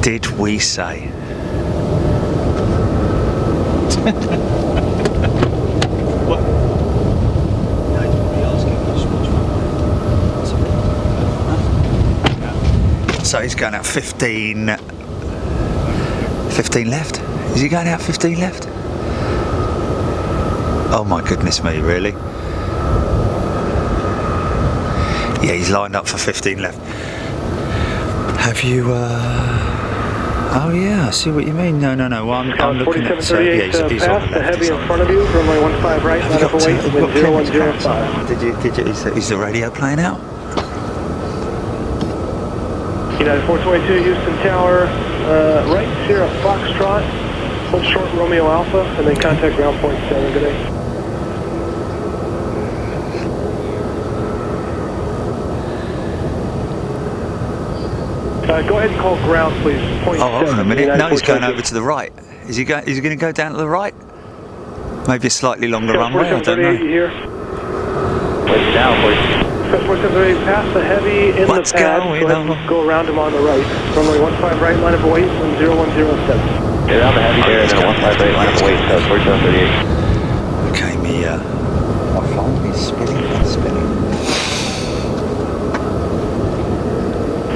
Did we say? What? So he's going out 15 left? Is he going out 15 left? Oh my goodness me, really? Yeah, he's lined up for 15 left. Have you, oh yeah, I see what you mean. No, well, I'm looking at, yeah, he's on the left. The heavy in front of you, runway 15 right, line up away, wind 0105. Did you, is the radio playing out? United 422, Houston Tower, right, Sierra Foxtrot, hold short Romeo Alpha, and then contact ground point 7, good day. Go ahead and call ground, please. Point oh, hold on a minute. No, he's going 422. over to the right. Is he going to go down to the right? Maybe a slightly longer runway, I don't know. Here. Wait down, please. 4738, pass the heavy in What's the pad. going Go ahead on? and go around him on the right. Runway 15 right, line up away, wind 0107. Get out the heavy there, and then 15 right, line up away, 4738. Okay, my phone is spinning.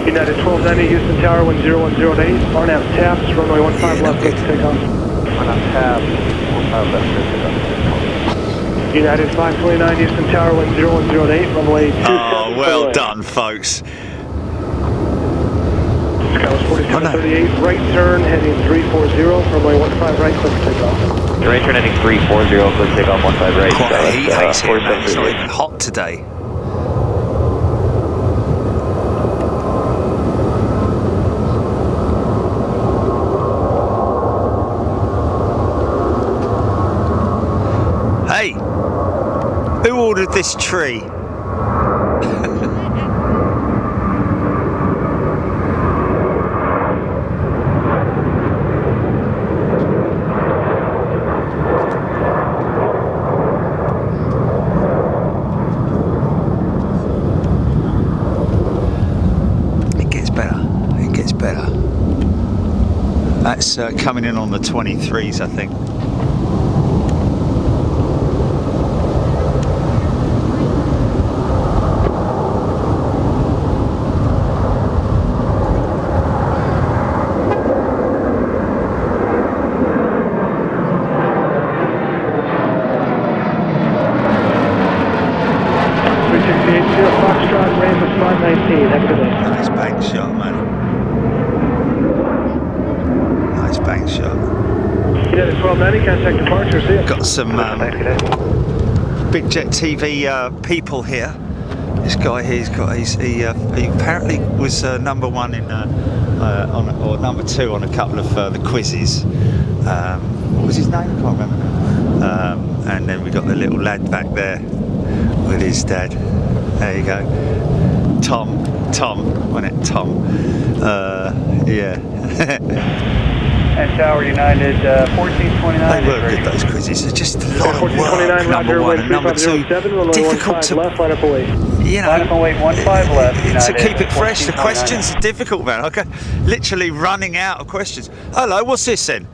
United 1290, Houston Tower, wind 0108. RNAV taps, runway 15 left, good. take off. RNAV taps, 15 left, take off. United 529, Houston Tower, wind 0108, runway 27. Oh, well done, folks. Skywest 4738, right turn, heading 340, runway 15 right, clear for takeoff. Right turn heading 340, clear takeoff 15 right. Quite a heat haze here, man. It's not 4738. even hot today. Hey, who ordered this tree? It gets better. It gets better. That's coming in on the 23s, I think. Foxtrot, Rambus 519, have a good day. Nice bank shot, man. Nice bank shot. United 1290, contact departure, see ya. Got some Big Jet TV people here. This guy here, he apparently was number one in or number two on a couple of the quizzes. What was his name? I can't remember. And then we got the little lad back there with his dad. There you go. Tom, wasn't it? Tom. Yeah. And Tower United 1429. They were good, those quizzes. They're just a lot of work, number one. And number two, difficult to, you know, away 15 left. to keep it fresh. The questions are difficult, man. Okay, literally running out of questions. Hello, what's this then?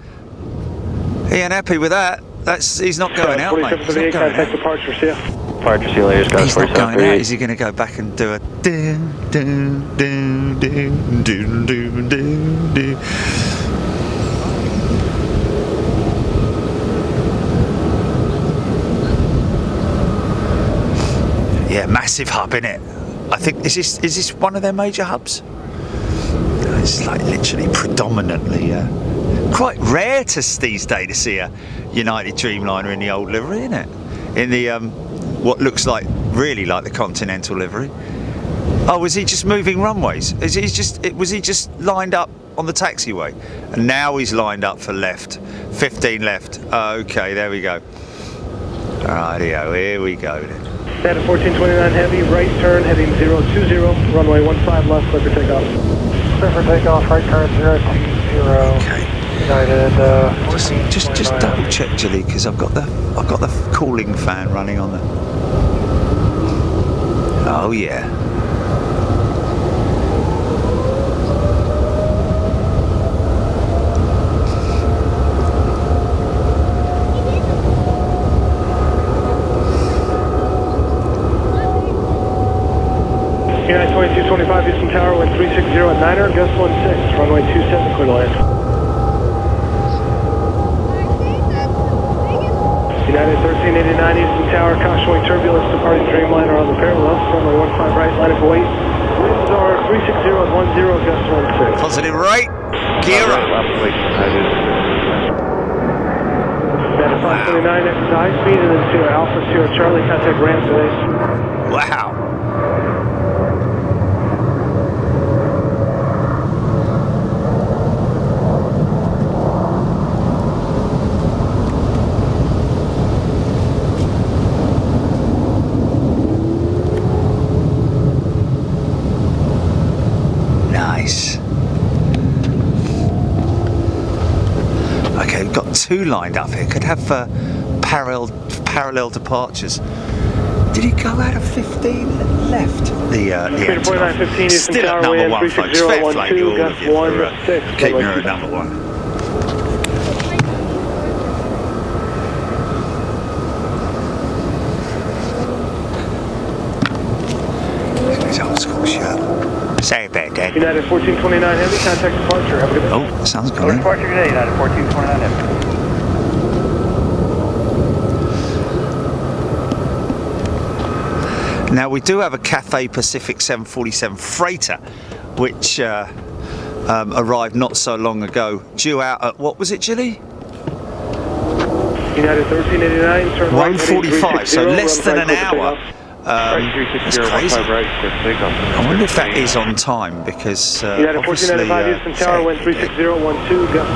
He ain't happy with that. He's not going out, mate. He's not going out. Departure, see ya. Departure, see you later, guys. He's not going out. Is he going to go back and do a do do do do do do do? Yeah, massive hub, innit? I think is this one of their major hubs? It's like literally predominantly. Quite rare these days to see a United Dreamliner in the old livery, isn't it? In the what looks like really like the Continental livery. Oh, was he just moving runways? Was he just lined up on the taxiway, and now he's lined up for left, 15 left. Okay, there we go. Rightio, here we go then. Standard 1429 heavy, right turn, heading 020, runway 15 left, clear for takeoff. Clear for takeoff, right turn 020. Okay. United. Just double check, Julie, because I've got the cooling fan running on the. Oh yeah. United 2225 Houston Tower, wind 360 at 9er, gust 16, runway 27, clear to land. United 1389 Houston Tower, caution wing turbulence departing Dreamliner on the parallel, runway 15 right, line of weight. Winds are 360 at 10, gust 16. Positive right. Gear up. United 529 exit to high speed and then Sierra Alpha, Sierra Charlie, contact ramp today. Wow. Nice. Okay, we've got two lined up here. Could have parallel departures. Did he go out of 15 left? The Antonov. Still at number one, folks. Fair play to all of you for keeping her at number one. His old school shirt. Sorry about that. United 1429 Heavy, contact departure. Have a good day. Oh, that sounds good. Departure today, United 1429 Heavy. Now we do have a Cathay Pacific 747 freighter, which arrived not so long ago, due out at, what was it, Gilly? United 1389, turn right, 1:45, so less than an hour. That's crazy. I wonder if that is on time, because United obviously... 1495 Houston Tower, wind 360, 12, gust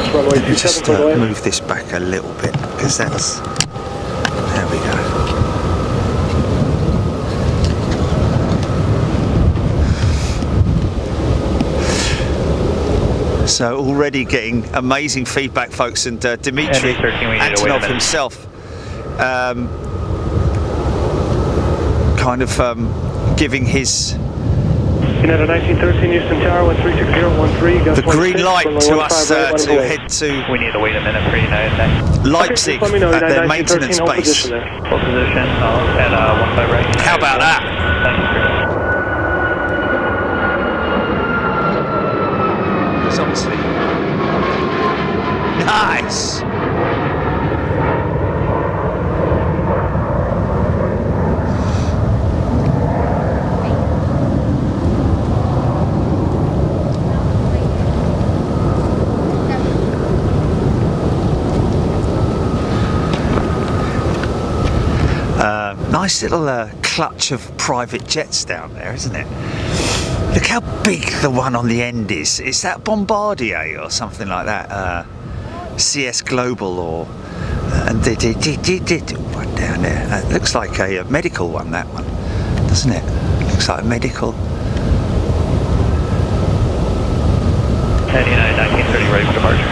16, runway Let me just 27, move this back a little bit, because that's... There we go. So already getting amazing feedback, folks, and Dimitri Antonov himself kind of giving his United 1913 Houston Tower, wind 360, 13, gust the green 16, light runway to 15 us right, to head to We need to wait a minute for United next. Leipzig okay, at their maintenance base. Full position, at 15 right. How about that? Thank you, Chris. It's obviously nice. Nice little clutch of private jets down there, isn't it? Look how big the one on the end is. Is that Bombardier or something like that? CS Global or... and one down there. It looks like a medical one, that one, doesn't it? Looks like a medical. United 1930 ready for departure.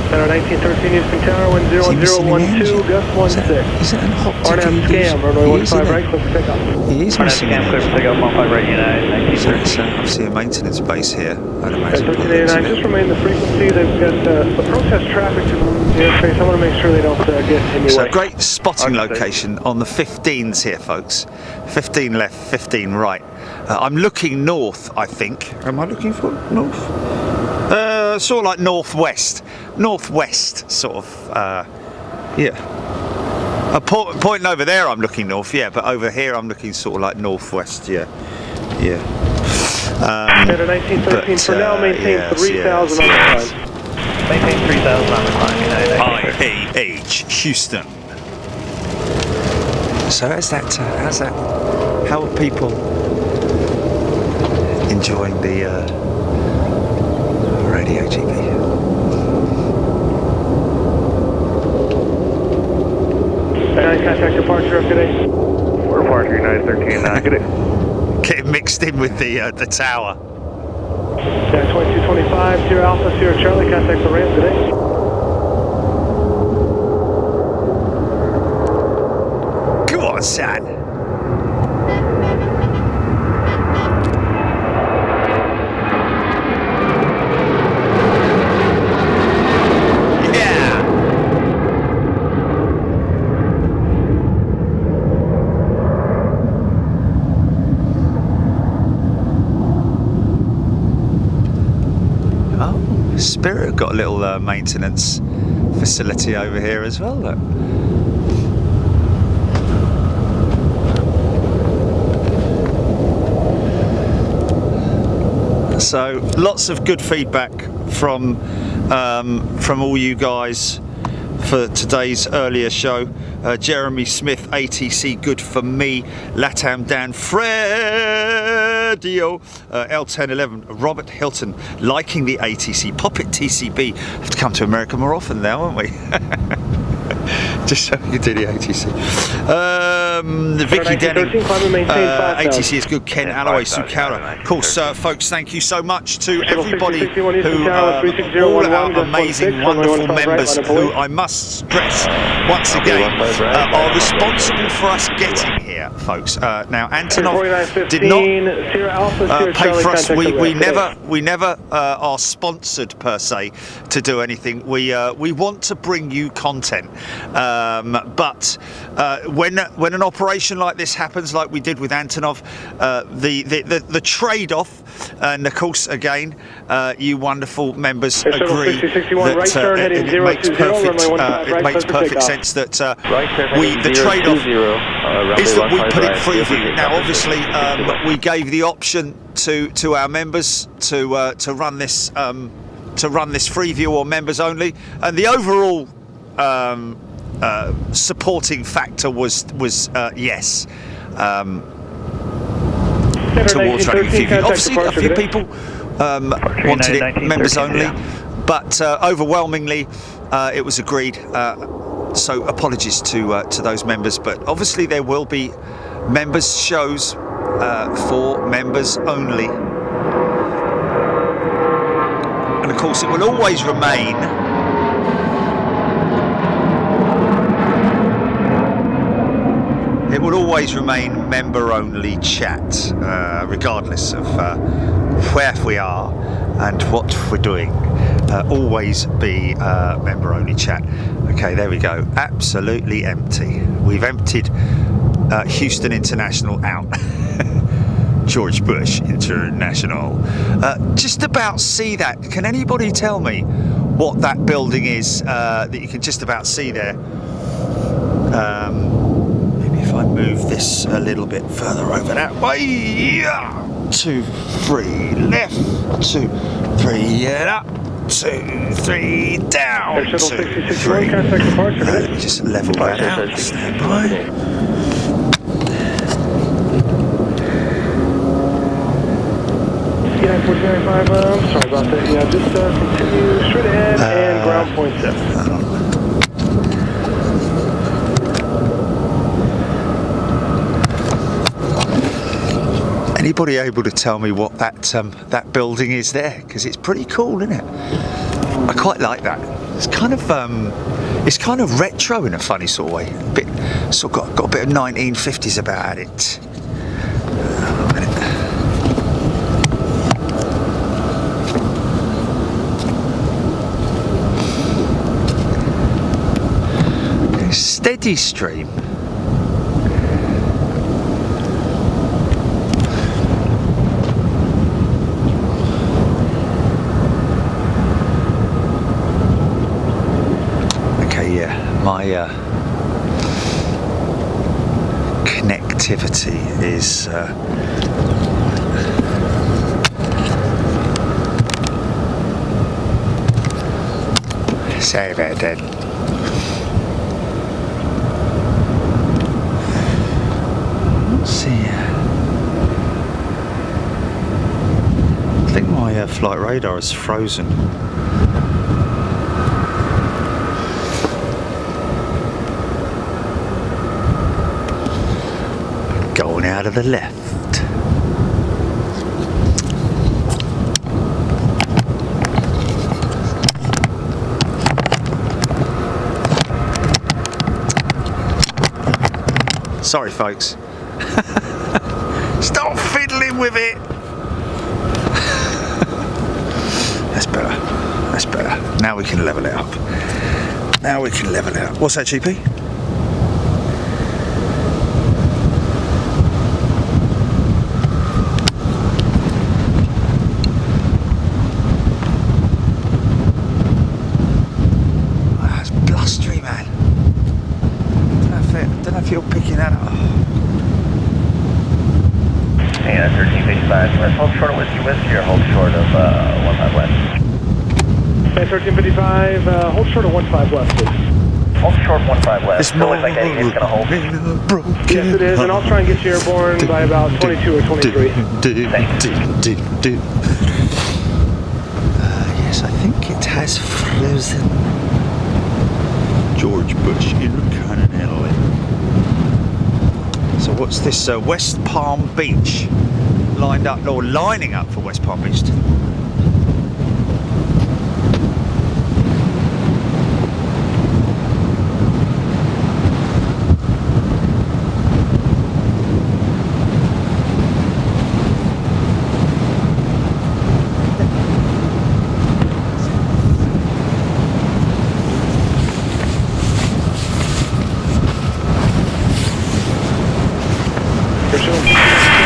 Center 1913 Houston Tower, wind 0012, gust 16. Is it an optical RNAV scam, runway 15 right, clear for takeoff. He is RNAV missing scam, clear for takeoff, 15 right, United 1930. It's obviously a maintenance base here, I'd imagine. 1389, just remain the frequency. They've got the protest traffic to the airspace. I want to make sure they don't get in your So way. great spotting location on the 15s here, folks. 15 left, 15 right. I'm looking north, I think. Am I looking for north? Sort of like northwest. Northwest, sort of, yeah. Pointing over there, I'm looking north, yeah, but over here I'm looking sort of like northwest, yeah. Yeah. Center 1913, for now maintain 3,000 on the climb. Maintain 3,000 on the climb, United 1930. IAH, Houston. So how's that, how are people enjoying the radio GP? Contact departure up today. We're departure, United 13, good day. Getting mixed in with the tower. United 2225, Sierra Alpha, Sierra Charlie, contact the ramp today. Come on, son. Spirit have got a little maintenance facility over here as well. Look. So lots of good feedback from all you guys for today's earlier show. Jeremy Smith, ATC good for me. Latam Dan Fredio, L1011, Robert Hilton liking the ATC. Pop it TCB. Have to come to America more often now, won't we? Just so you do the ATC. Vicky Denning, ATC is good. Ken Alloway, Sukara. Of course, folks, thank you so much to everybody who, all our amazing, wonderful members who I must stress once again are responsible for us getting here, folks. Now, Antonov did not pay for us. We never are sponsored per se to do anything. We want to bring you content. But when an operation like this happens, like we did with Antonov, the trade-off, and of course, again, you wonderful members agree that it makes perfect sense that the trade-off is that we put it Freeview. Now, obviously, we gave the option to our members to run this Freeview or members only, and the overall supporting factor was yes towards running Freeview. Obviously, a few people wanted it members only, but overwhelmingly it was agreed. So apologies to those members, but obviously there will be members shows for members only, and of course it will always remain member only chat, regardless of where we are and what we're doing. Always be member only chat. Okay, there we go. Absolutely empty. We've emptied Houston International out. George Bush International. Just about see that. Can anybody tell me what that building is that you can just about see there? Maybe if I move this a little bit further over that way. 2, 3, left, 2, 3, up, 2, 3, down, 2, 3. Let me just level that out. Stand by. Yeah, 495, sorry about that. Yeah, just continue straight ahead and ground point 7. Anybody able to tell me what that building is there? Because it's pretty cool, isn't it? I quite like that. It's kind of retro in a funny sort of way. A bit, sort of got a bit of 1950s about it. Steady stream. Okay, yeah, my connectivity is sorry about that. I think my flight radar is frozen. Going out of the left. Sorry, folks. Stop fiddling with it. That's better. That's better. Now we can level it up. Now we can level it up. What's that, GP? Let's hold short of Whiskey Whiskey or hold short of 15 West. 1355, hold short of 15 West, please. Hold short 15 West. It's Still looks like it's gonna hold. Yes, it is, and I'll try and get you airborne by about 22 or 23. Yes, I think it has frozen. George Bush, Intercontinental. So what's this? West Palm Beach, lined up or lining up for West Palm Beach.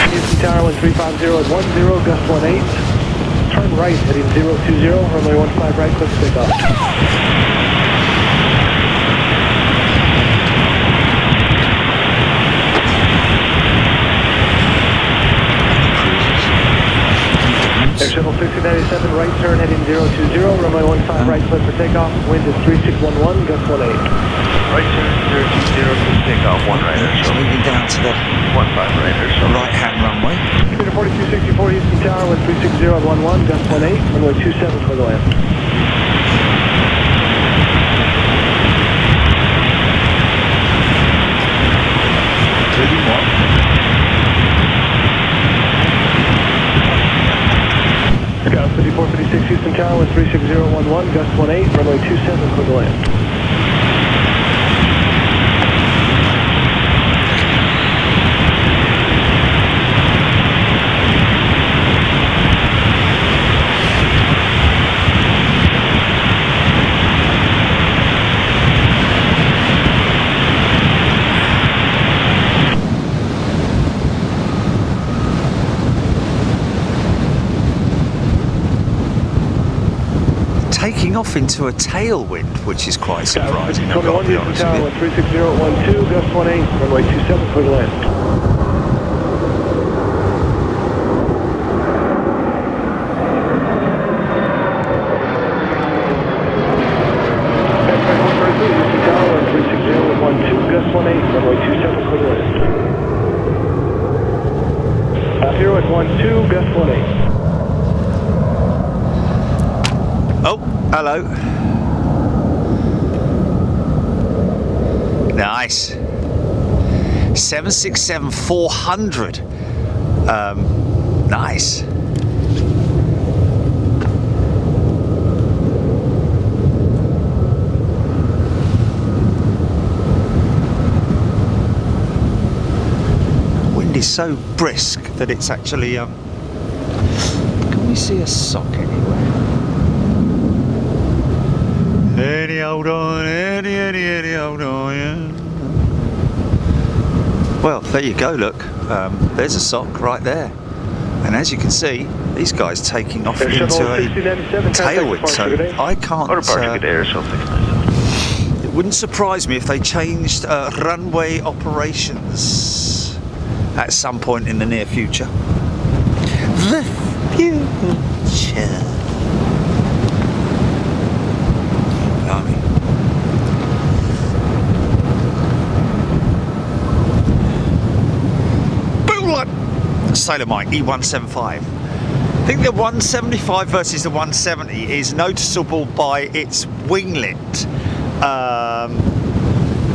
Houston Tower 1350 at 10, gust 18. Turn right heading 020, runway 15 right, clear for takeoff. Air Shuttle 1697, right turn heading 020, runway 15 right, clear for takeoff. Wind is 3611, gust 18. Right turn 020 to takeoff, 1 right Air Shuttle. Moving down to the 15 right Air Shuttle. right-hand runway. Speed of 4264 Houston Tower, 360 at 11, gust 18, runway 27 for the land. Scout 5456 Houston Tower, 360 at 11, gust 18, runway 27 for the land. Taking off into a tailwind, which is quite surprising. I've got 21 to be Houston honest Tower, with you. 360 at 12, gust 18, runway 27 for the land. Here at 12, gust 18. Oh, hello. Nice. 767-400. Nice. Wind is so brisk that it's actually can we see a sock anywhere? Any hold on, any hold on, yeah. Well, there you go, look. There's a sock right there. And as you can see, these guys taking off into a tailwind, so I can't... It wouldn't surprise me if they changed runway operations at some point in the near future. The future. Sailor Mike E175. I think the 175 versus the 170 is noticeable by its winglet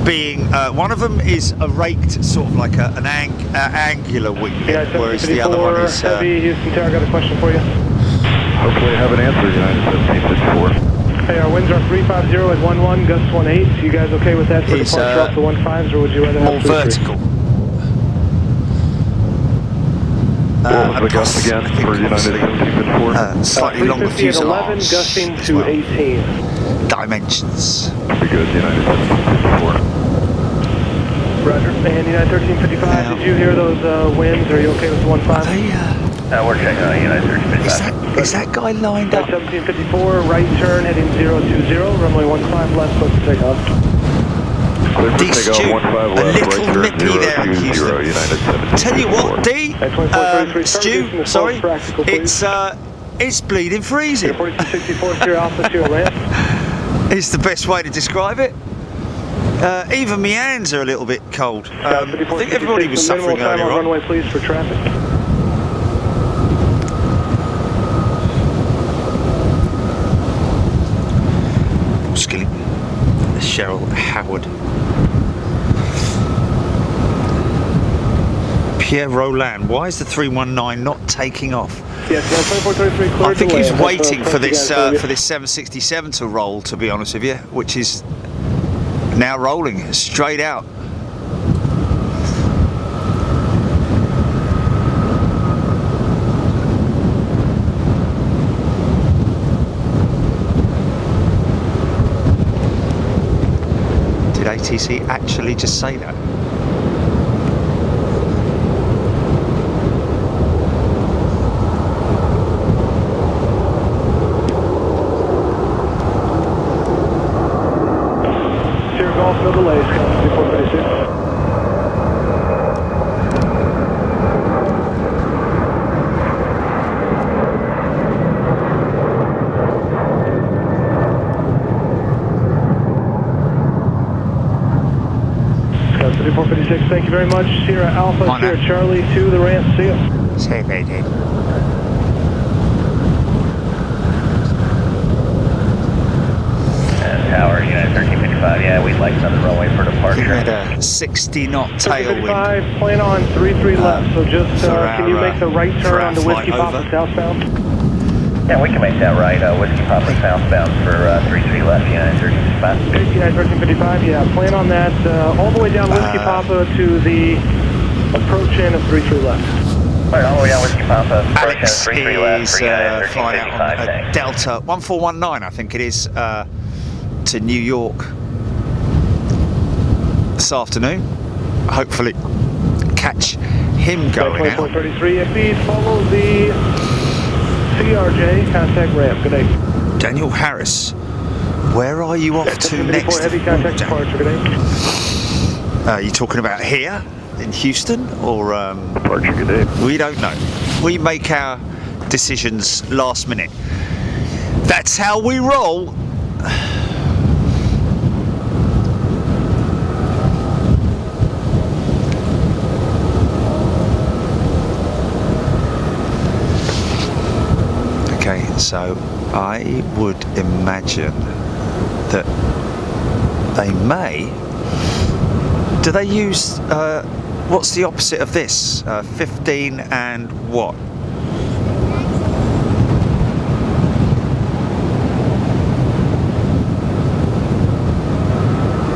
being one of them is a raked sort of like an angular winglet, whereas the other one is heavy. Houston Tower, got a question for you. Hopefully I have an answer, United 1754. Hey, our winds are 350 at 11, gust 18. You guys okay with that for departure off the 15s, or would you rather have more vertical? The gust again for United 1754. Slightly longer 350 at 11, fuselage gusting to well. 18. Dimensions. Pretty good, United 1754. Roger. And United 1355, Now, did you hear those winds? Are you okay with the 15? We're checking on United 1355. Is that guy lined up? 1754, right turn heading 020, runway 15 left, close to takeoff. Stu, a little nippy there in Houston. Tell you what, D, Stu, sorry, it's bleeding freezing. 4264 Sierra Alpha to your ramp. It's the best way to describe it. Even my hands are a little bit cold. I think everybody was suffering earlier on. Runway, please, for traffic. Skilling, Cheryl Howard, Pierre Roland. Why is the 319 not taking off? Yes, 2433 clear. I think he's waiting for this 767 to roll, to be honest with you, which is now rolling straight out. Did ATC actually just say that? No delays, 2436. Scott 3456, thank you very much. Sierra Alpha, Sierra Charlie to the ramp, see you. Say they did. Tower, United 1355, yeah, we'd like another runway for departure. We had a 60 knot tailwind. Plan on 33 left, so just can you make the right turn on the Whiskey Papa southbound? Yeah, we can make that right, Whiskey Papa southbound for 33 left, United 1355. United 1355, yeah, plan on that all the way down Whiskey Papa to the approach in of 33 left. Right, all the way down Whiskey Papa, approach in of Alex 33 left for United is flying out on 1355. Delta 1419, I think it is, to New York this afternoon. Hopefully catch him going out. 33 please follow the CRJ contact ramp. Good day. Daniel Harris, where are you off to next? Heavy contact departure. Good day. Are you talking about here in Houston or Departure, good day. we don't know. We make our decisions last minute. That's how we roll. Okay, so I would imagine that they may. Do they use, what's the opposite of this? 15 and what?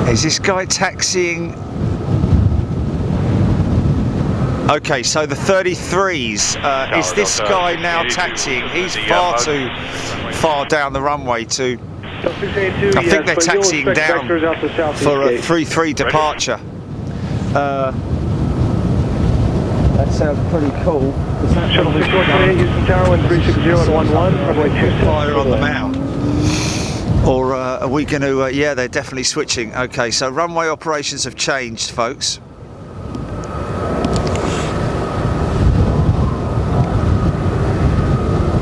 Is this guy taxiing? Okay, so the 33s, is this guy now taxiing? He's far too far down the runway to... I think they're taxiing down for a 3-3 departure. That sounds pretty cool. Shuttle 628, Houston Tower, 1360 at 11, runway 26. Fire on the mound. Or are we going to... yeah, they're definitely switching. Okay, so runway operations have changed, folks.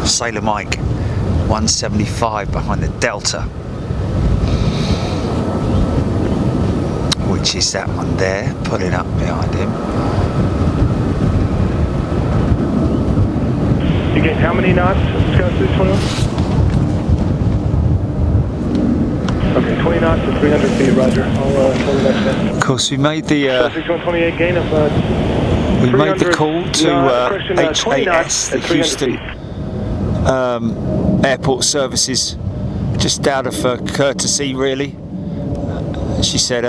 Sailor Mike, 175 behind the Delta. Which is that one there, pulling up behind him. You gained how many knots, Scott 621? Okay, 20 knots at 300 feet, roger. I'll tell you next time. Of course, we made the 6128 gain of we made the call to HAS, the Houston Airport Services, just out of courtesy, really. She said,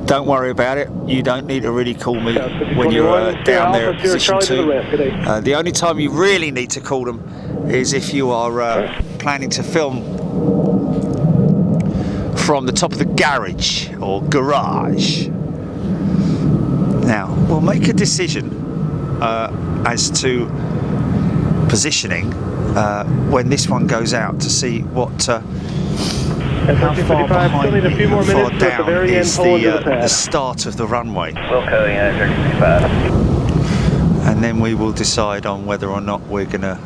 "Don't worry about it. You don't need to really call me when you're down there at position 2. The only time you really need to call them is if you are planning to film from the top of the garage or garage." Now, we'll make a decision as to positioning when this one goes out to see what How far 1355, behind still need a me, few more how far minutes, but at the down very end, is pull into the the pad. start of the runway? Wilco, United 1355. And then we will decide on whether or not we're gonna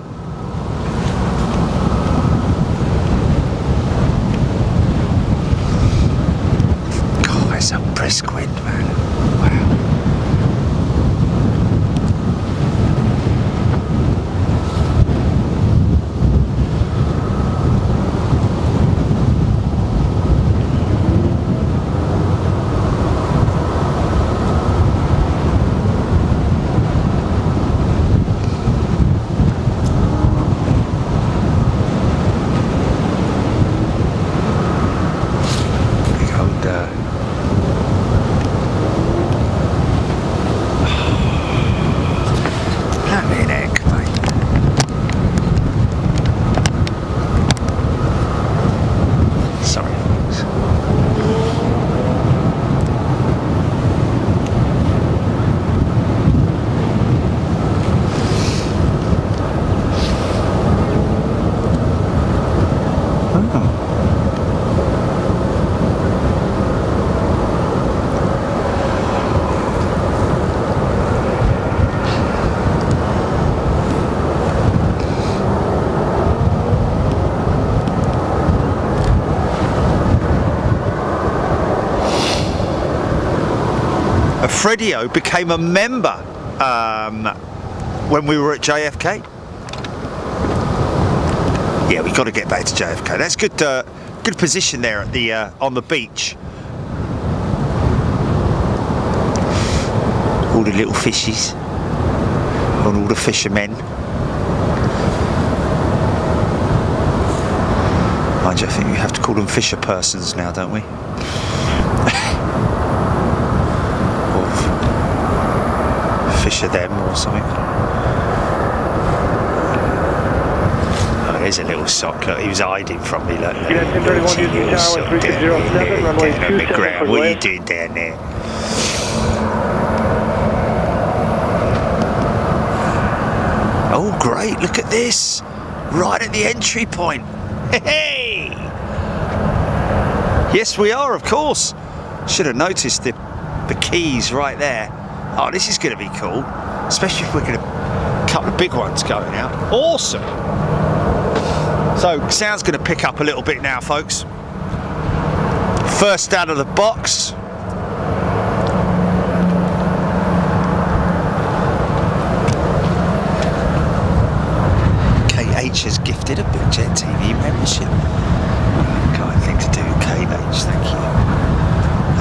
God, it's a brisk wind, man. Wow. Fredio became a member when we were at JFK. Yeah, we've got to get back to JFK. That's good. Good position there at the on the beach. All the little fishies and all the fishermen. Mind you, I think we have to call them fisher persons now, don't we? Fisher them or something. Oh, there's a little sock. Look, he was hiding from me. Look, United 1031 using tower 3607, runway 27 for what are you doing down there? Oh, great! Look at this, right at the entry point. Hey! Yes, we are, of course. Should have noticed the keys right there. Oh, this is going to be cool, especially if we're going to a couple of big ones going out. Awesome. So sound's going to pick up a little bit now, folks. First out of the box. KH has gifted a Big Jet TV membership. Kind thing to do, KH, thank you.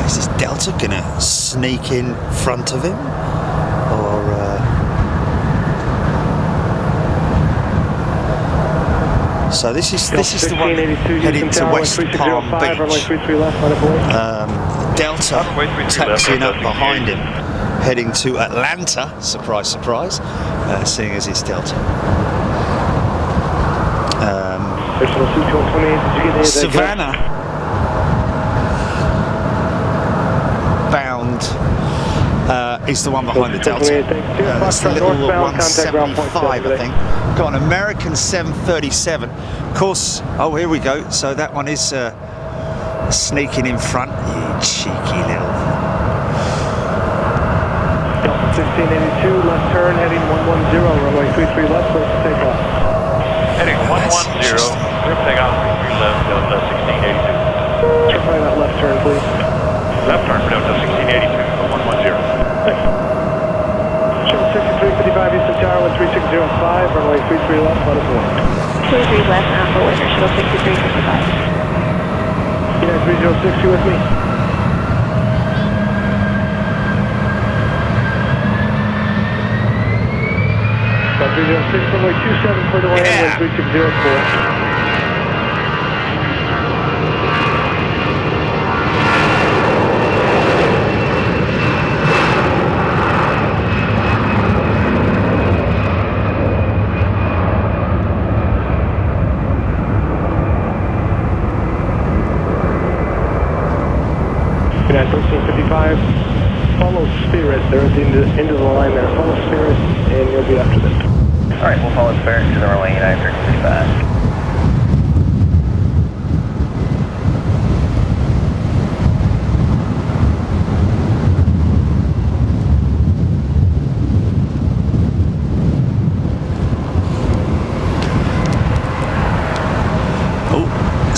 Is this Delta gonna sneak in front of him, or so this is the one heading to West Palm Beach. Delta taxiing up behind him, heading to Atlanta. Surprise, surprise. Seeing as it's Delta. Savannah. Is the one behind the Delta. That's the little 175, I think. Got an American 737. Of course, oh, here we go. So that one is sneaking in front. You cheeky little. Delta 1682, left turn, heading 110, runway 33 left, close to takeoff. Heading 110, group takeoff, 33 left, Delta 1682. Try that left turn, please. Left turn for Delta 1682, 110. Thanks. Show 6355 Eastern Tower, 1365, runway 33 left, let us know. 23 left, Alpha Winter, shuttle 6355. United 306, you with me? About 306, runway 27 for the way, runway 3604. United 1355, follow Spirit, they're at the end of the line there, follow Spirit and you'll be after them. Alright, we'll follow Spirit to the runway United 1355.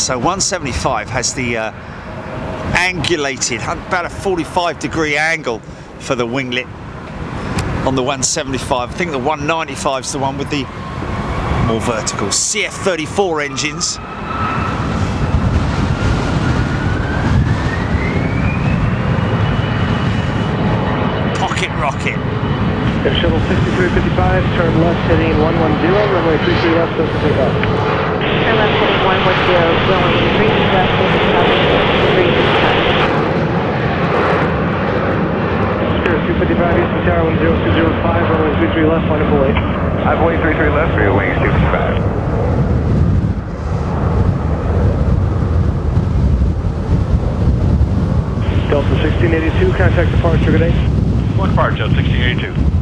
So 175 has the angulated, about a 45-degree angle for the winglet on the 175. I think the 195 is the one with the more vertical CF34 engines. Pocket rocket. Air Shuttle 6355, turn left heading 110, runway 33 left, close to takeoff. Turn left heading 110, runway 33 left, close to Spirit 255, Houston Tower 10205, runway 33 left, line up away. I've way 33 left for your wings 255. Delta 1682, contact departure, good day. One departure, 1682.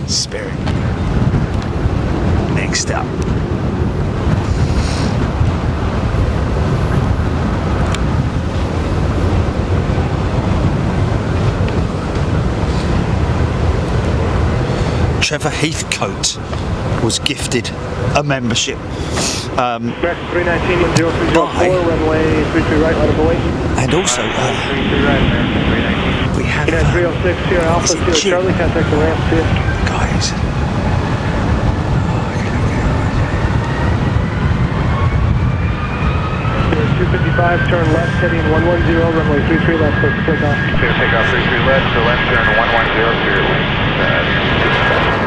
Spirit. Next up. Trevor Heathcote was gifted a membership. American 319, 0304, runway 33 right, line up away. And also, 33 right, American 319. we have 306, Sierra Alpha, Sierra Jim? Charlie, contact the ramp, see ya. guys. Spirit 255, turn left heading 110, runway 33 left, close to takeoff. Clear takeoff 33 left, to left turn 110 to your wings 255.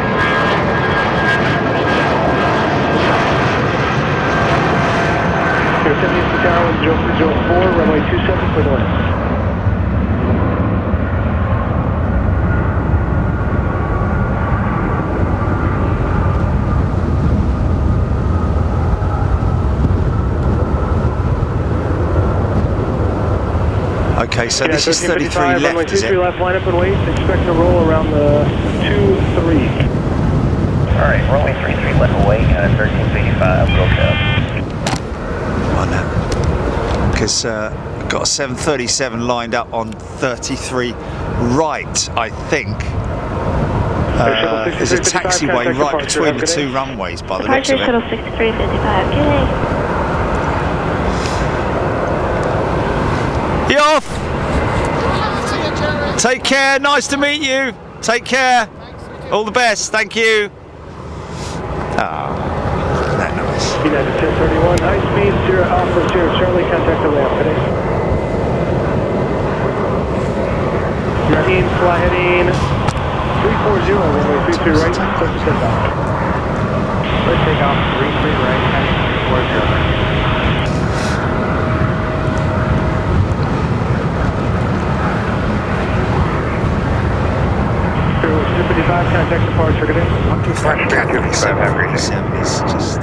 Spirit 70 Houston Tower 0304, runway 27 for the left. Okay, so this is 33 runway left, is 23 it? left, line up and wait. Expect to roll around the 2-3. Alright, runway 33 left away, 1385, go cab. I know. Because got a 737 lined up on 33 right, I think. There's a taxiway right between the two runways by the looks Departure of it. Shuttle 6355, good day. You off? Take care, nice to meet you. Take care. All the best, thank you. Ah, that nice. United 1031, high speed, Sierra Alpha, Sierra Charlie, contact the ramp, good day. Heading, fly heading 340, runway 33 right, close to takeoff. Clear takeoff 33 right, heading 340 right. Spirit 255, contact departure, good day. I wonder if that 737 is just...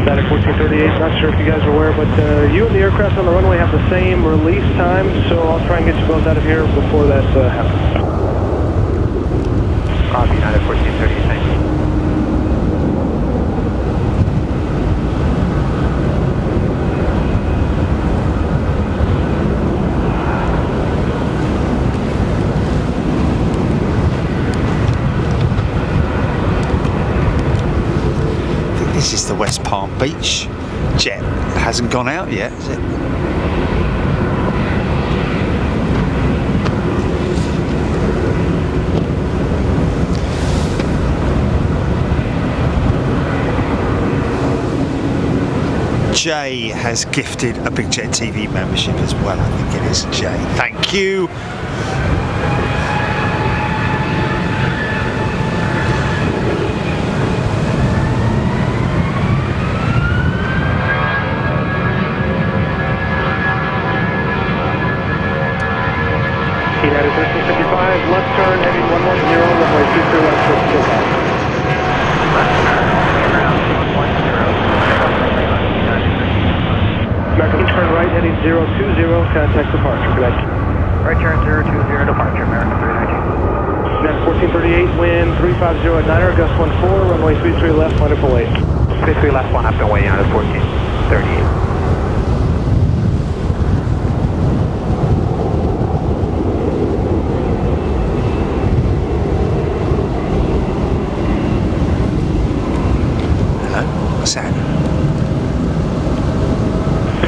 Static 1438, not sure if you guys are aware, but you and the aircraft on the runway have the same release time, so I'll try and get you both out of here before that happens. Copy, United 1438, thank you. This is the West Palm Beach jet. It hasn't gone out yet, is it? Jay has gifted a Big Jet TV membership as well. I think it is Jay. Thank you. United 1355, left turn, heading 110, runway 23 left, close to takeoff. American turn right, heading 020, contact departure, good day. Right turn 020, departure, American 319. Net 1438, wind 350 at 9er, gust 14, runway 33 left, line up away. 33 left, one up and away, United 1438. What's that?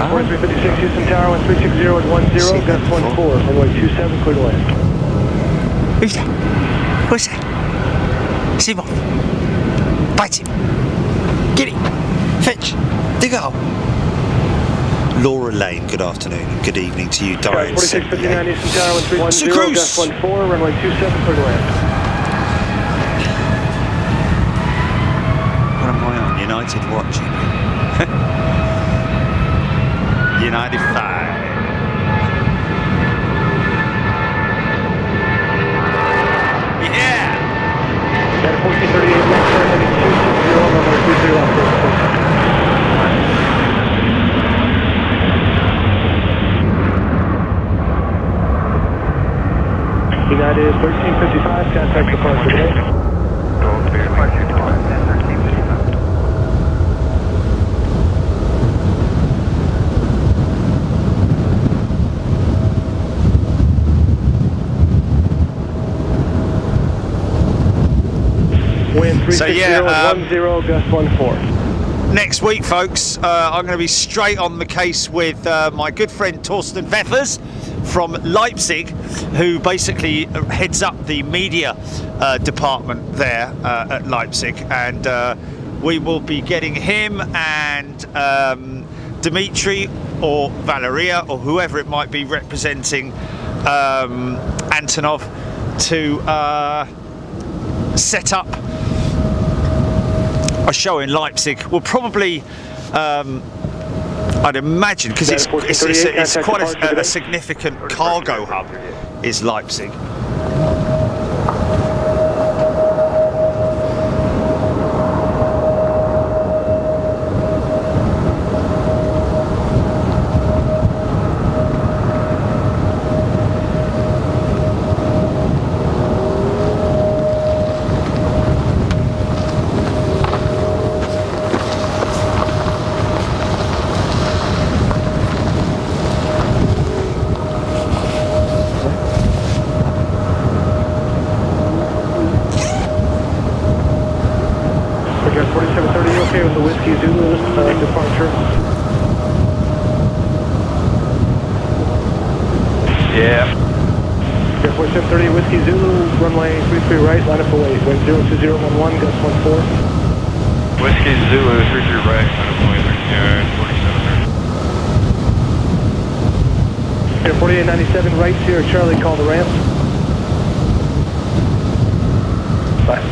4356 Houston Tower, 1360 at 10, gust 14, runway 27, clear to land. Who's that? What's that? See him off. Bite him. Get it. Fetch. Dig it up. Laura Lane, good afternoon and good evening to you, Diane. 4659 Houston Tower, 1310, gust 14, runway 27, clear to land. What am I on? United watching. United 5. Yeah! 1438 next turn, heading 260, runway 23 left. United 1355, contact departure today. Wind 360 at 10, gust 14. Next week, folks, I'm going to be straight on the case with my good friend Torsten Weffers from Leipzig, who basically heads up the media department there at Leipzig, and we will be getting him and Dimitri or Valeria or whoever it might be representing Antonov to set up a show in Leipzig. We'll probably, I'd imagine, because it's quite a significant cargo hub, is Leipzig. Departure. Yeah. 4730 Whiskey Zulu, runway 33 right, line up away, wind 02011, gust 14. Whiskey Zulu, 33 right, line up away, 4730. 4897 right, Sierra Charlie, call the ramp. Bye.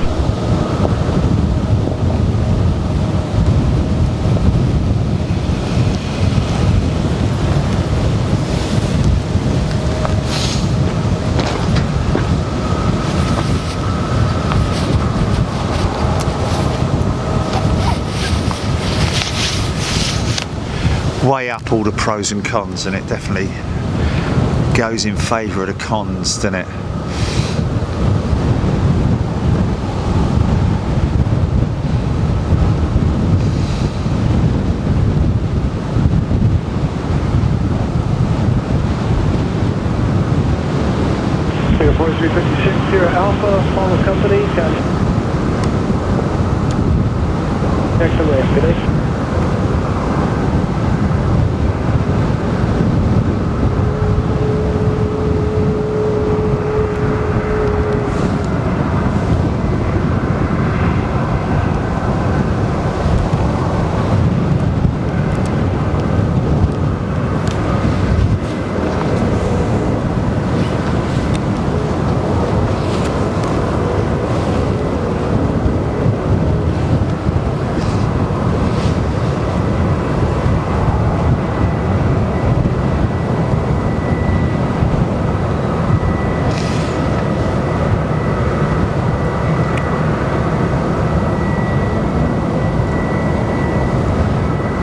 Weigh up all the pros and cons, and it definitely goes in favour of the cons, doesn't it? Singapore 356, Sierra Alpha, follow company, next to ramp, good day.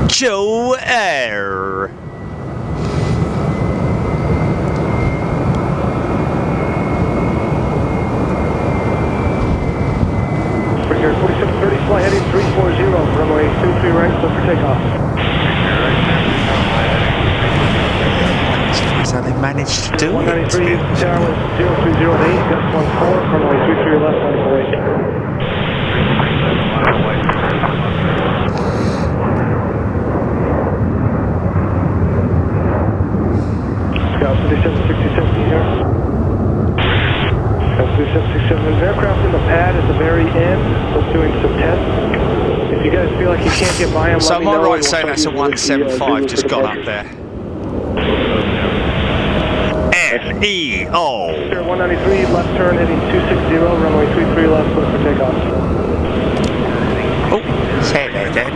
Joe Air. Brigadier 4730, fly heading 340, runway 23 right, clear for takeoff. That's how they managed to do it. 193, tower 0308, gust 14, runway 23 left, line of away. If you can't get by him, So let me am I know. right We'll saying start that's a using whiskey, 175 Zulu just for gone departure. up there? F-E-O. Spirit 193, left turn heading 260, runway 33 left, clear for takeoff. Oh, say that then.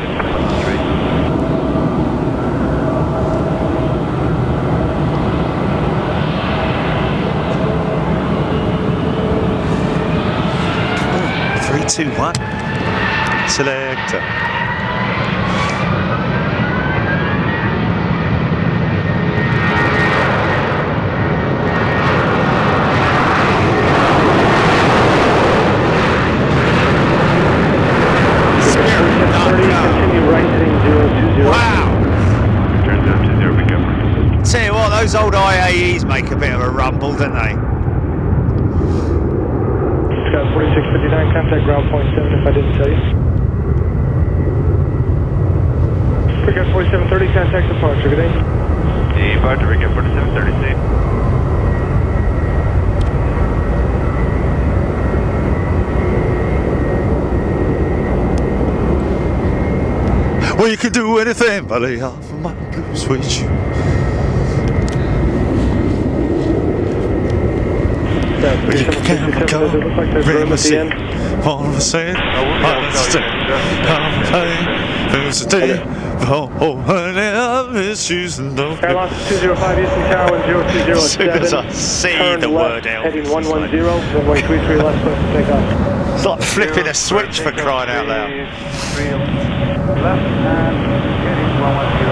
Oh, 3, 2, 1. Selector. Continue right heading 020. Wow! Turns out to 0, pick up. Tell you what, those old IAEs make a bit of a rumble, don't they? Sky 4659, contact ground point 7 if I didn't tell you. Pickup 4730, contact departure, good day. Departure, pick up 4730, see. Well, you can do anything but lay off of my blue suede shoe. Well, you can go, ring the sea, all of a sudden, there's a day, oh, honey, I miss you, and don't Air loss 205, Eastern Tower, 1020 as soon as I at 7. see Turn the left, word Elvis, heading it's 110, like, runway 33 left, clear for takeoff. it's like flipping a switch for crying out loud. Left and heading 110.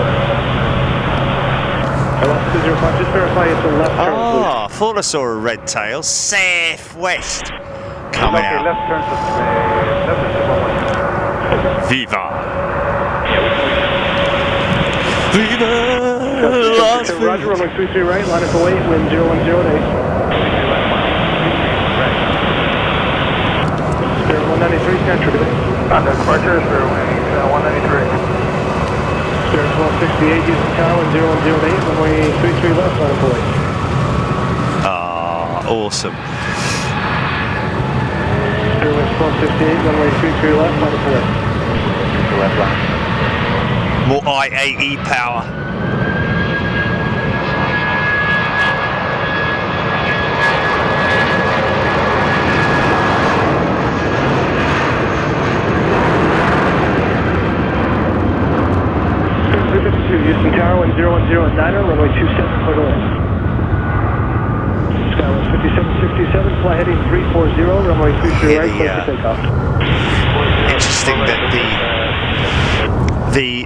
Air loss 205, just verify it's a left turn, please. Ah, thought I saw a red tail, southwest, coming Okay, out. left turn to 110. Viva! Viva Las Roger, Vegas! runway 33 right, line up away, wind 010 at 8. Spirit 193, contact good day. Contact departure, Spirit 193. Spirit 1268, Houston Tower, 1010 at 8, runway 33 left, line up away. Ah, awesome. Spirit 1268, runway 33 left, line up away. Left line. More IAE power. Houston Tower, 1010 at 9er, runway 27, clear to land. Skywest 5767, fly heading 340, runway 33 right, clear for takeoff. Interesting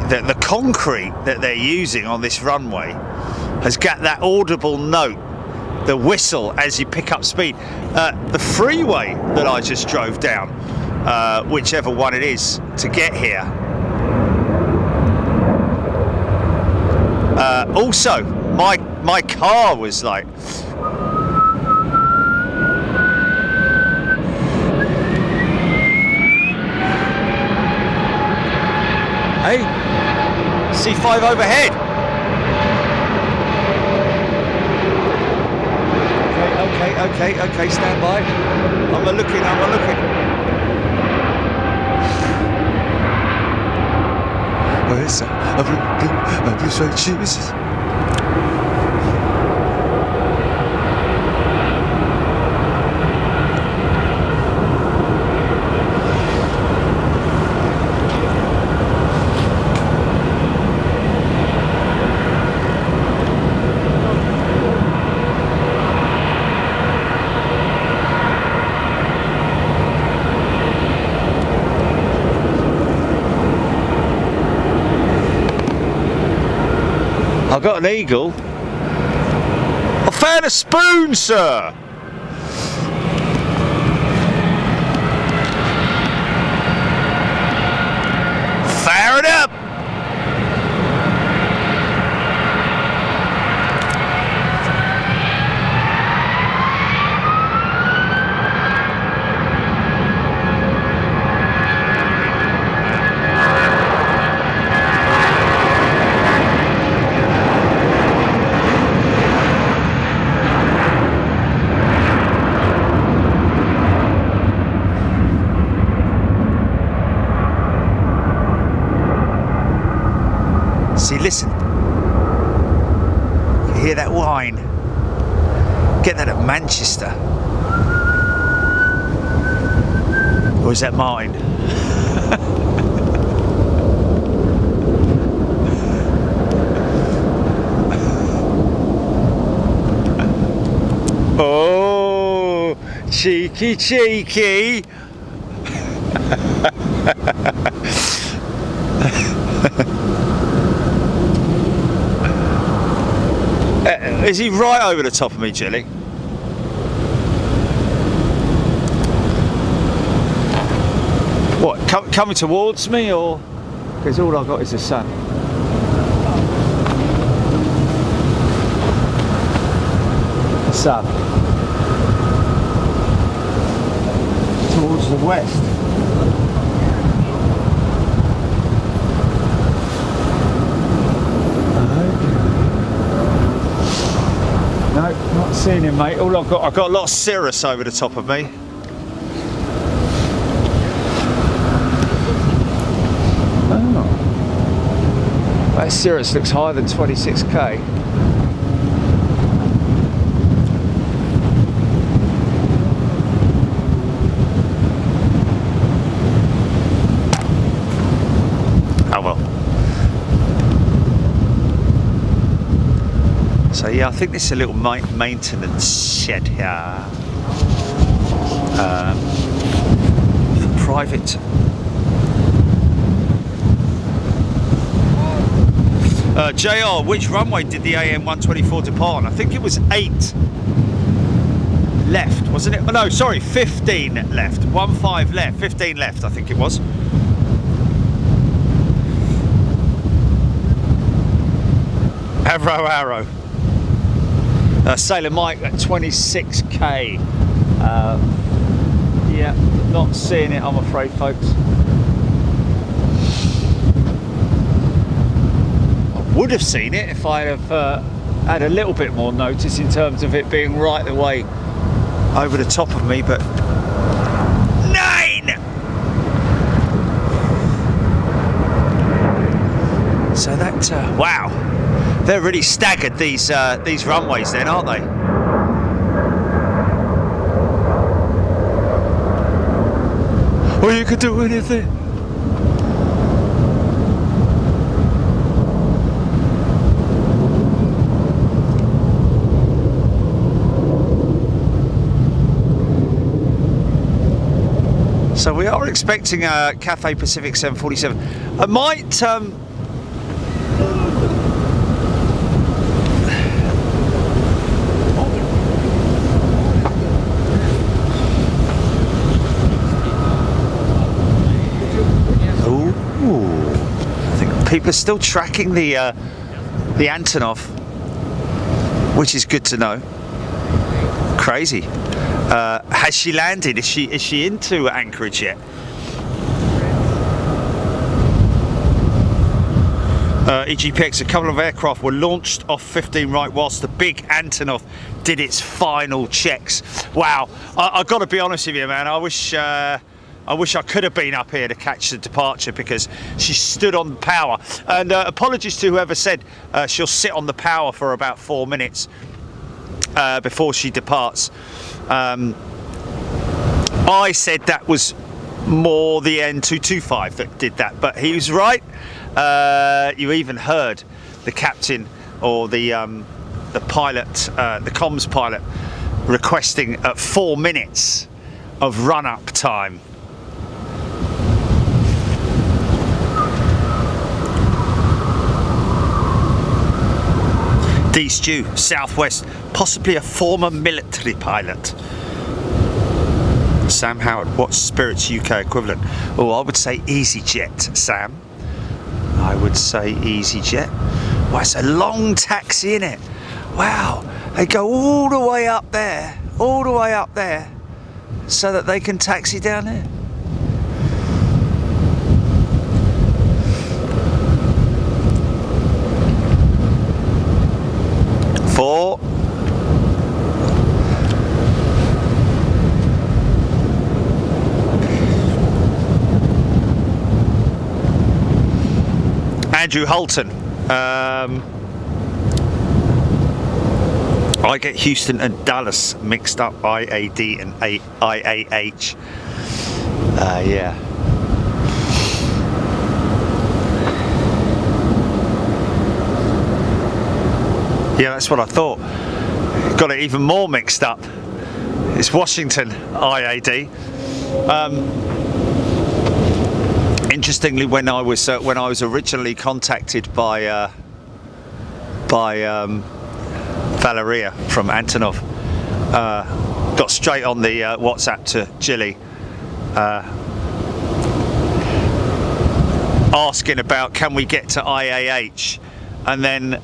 that the concrete that they're using on this runway has got that audible note, the whistle as you pick up speed. The freeway that I just drove down, whichever one it is, to get here. Also, my car was like, hey, C5 overhead. Okay, stand by. I'm a looking. Where's a blue suede shoes? I've got an eagle. I found a spoon, sir. Fire it up. See, listen. You hear that whine? Get that at Manchester. Or is that mine? Oh, cheeky, cheeky. Is he right over the top of me, Jelly? What, coming towards me, or? Because all I've got is the sun. The sun. Towards the west. No, not seeing him, mate. All I've got a lot of cirrus over the top of me. Oh, that cirrus looks higher than 26k. Oh well. So yeah, I think this is a little maintenance shed here for private. JR, which runway did the AM 124 depart on? I think it was 8 left, wasn't it? Oh no, sorry, 15 left. 15 left, 15 left, I think it was. Arrow. Sailor Mike at 26k. Yeah, not seeing it, I'm afraid, folks. I would have seen it if I'd have had a little bit more notice in terms of it being right the way over the top of me, but 9! So that, wow. They're really staggered, these runways then, aren't they? Well, you could do anything. So we are expecting a Cathay Pacific 747. I might people are still tracking the Antonov, which is good to know. Crazy. Has she landed? Is she into Anchorage yet? EGPX, a couple of aircraft were launched off 15 right whilst the big Antonov did its final checks. Wow, I've got to be honest with you, man. I wish I could have been up here to catch the departure, because she stood on the power. And apologies to whoever said she'll sit on the power for about 4 minutes before she departs. I said that was more the N225 that did that, but he was right. You even heard the captain or the pilot, the comms pilot, requesting 4 minutes of run-up time. D. Stew, Southwest, possibly a former military pilot. Sam Howard, what's Spirit's UK equivalent? Oh, I would say EasyJet, Sam. I would say EasyJet. Wow, it's a long taxi, isn't it? Wow, they go all the way up there, so that they can taxi down there. Four. Andrew Holton, I get Houston and Dallas mixed up, IAD and IAH. Yeah. Yeah, that's what I thought. Got it even more mixed up. It's Washington, IAD. Interestingly, when I was originally contacted by Valeria from Antonov, got straight on the WhatsApp to Jilly, asking about can we get to IAH, and then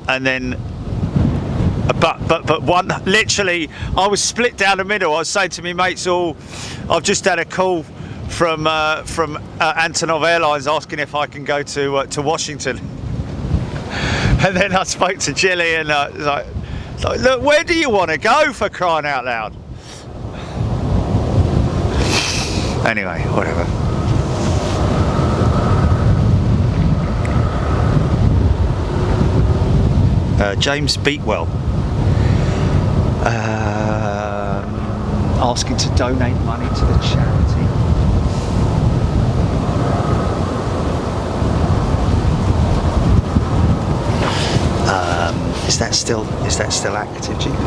but one, literally I was split down the middle. I was saying to me mates, I've just had a call from Antonov Airlines asking if I can go to Washington, and then I spoke to Jilly and like, look, where do you want to go, for crying out loud? Anyway, whatever. James Beatwell asking to donate money to the charity. Is that still active, GP?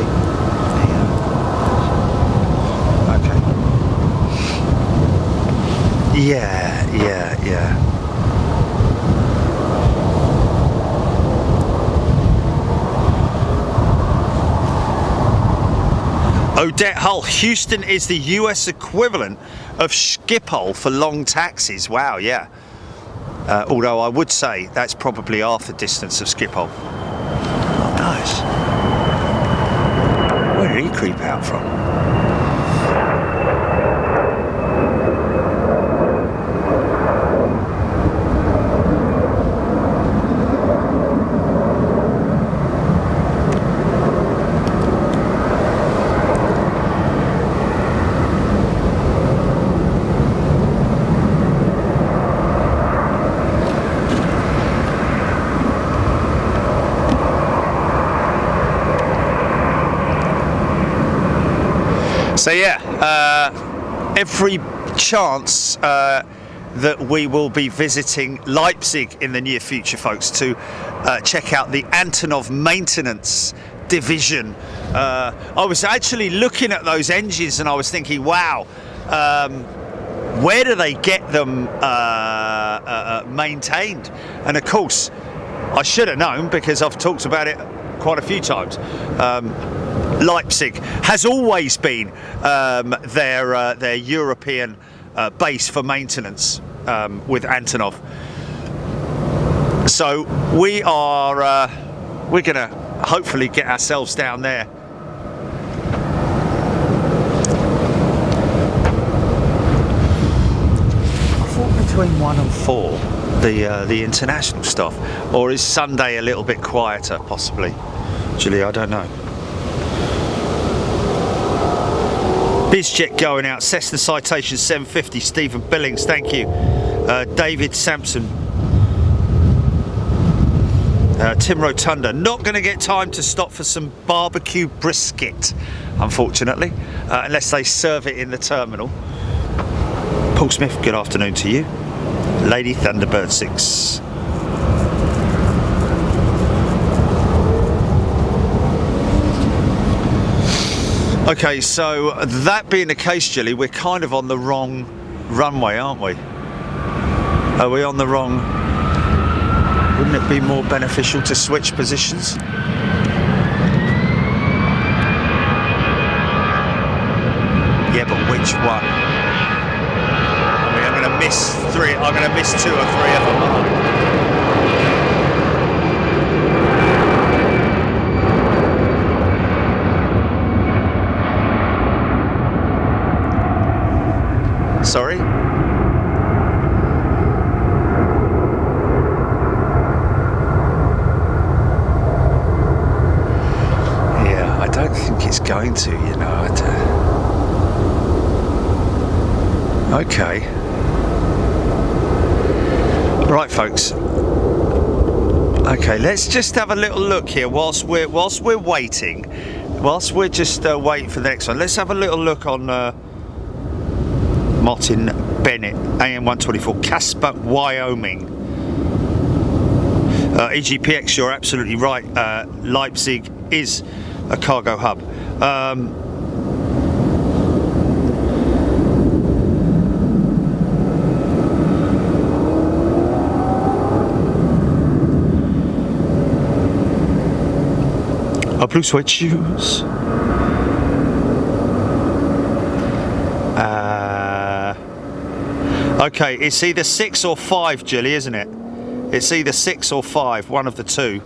Yeah. Okay. Yeah. Odette Hull, Houston is the US equivalent of Schiphol for long taxis. Wow, yeah. Although I would say that's probably half the distance of Schiphol. Oh, nice. Where did he creep out from? So yeah, every chance that we will be visiting Leipzig in the near future, folks, to check out the Antonov maintenance division. I was actually looking at those engines and I was thinking, wow, where do they get them maintained? And of course, I should have known because I've talked about it quite a few times. Leipzig has always been their European base for maintenance with Antonov. So we're going to hopefully get ourselves down there. I thought between 1 and 4 the international stuff, or is Sunday a little bit quieter possibly? Julie, I don't know. BizJet going out, Cessna Citation 750, Stephen Billings, thank you. David Sampson. Tim Rotunda, not going to get time to stop for some barbecue brisket, unfortunately, unless they serve it in the terminal. Paul Smith, good afternoon to you. Lady Thunderbird 6. Okay, so that being the case, Jilly, we're kind of on the wrong runway, aren't we? Are we on the wrong? Wouldn't it be more beneficial to switch positions? Yeah, but which one? I mean, I'm going to miss 2 or 3 of them. Sorry? Yeah, I don't think it's going to, you know. Okay. Right, folks. Okay, let's just have a little look here whilst we're waiting. Whilst we're just waiting for the next one, let's have a little look on Martin Bennett, AM 124, Casper, Wyoming. EGPX, you're absolutely right. Leipzig is a cargo hub. Blue suede shoes. Okay, it's either 6 or 5, Jilly, isn't it? It's either 6 or 5, one of the two.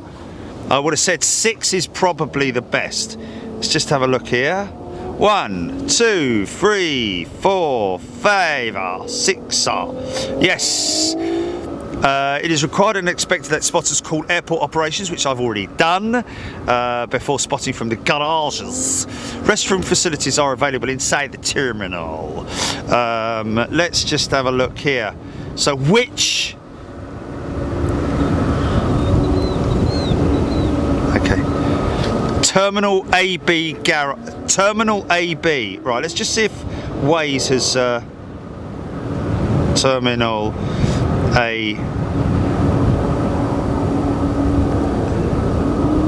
I would have said 6 is probably the best. Let's just have a look here. 1, 2, 3, 4, 5, 6. Yes. It is required and expected that spotters call airport operations, which I've already done, before spotting from the garages. Restroom facilities are available inside the terminal. Let's just have a look here. So which... Okay. Terminal AB Terminal AB. Right, let's just see if Waze has... Terminal... A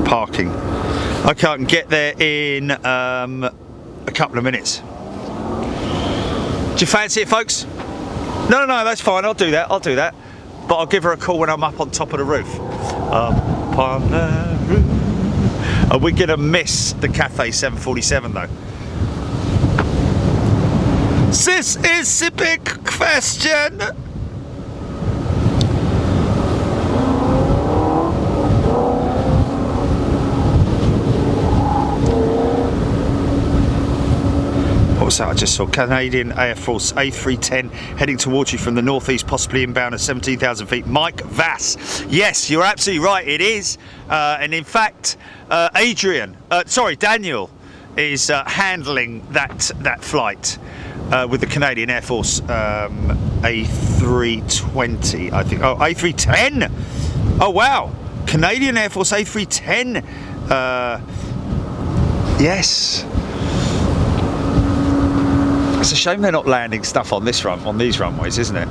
parking. Okay, I can get there in a couple of minutes. Do you fancy it, folks? No, that's fine. I'll do that. But I'll give her a call when I'm up on top of the roof. Up on the roof. Are we gonna miss the Cathay 747 though? This is the big question. What was that I just saw? Canadian Air Force A310 heading towards you from the northeast, possibly inbound at 17,000 feet. Mike Vass. Yes, you're absolutely right, it is. And in fact, Daniel is handling that flight with the Canadian Air Force A320, I think. Oh, A310! Oh, wow. Canadian Air Force A310. Yes. It's a shame they're not landing stuff on these runways, isn't it?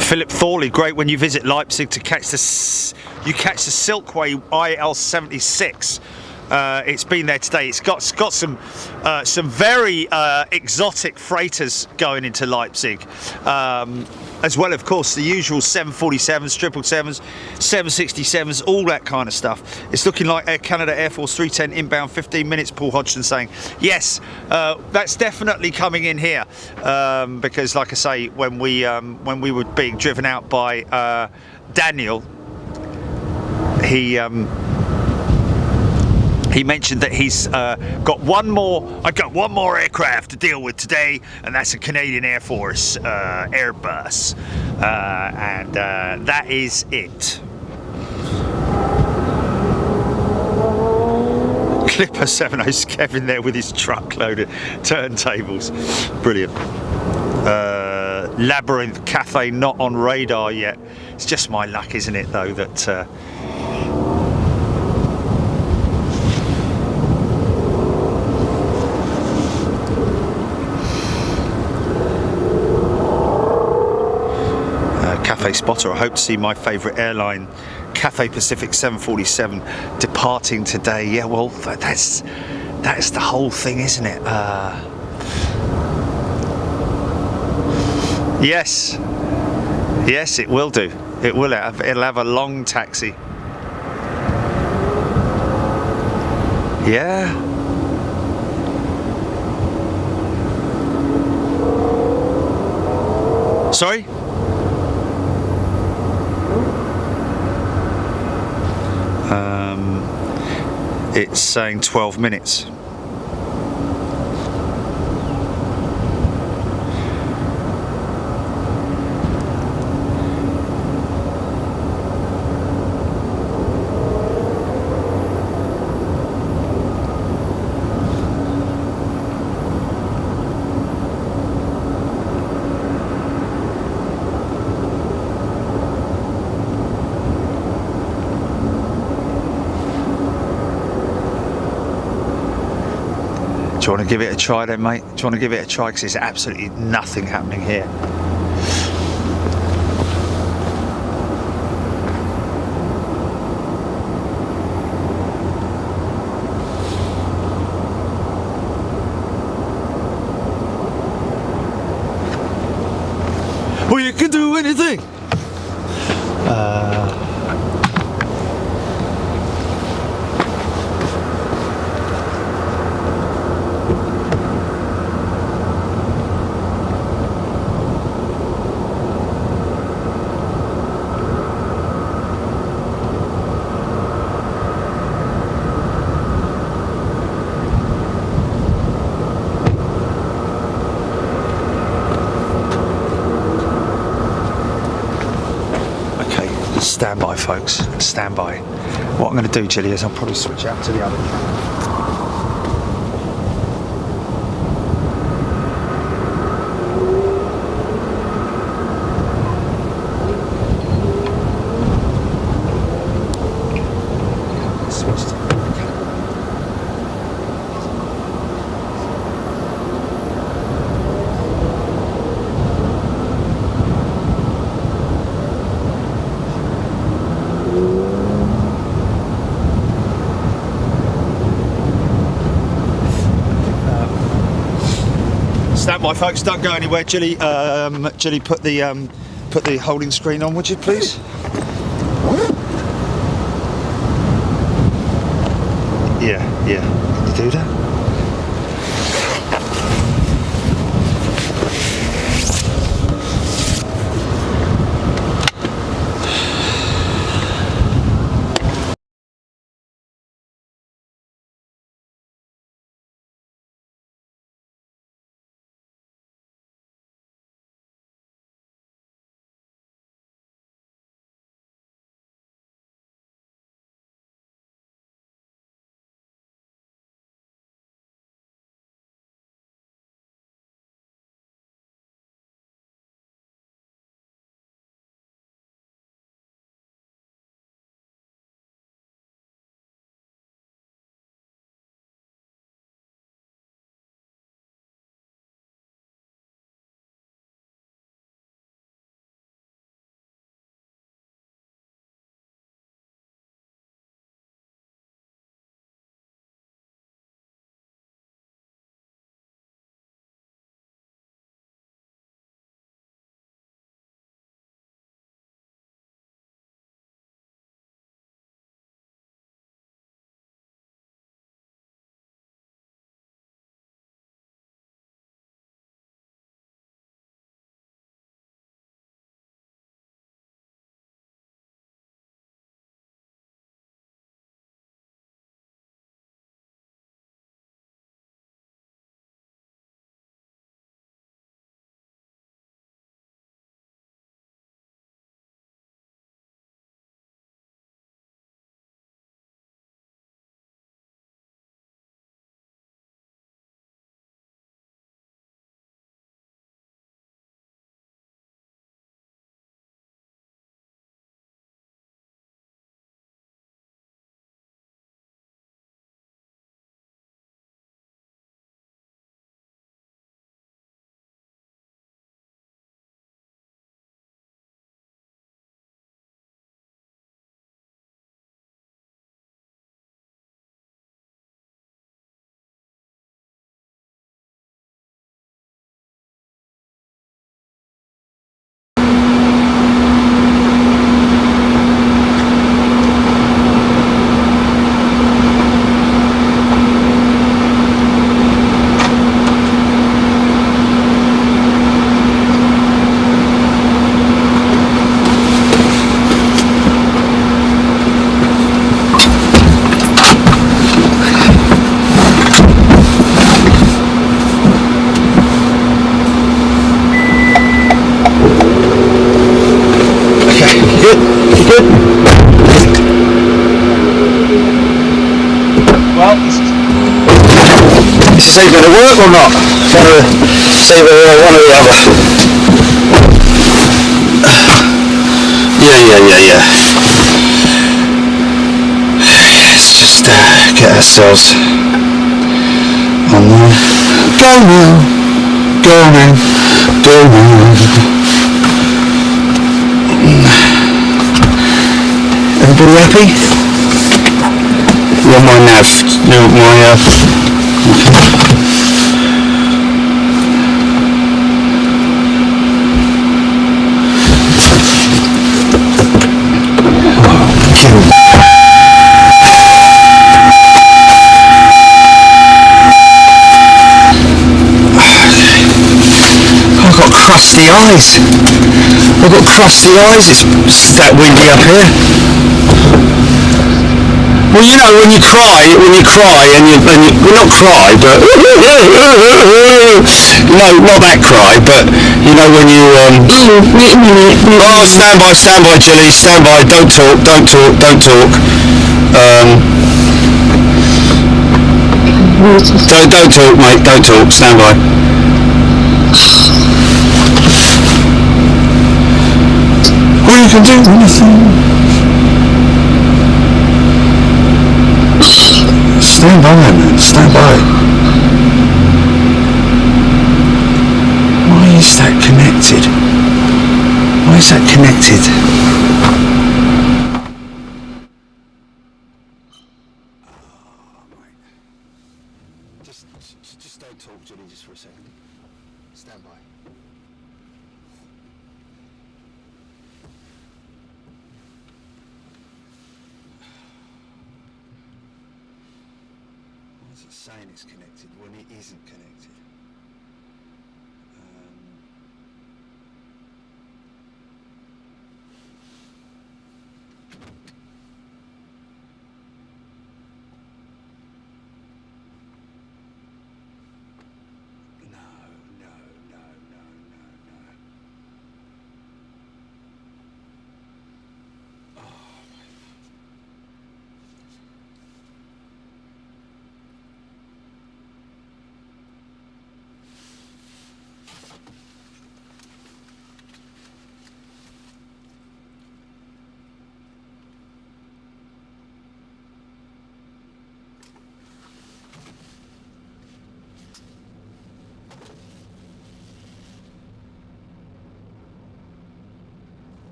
Philip Thorley, great when you visit Leipzig to catch the Silkway IL-76. It's been there today. It's got some very exotic freighters going into Leipzig, as well, of course, the usual 747s, 777s, 767s, all that kind of stuff. It's looking like Air Canada Air Force 310 inbound 15 minutes. Paul Hodgson saying yes, that's definitely coming in here, because, like I say, when we were being driven out by Daniel, he mentioned that he's got one more aircraft to deal with today, and that's a Canadian Air Force Airbus, and that is it. Clipper 70's Kevin there with his truckload of turntables. Brilliant. Labyrinth Cathay not on radar yet. It's just my luck, isn't it, though, that Cathay spotter. I hope to see my favourite airline, Cathay Pacific 747, departing today. Yeah, well, that's the whole thing, isn't it? Yes, it will do. It'll have a long taxi. Yeah. Sorry? It's saying 12 minutes. you want to give it a try then, mate? Do you want to give it a try? Because there's absolutely nothing happening here. Well, you can do anything. Stand by, folks. Stand by. What I'm going to do, Jilly, is I'll probably switch out to the other camera. Stand by, folks. Don't go anywhere, Jilly. Jilly, put the holding screen on, would you, please? Yeah. Can you do that? This is either going to work or not. It's either one or the other. Yeah. Let's just get ourselves On there. Go now. Go now. Go now. Everybody happy? You want my nav? You want my I've got crusty eyes. I've got crusty eyes. It's that windy up here. Well, you know, when you cry and you well, not cry, but no, not that cry, but you know when you oh, stand by, Jilly, stand by. Don't talk. Don't talk, mate. Don't talk. Stand by. Well, you can do anything. Stand by, man. Stand by. Why is that connected? Why is that connected? Just don't talk, Jenny, just for a second. Stand by. It's saying it's connected when it isn't connected.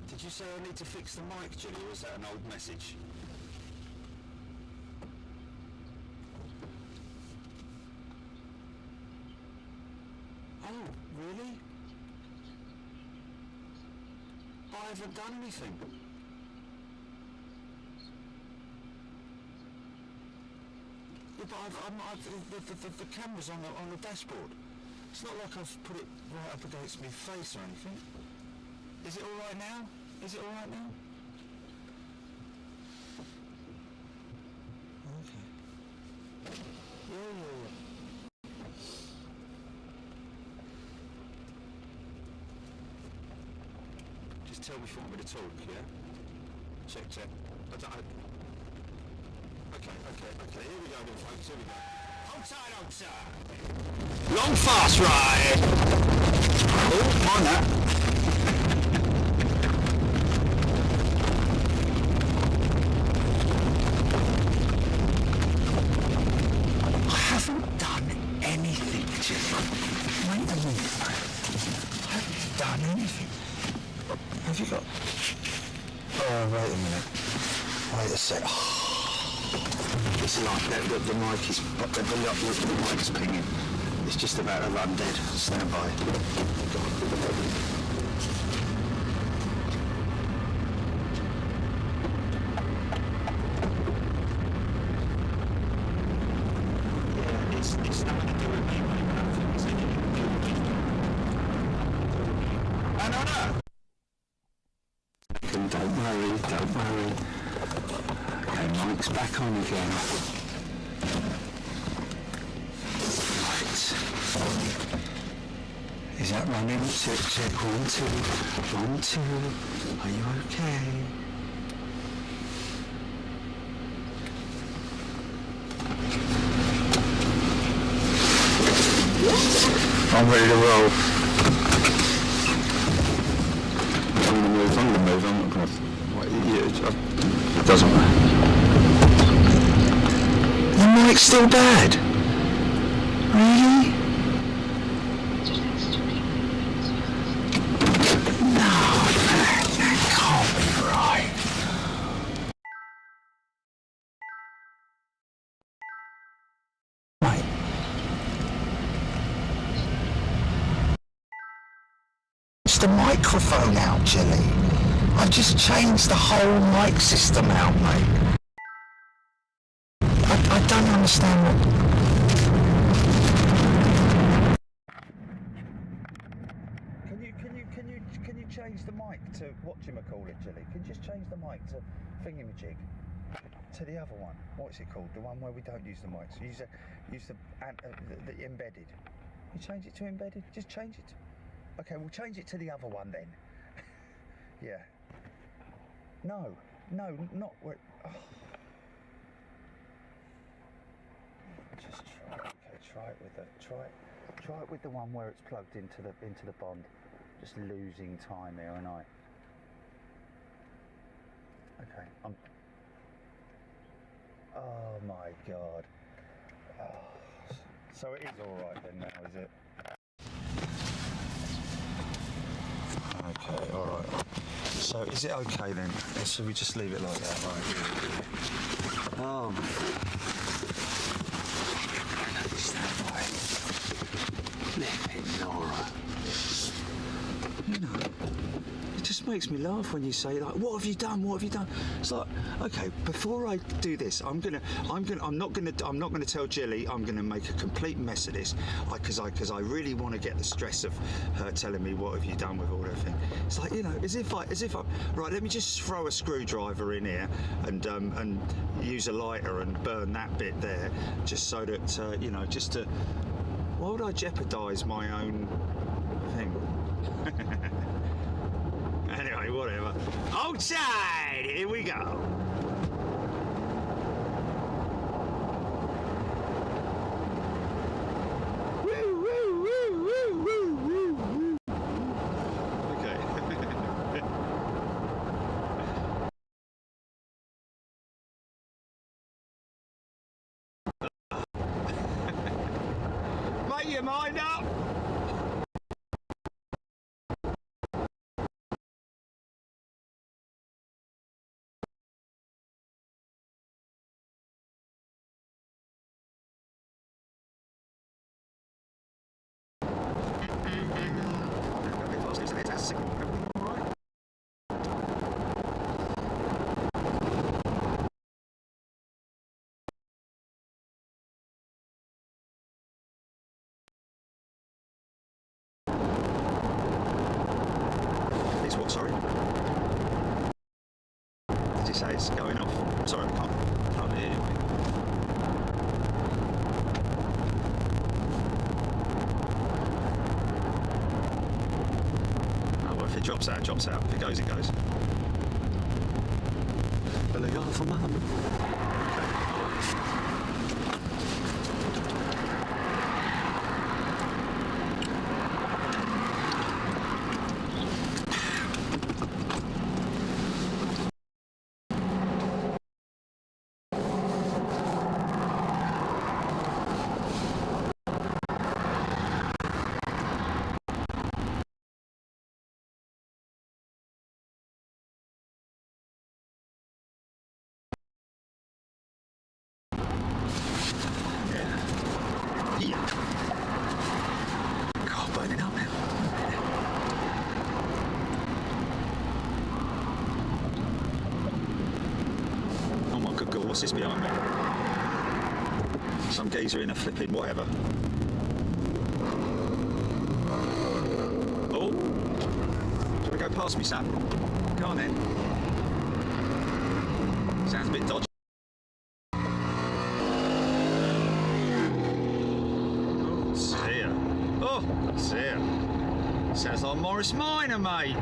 Did you say I need to fix the mic, Julie, or was that an old message? Oh, really? I haven't done anything. Yeah, but the camera's on the dashboard. It's not like I've put it right up against my face or anything. Is it all right now? Is it all right now? Okay. Yeah. Just tell me if you want me to talk, yeah? Check. Okay, here we go then, folks, here we go. Hold tight. Long fast ride! Oh, on that. Have you got... Oh, wait a minute. Wait a sec. It's like the mic is... The mic's pinging. It's just about to run dead. Stand by. Yeah, it's nothing to do with me, No. Don't worry. Okay, mic's back on again. Right. Is that running? Check. 1, 2. Are you okay? I'm ready to roll. I'm gonna move. I'm not gonna. It doesn't matter. The mic's still bad. Really? No, that can't be right. Right. It's the microphone out, Jilly. I've just changed the whole mic system out, mate. I don't understand what... Can you change the mic to whatchamacallit, Jilly? Can you just change the mic to thingamajig? To the other one. What's it called? The one where we don't use the mics. Use the embedded. You change it to embedded? Just change it. Okay, we'll change it to the other one then. Yeah. No, not where. Oh. Just try it. Okay, try it with the one where it's plugged into the Bond. Just losing time here, and I. Okay, oh my God. Oh. So it is all right then now, is it? Okay, all right. So is it okay then? Should we just leave it like that? Right. Oh. Flipping Laura. You know, it just makes me laugh when you say like, "What have you done? What have you done?" It's like, okay, before I do this, I'm not gonna tell Jilly. I'm gonna make a complete mess of this, because I really want to get the stress of her telling me what have you done with all everything. It's like, you know, as if I right. Let me just throw a screwdriver in here and use a lighter and burn that bit there, just so that you know, just to. Why would I jeopardise my own thing? Anyway, whatever. Outside, here we go. Woo, woo, woo, woo, woo, woo, woo. Okay. Make your mind up. It's what, sorry? Did you say it's going off? Sorry, I can't hear you. Oh, well, if it drops out, it drops out. If it goes, it goes. But they go for mum. God, burning up now. Oh my good God, what's this behind me? Some geezer in a flipping whatever. Oh, should we go past me, Sam? Go on then. Sounds a bit dodgy. Oh, dear. Sounds like Morris Minor, mate.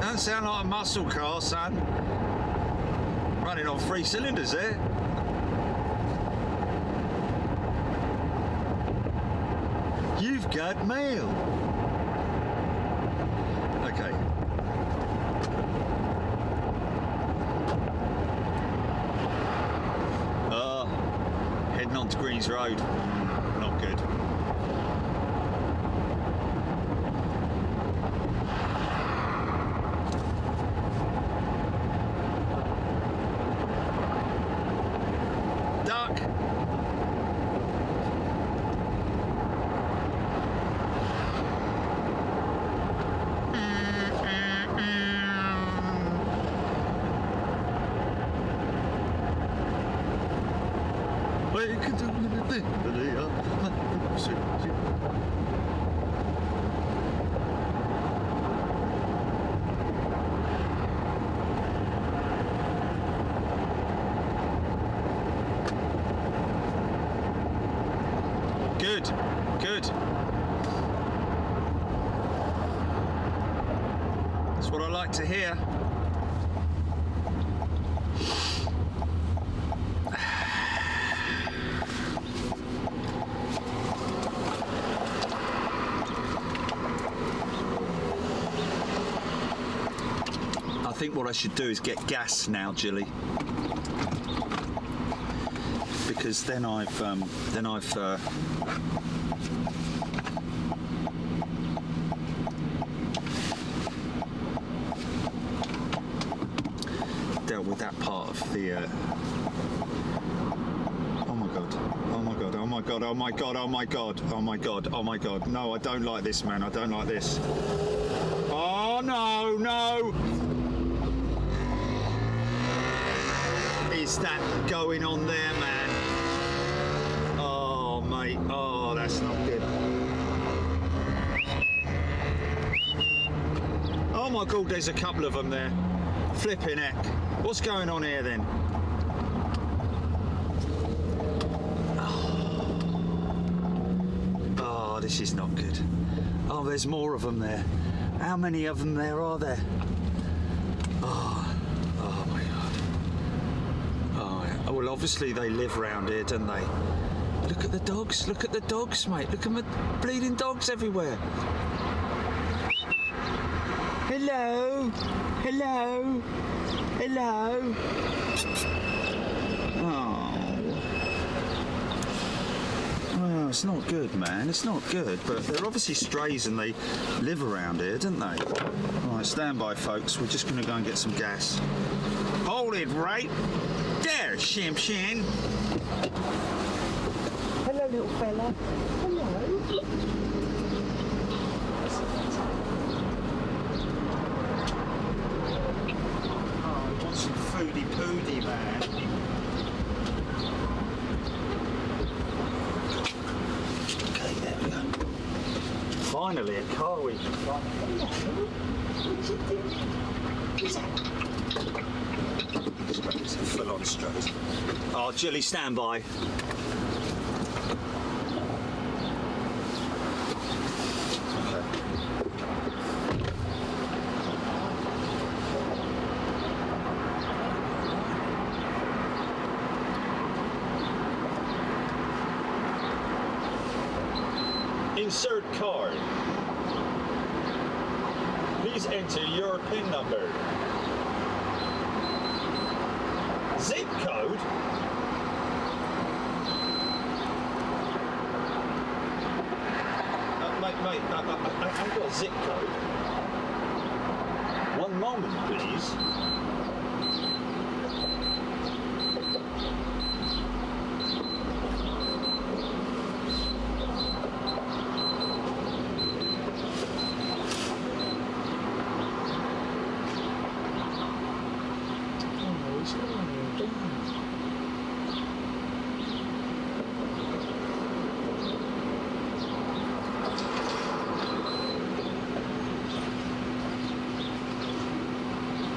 Don't sound like a muscle car, son. Running on 3 cylinders there. We've got mail. Okay. Heading on to Greens Road. Not good. Duck. Good, good. That's what I like to hear. I think what I should do is get gas now, Jilly, because then I've dealt with that part of the. Oh my god! Oh my god! Oh my god! Oh my god! Oh my god! Oh my god! Oh my god! No, I don't like this, man. I don't like this. Oh no! No! Is that going on there, man? Oh, mate. Oh, that's not good. Oh my god, there's a couple of them there. Flipping heck. What's going on here then? Oh, this is not good. Oh, there's more of them there. How many of them there are there? Oh my god. Oh, well, obviously they live round here, don't they? Look at the dogs. Look at the dogs, mate. Look at the bleeding dogs everywhere. Hello. Hello. Hello. Oh. Well, it's not good, man. It's not good. But they're obviously strays and they live around here, don't they? All right, stand by, folks. We're just going to go and get some gas. Hold it right there, Shim-Shin. Hello, little fella. Hello. Oh, I want some foodie poodie, man. Okay, there we go. Finally, a car we can find. It's a full-on stroke. Oh, Jilly, stand by. Insert card. Please enter your PIN number. Zip code? Mate, I've got a zip code. One moment, please.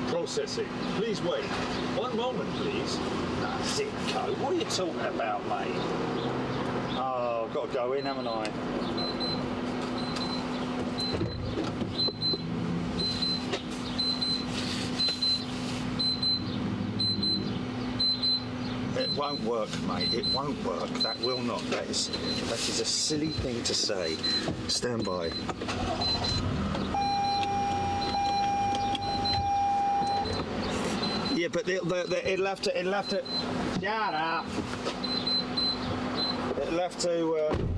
Processing. Please wait. One moment, please. Zip code. What are you talking about, mate? Oh, I've got to go in, haven't I? won't work, mate. It won't work. That will not. That is a silly thing to say. Stand by. Yeah, but it'll have to. Shut up. It'll have to.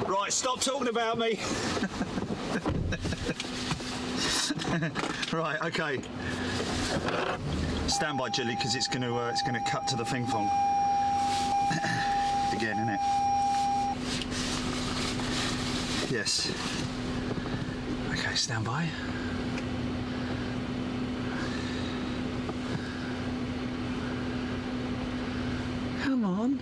Right, stop talking about me. Right, okay. Stand by, Jilly, because it's gonna cut to the thing fong again, isn't it? Yes. Okay, stand by. Come on.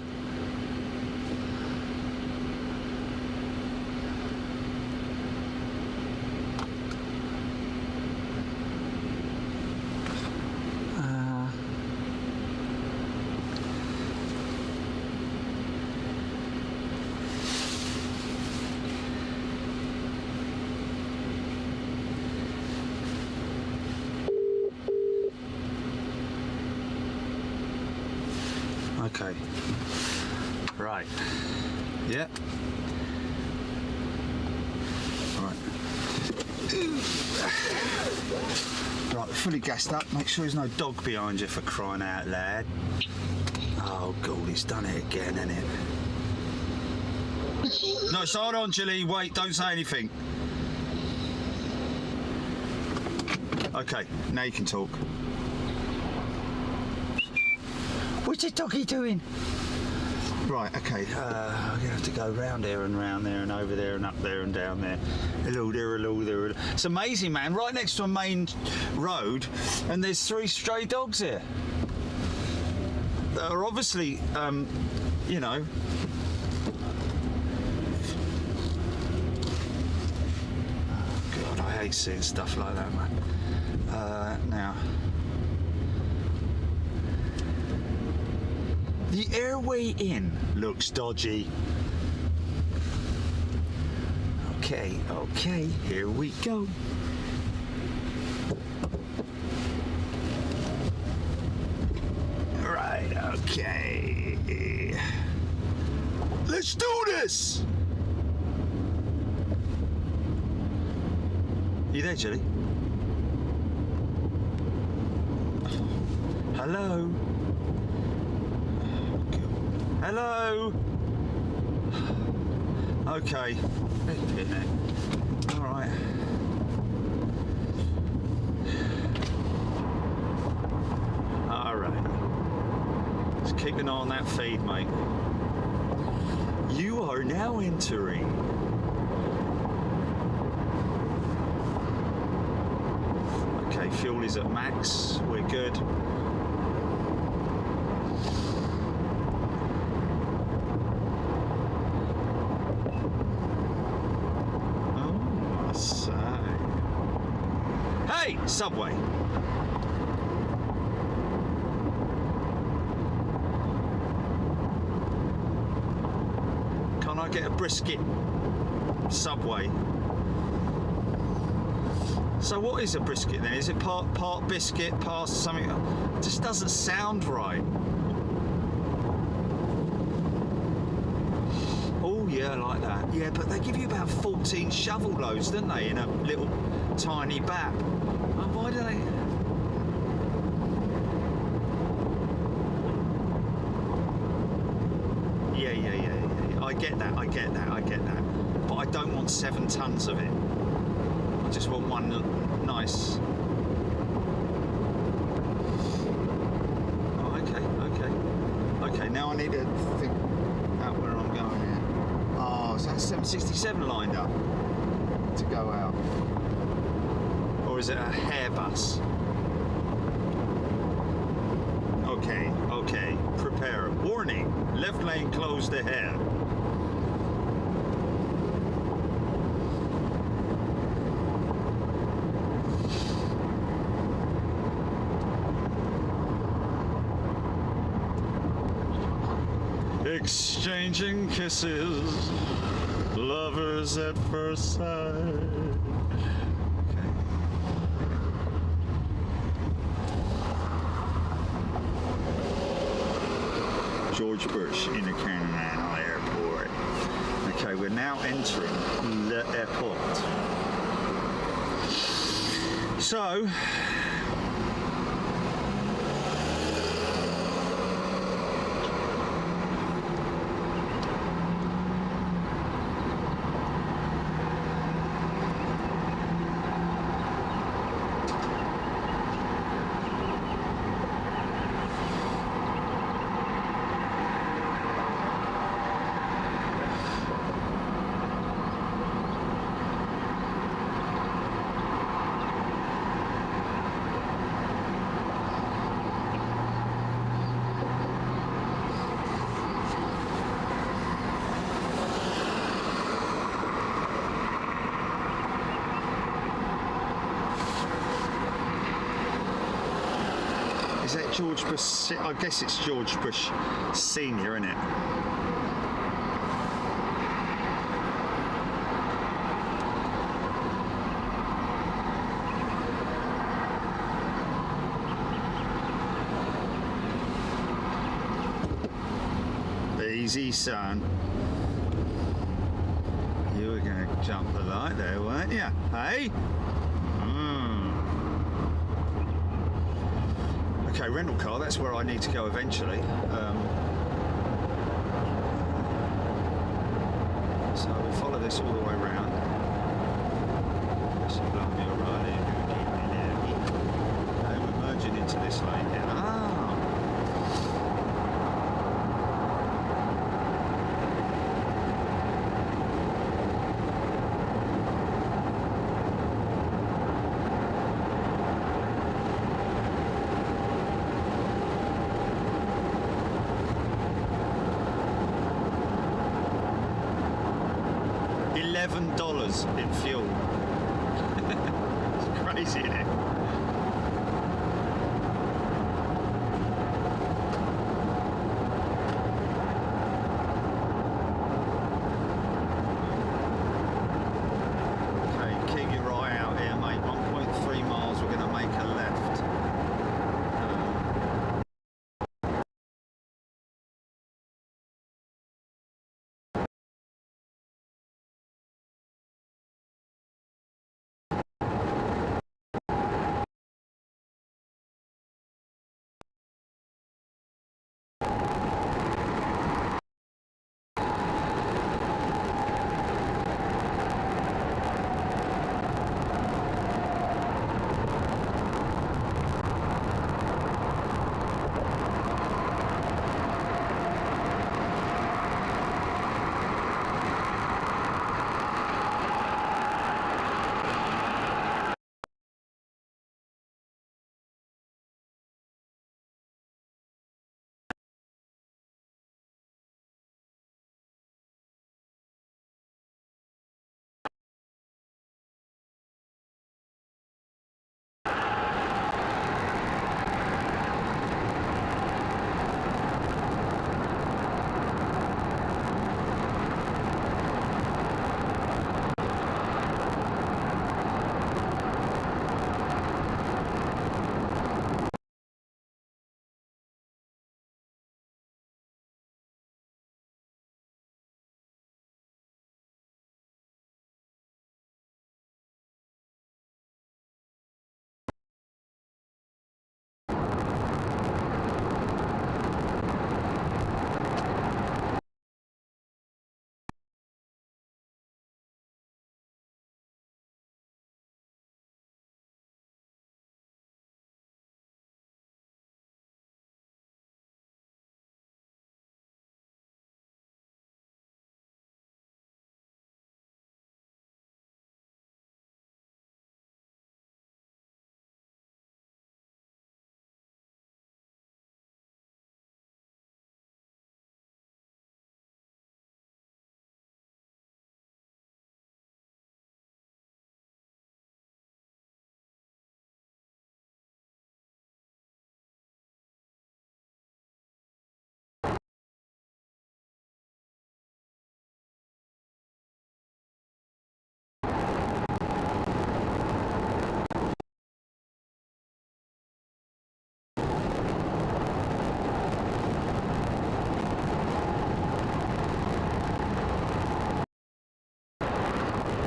Okay. Right. Yeah. Right. Right, fully gassed up. Make sure there's no dog behind you, for crying out loud. Oh God, he's done it again, hasn't it? No, so hold on, Gilly. Wait, don't say anything. Okay, now you can talk. What's the doggy doing? Right, okay, I'm gonna have to go round there and round there and over there and up there and down there. Hello there, hello there. It's amazing, man. Right next to a main road, and there's 3 stray dogs here. That are obviously, you know. Oh, God, I hate seeing stuff like that, man. Now. The airway in looks dodgy. Okay, here we go. Right, okay. Let's do this! You there, Jelly? Hello? Hello? Okay. Alright. Alright. Just keep an eye on that feed, mate. You are now entering. Okay, fuel is at max. We're good. Hey, Subway. Can I get a brisket? Subway. So what is a brisket then? Is it part biscuit, part something? It just doesn't sound right. Oh yeah, I like that. Yeah, but they give you about 14 shovel loads, don't they, in a little tiny bap? And why do they? Yeah. I get that. But I don't want 7 tons of it. I just want one nice. Oh, okay. Now I need to think out where I'm going here. Oh, so that's 767 lined up to go out. Or is it a hair bus? Okay. Prepare. Warning, left lane closed ahead. Exchanging kisses, lovers at first sight. George Bush Intercontinental Airport. Okay, we're now entering the airport. So, is that George Bush? I guess it's George Bush Senior, isn't it? Easy, son. You were going to jump the light there, weren't you? Hey? Okay, rental car, that's where I need to go eventually. So nice all the way round. So Blimey O'Reilly, we're merging into this lane here. $11 in fuel. It's crazy, isn't it? Okay, keep your eye out here, mate. 1.3 miles, we're going to make a left.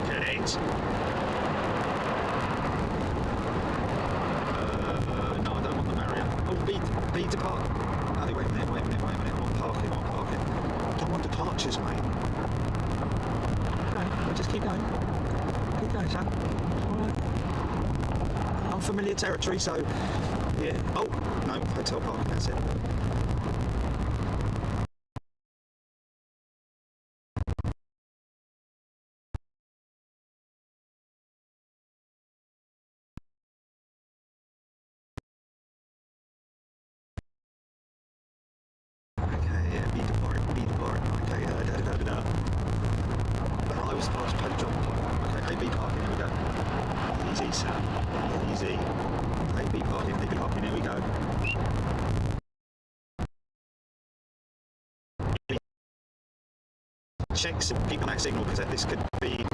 Correct. No, I don't want the Marriott. Oh, B depart. Oh, wait a minute. I'm parking. I don't want departures, mate. Okay, well, just keep going. Keep going, son. Alright. Unfamiliar territory, so yeah. Oh, no, hotel parking, that's it. Check, keep on that signal because this could be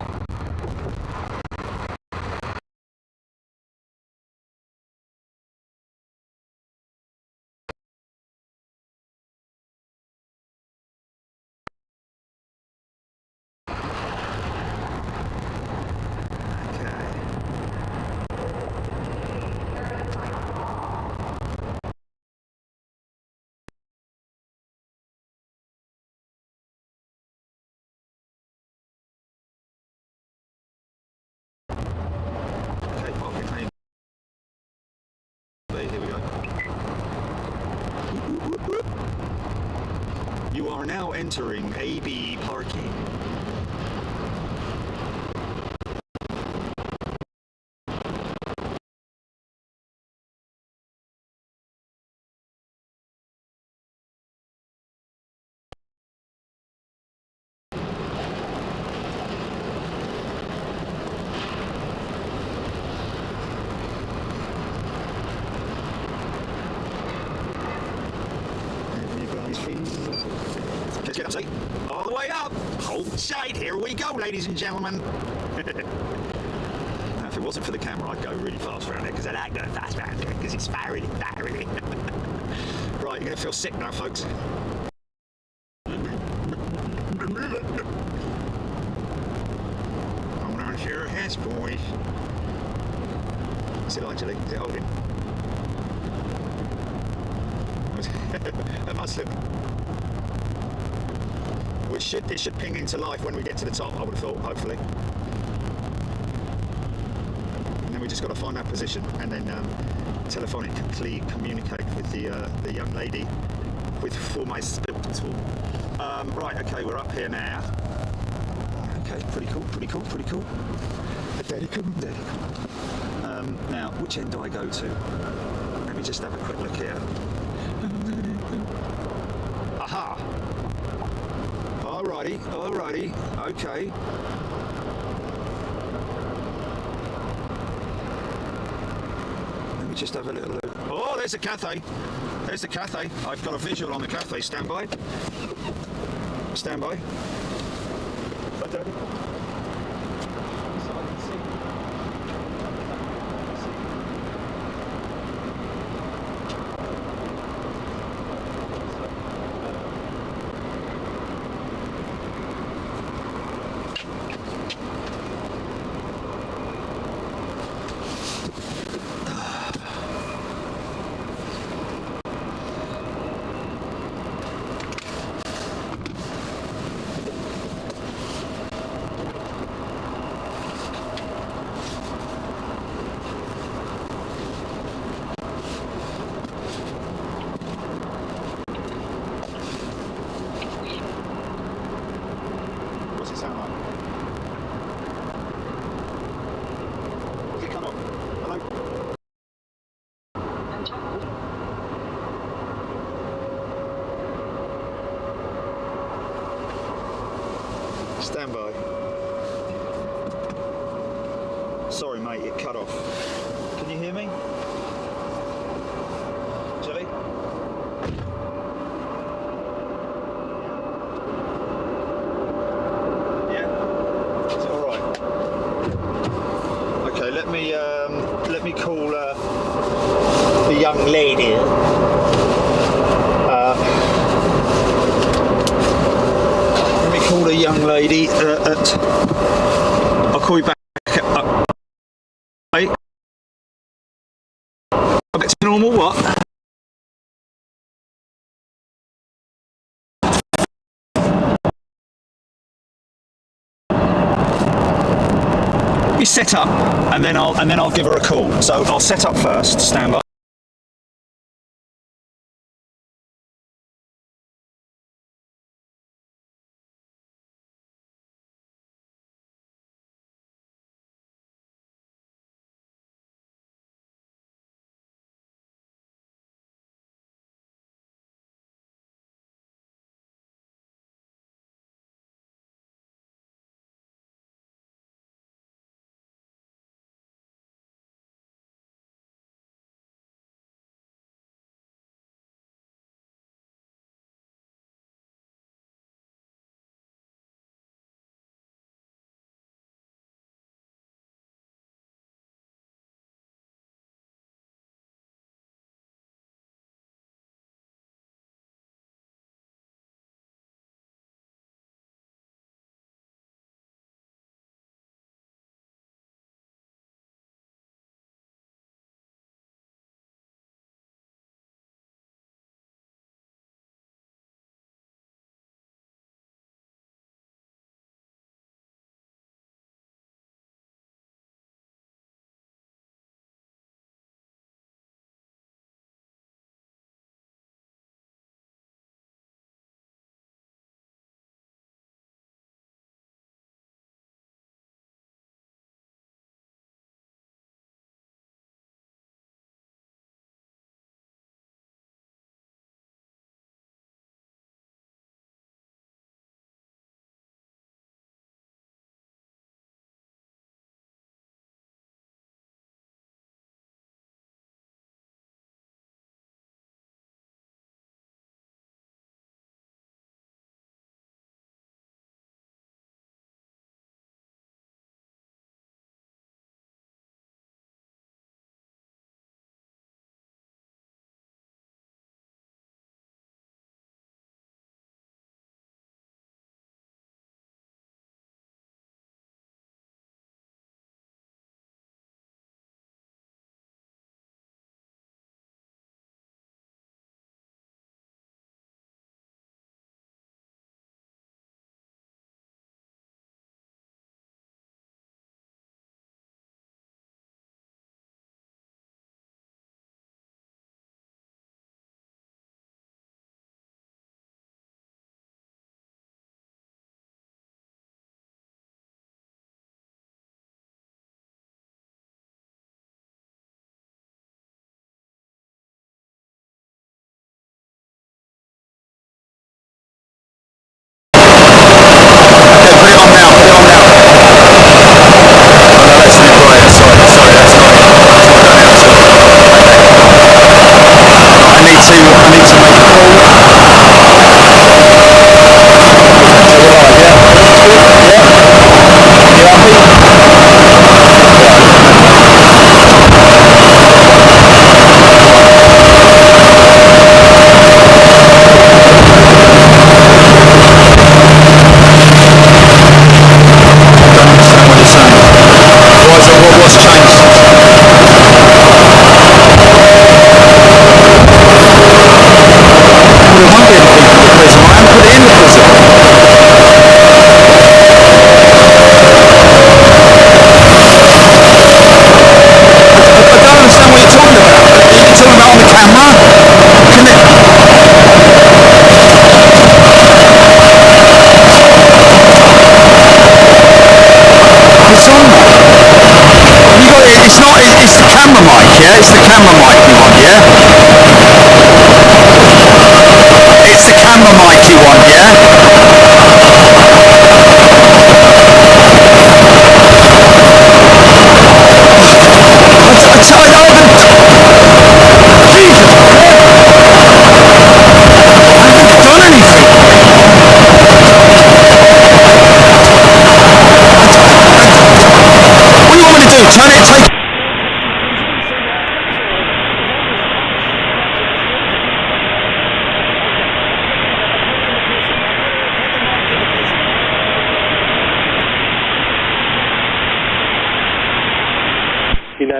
are now entering AB parking. Let's get up, see? All the way up! Hold tight, here we go, ladies and gentlemen. Now, if it wasn't for the camera, I'd go really fast around it, because I like going fast around it, because it's fiery. Right, you're going to feel sick now, folks. Hold on to your hats, boys. What's it like, Julie? Is it holding? That must have... Well, it should ping into life when we get to the top, I would have thought, hopefully. And then we just got to find our position and then telephonically communicate with the young lady for my spilt tool. Right, okay, we're up here now. Okay, pretty cool. Very cool. Now, which end do I go to? Let me just have a quick look here. Aha! Alrighty, okay. Let me just have a little look. Oh, there's the cafe. I've got a visual on the cafe. Stand by. What's it sound like? Does it come up? Hello? Stand by. Sorry, mate, it cut off. Can you hear me? Jelly? Yeah? It's all right. Okay, let me call the young lady. Call a young lady I'll call you back. Right? Back to normal, what? You set up and then I'll give her a call. So I'll set up first, stand by.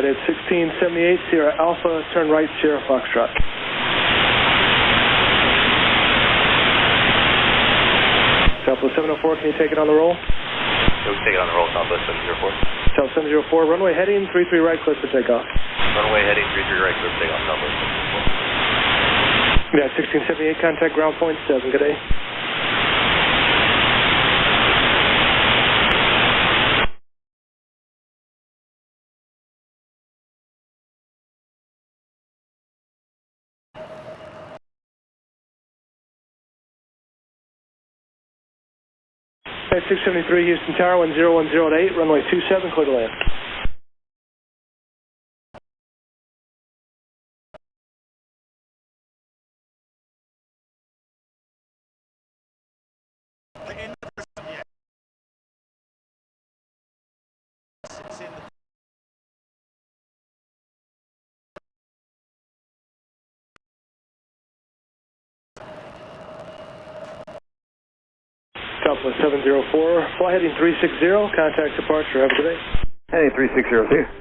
That is 1678 Sierra Alpha, turn right Sierra Foxtrot. Southwest 704, can you take it on the roll? So we take it on the roll, Southwest 704. South 704, runway heading 33 right, clear for takeoff. Runway heading 33 right, clear for takeoff, Southwest 704. Yeah, 1678, contact ground point 7, good day. At 673 Houston Tower, 10108, runway 27, clear to land. Southwest 704, fly heading 360, contact departure, have a good day. Heading 3602.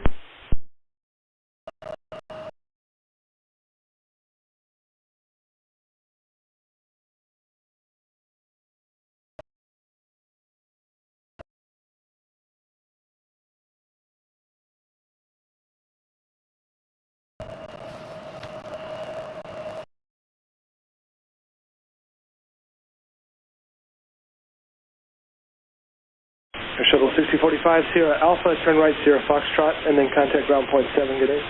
Air Shuttle 6045 Sierra Alpha, turn right Sierra Foxtrot, and then contact ground point 7, good day.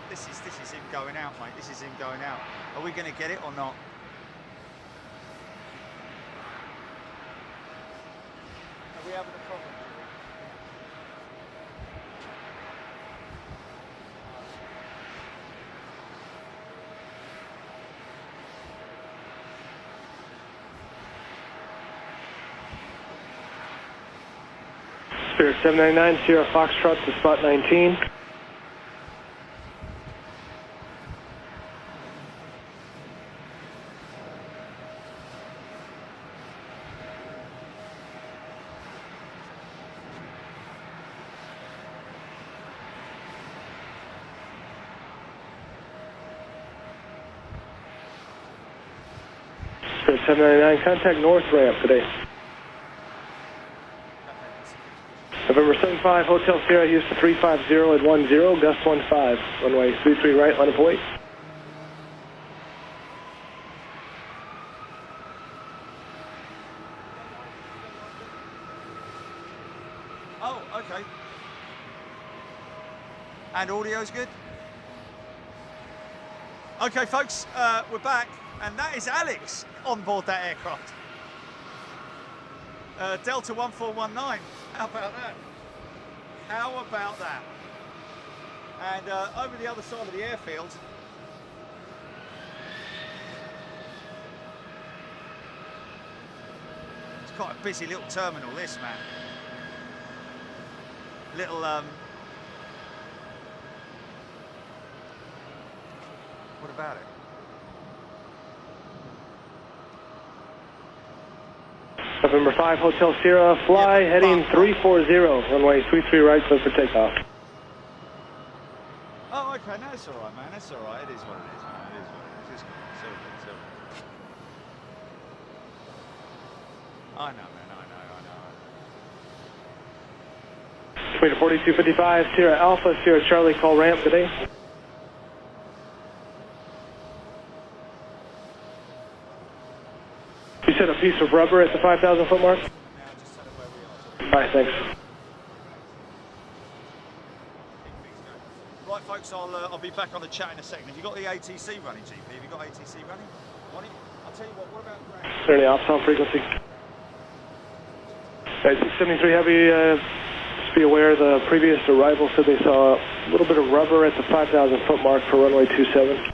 This is him going out, mate. This is him going out. Are we going to get it or not? Are we having a problem? Spirit 799 Sierra Foxtrot to spot 19. Spirit 799, contact north ramp today. November 75, Hotel Sierra, Houston 350 at 10, gust 15, runway 33 right, line of wait. Oh, okay. And audio's good? Okay, folks, we're back, and that is Alex on board that aircraft. Delta 1419. How about that? How about that? And over the other side of the airfield, it's quite a busy little terminal, this, man. Little, what about it? November 5, Hotel Sierra, fly heading 340, runway 33 right, clear for takeoff. Oh, okay, no, that's all right, man. That's all right. It is what it is, man. It is what it is. It's cool. It's all good. It's all good. I know, man. I know. Commander 4255, Sierra Alpha, Sierra Charlie, call ramp today. You said a piece of rubber at the 5,000 foot mark? Alright, thanks. Right, folks, I'll be back on the chat in a second. Have you got the ATC running, GP? Have you got ATC running? I'll tell you what about ground? Certainly, off on frequency. 673 Heavy, just be aware the previous arrival said they saw a little bit of rubber at the 5,000 foot mark for runway 27.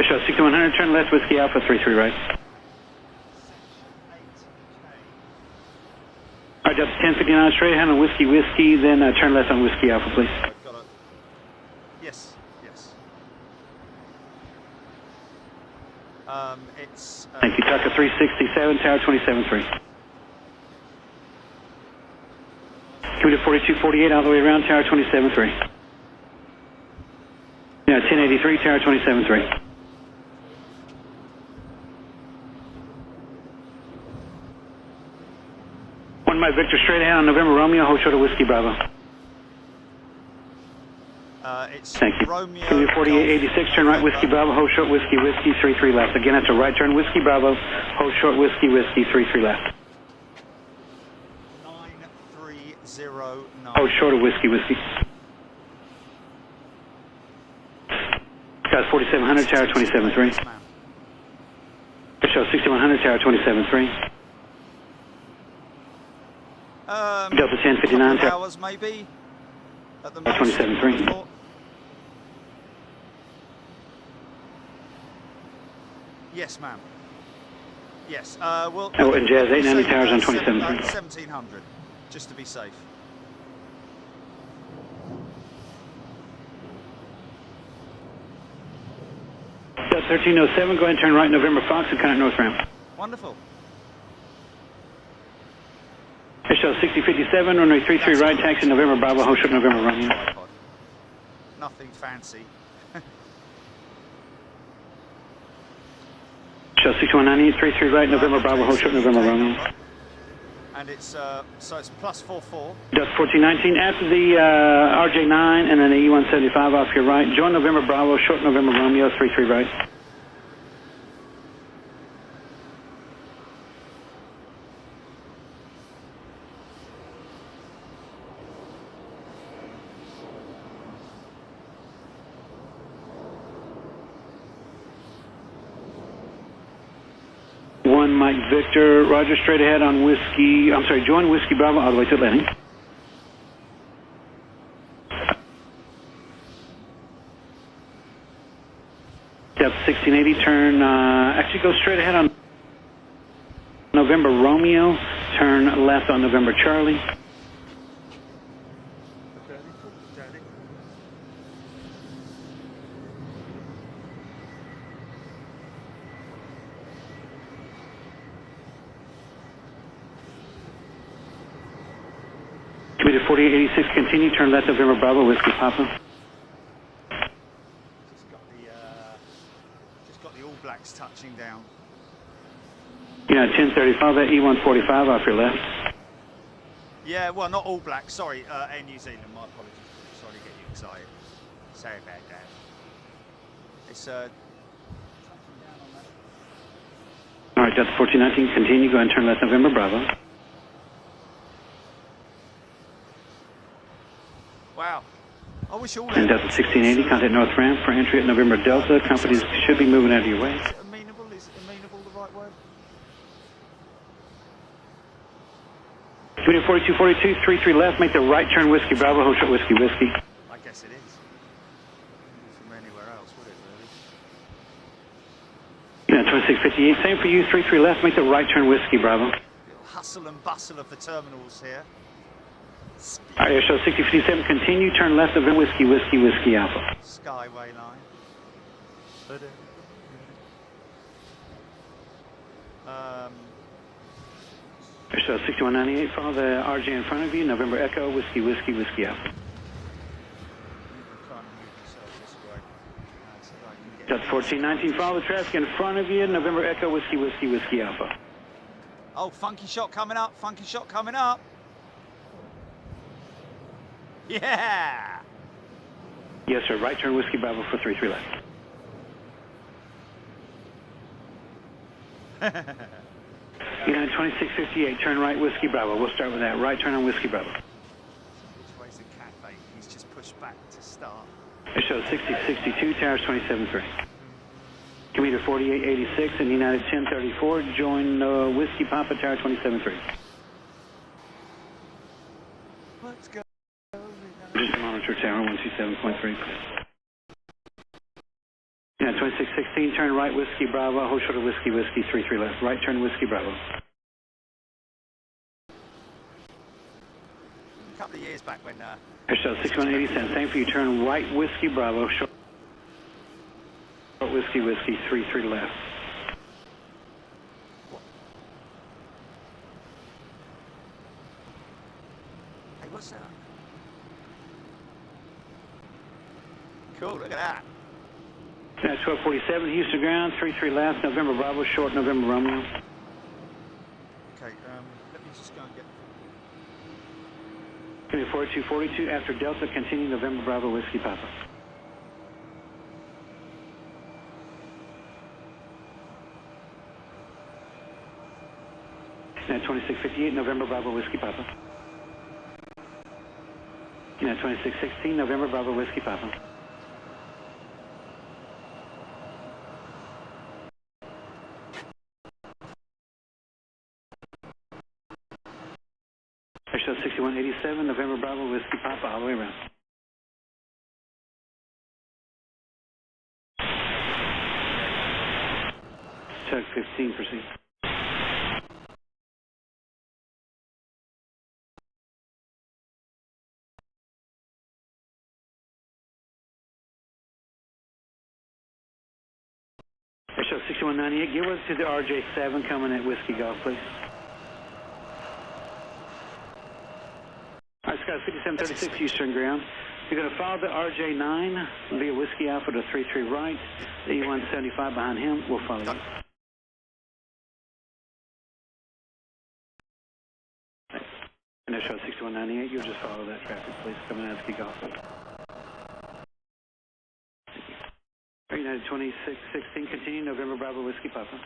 Show 6100, turn left, Whiskey Alpha 33 right. Alright, up to 1059 straight, hand on Whiskey, then turn left on Whiskey Alpha, please. Got it. Yes, yes. It's... Thank you, Tucker 367, Tower 27-3. Commuter 4248, all the way around, Tower 27-3. Yeah, 1083, Tower 27-3. 1 Mike Victor straight ahead on November Romeo, hold short of Whiskey Bravo. It's Thank you. Romeo. Commuter 4886, turn right Whiskey Bravo, hold short Whiskey 33 left. Again, that's a right turn Whiskey Bravo, hold short Whiskey 33 left. 9309. Hold short of Whiskey. Guys 4700, Tower 27-3. Show 6100, Tower 27-3. Delta 1059, Tower hours maybe. At the 27-3. Yes, ma'am. Yes. Oh, and Jazz 890 Towers on 27-3. 1700, just to be safe. Delta 1307, go ahead and turn right November Fox and Connect North Ramp. Wonderful. Show 6057, runway 33 right, taxi November Bravo, hold short November Romeo. Nothing fancy. Show 6198, 33 right, November Bravo, hold short November Romeo. And it's, so it's +44. Delta 1419, after the RJ9 and then the E175 off your right, join November Bravo, short November Romeo, 33 right. Mike Victor, Roger, straight ahead on Whiskey, I'm sorry, join Whiskey Bravo all the way to landing. Depth 1680, turn, actually go straight ahead on November Romeo, turn left on November Charlie. Commuter 4886, continue, turn left November Bravo, Whiskey Papa. Just got the All Blacks Blacks touching down. United 1035, that E145 off your left. Yeah, well, not All Blacks. Sorry, Air New Zealand. My apologies. Sorry to get you excited. Sorry about that. It's touching down on that. All right, Delta 1419, continue. Go ahead and turn left November Bravo. Wow. I wish all And Delta 1680, contact North Ramp for entry at November Delta. Companies should be moving out of your way. Is it amenable? Is it amenable the right word? Unit 4242, 33 left, make the right turn Whiskey Bravo, hold short Whiskey Whiskey. I guess it is. From anywhere else, would it really? Unit 2658, same for you, 33 left, make the right turn Whiskey Bravo. Little hustle and bustle of the terminals here. All right, show 6057, continue, turn left of Whiskey Whiskey Whiskey Alpha. Skyway line. Show 6198, follow the RJ in front of you, November Echo, Whiskey Whiskey Whiskey Alpha. Delta 1419, follow the traffic in front of you, November Echo, Whiskey Whiskey Whiskey Alpha. Oh, funky shot coming up, funky shot coming up. Yeah! Yes, sir, right turn Whiskey Bravo for 33 left. United 2658, turn right Whiskey Bravo. We'll start with that. Right turn on Whiskey Bravo. Which way's the cafe? He's just pushed back to start. It shows 6062, towers 273. Commuter 4886 and United 1034, join Whiskey Papa, tower 273. Let's go. Just monitor tower 127.3. Yeah, 2616, turn right Whiskey Bravo, hold short of Whiskey Whiskey 33 left. Right turn Whiskey Bravo. A couple of years back when... It shows 6180, same for you, turn right Whiskey Bravo, short Whiskey Whiskey 33 left. Hey, what's that? Cool, look at that. That's 1247, Houston ground, 33 left, November Bravo, short November Romeo. Okay, let me just go and get... Give me 4242, after Delta, continue November Bravo, Whiskey Papa. Now 2658, November Bravo, Whiskey Papa. Now 2616, November Bravo, Whiskey Papa. Show 6187, November Bravo, Whiskey Papa, all the way around. Check 15, proceed. Show 6198, give us to the RJ7 coming at Whiskey Golf, please. All right, Scott, 5736 Houston ground. You're going to follow the RJ9 via Whiskey Alpha to 33 right. The E175 behind him. We'll follow you. And that shows 6198. You'll just follow that traffic, please, coming out of Whiskey Golf. United 2616, continue November Bravo, Whiskey Papa.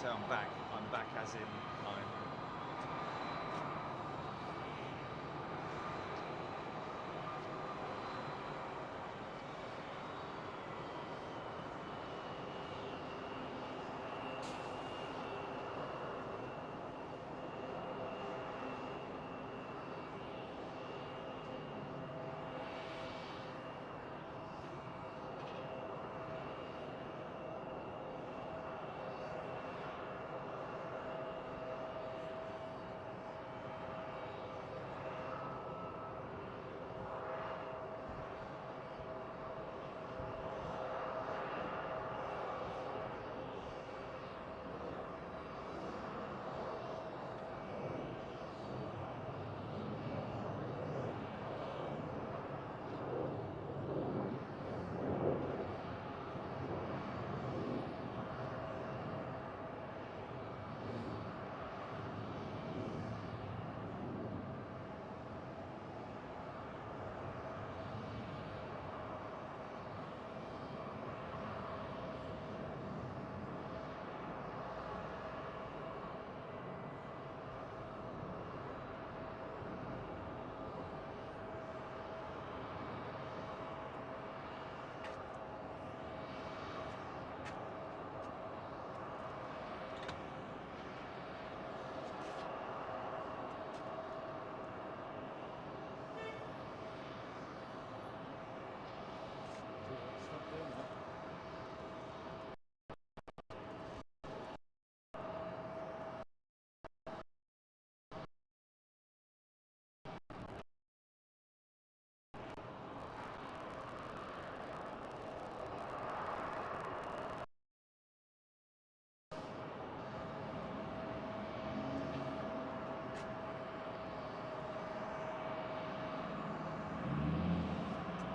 say I'm back as in I'm.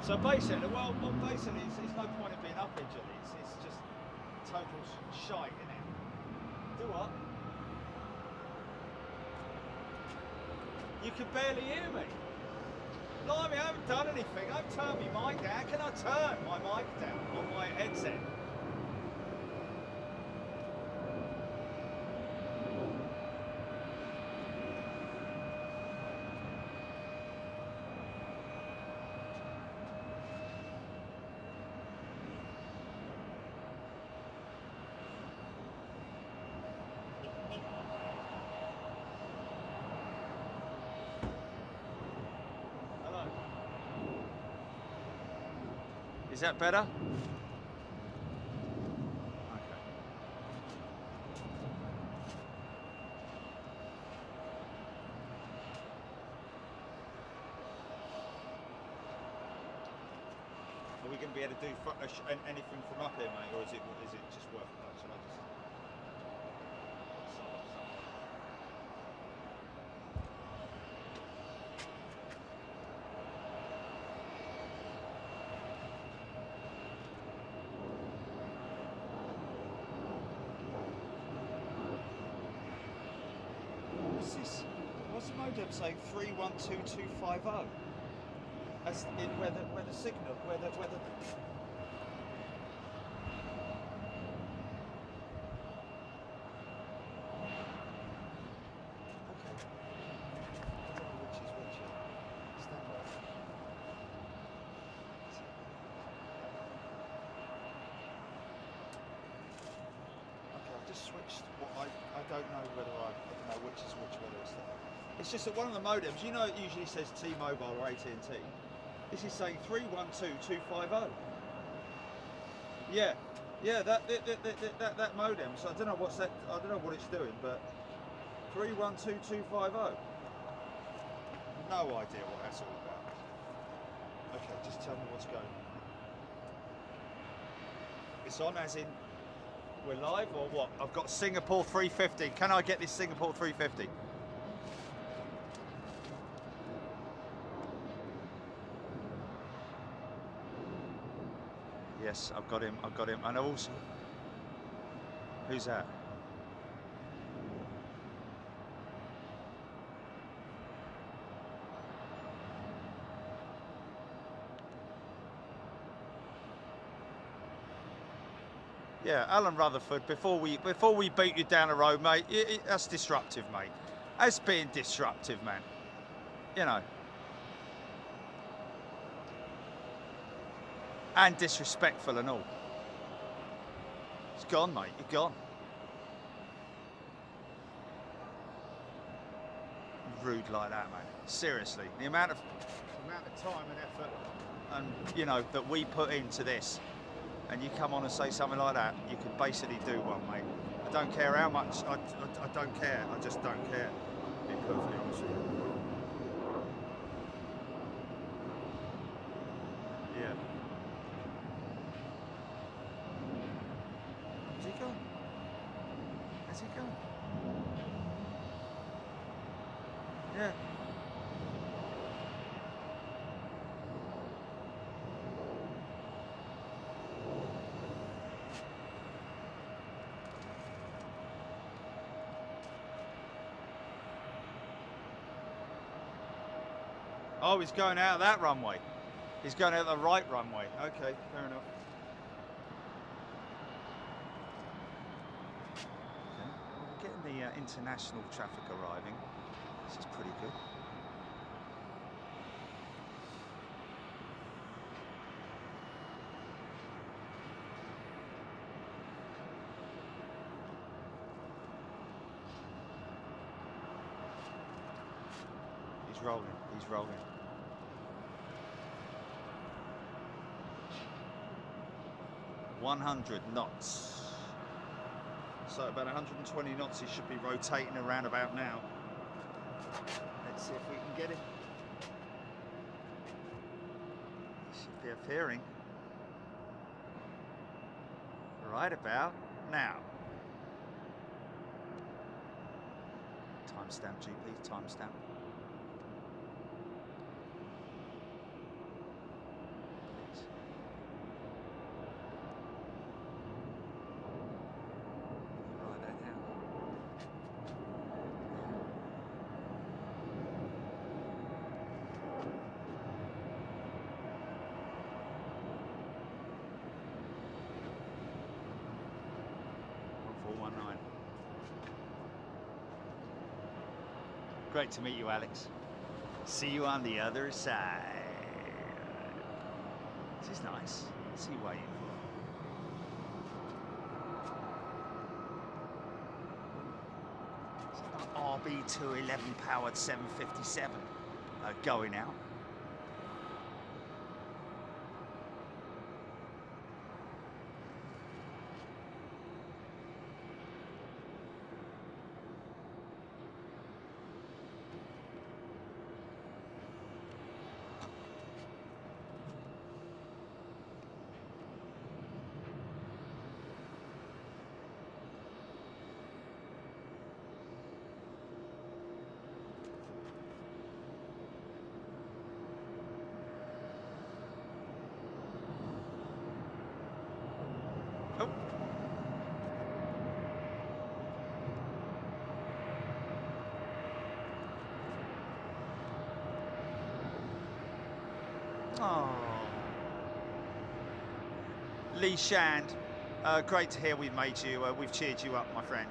So basically, well, basically, it's no point in being up here, Julie. It's just total shite, isn't it? Do what? You can barely hear me. Blimey, I haven't done anything. I haven't turned my mic down. Can I turn my mic down on my headset? Is that better? Okay. Are we going to be able to do anything from up here, mate, or is it just worth it? Shall I just... What's the modem saying? 312250. As in where the signal, where the. Okay. I don't know which is which. Stand by. Okay, I've just switched. What I don't know whether I don't know which is which. Whether it's that. It's just that one of the modems, you know, it usually says T-Mobile or AT&T. This is saying 312250. Yeah, that modem. So I don't know what's that. I don't know what it's doing, but 312250. No idea what that's all about. Okay, just tell me what's going on. It's on as in we're live or what? I've got Singapore 350. Can I get this Singapore 350? Yes, I've got him, and also, who's that? Yeah, Alan Rutherford, before we beat you down the road, mate, that's disruptive, mate. That's being disruptive, man. You know. And disrespectful and all. It's gone, mate, you're gone. Rude like that, man. Seriously, the amount of time and effort and, you know, that we put into this, and you come on and say something like that, you could basically do one, mate. I don't care how much, I don't care, I just don't care, to be perfectly honest with you. Yeah. Has he gone? Has he gone? Yeah. Oh, he's going out of that runway. He's going out the right runway. Okay, fair enough. Okay. Well, we're getting the international traffic arriving. This is pretty good. He's rolling. He's rolling. .100 knots. So about 120 knots he should be rotating around about now. Let's see if we can get him. He should be appearing right about now. Timestamp, GP, timestamp. Great to meet you, Alex. See you on the other side. This is nice. What's he waiting for? It's an RB211 powered 757 going out. Lee Shand, great to hear we've made you, we've cheered you up, my friend.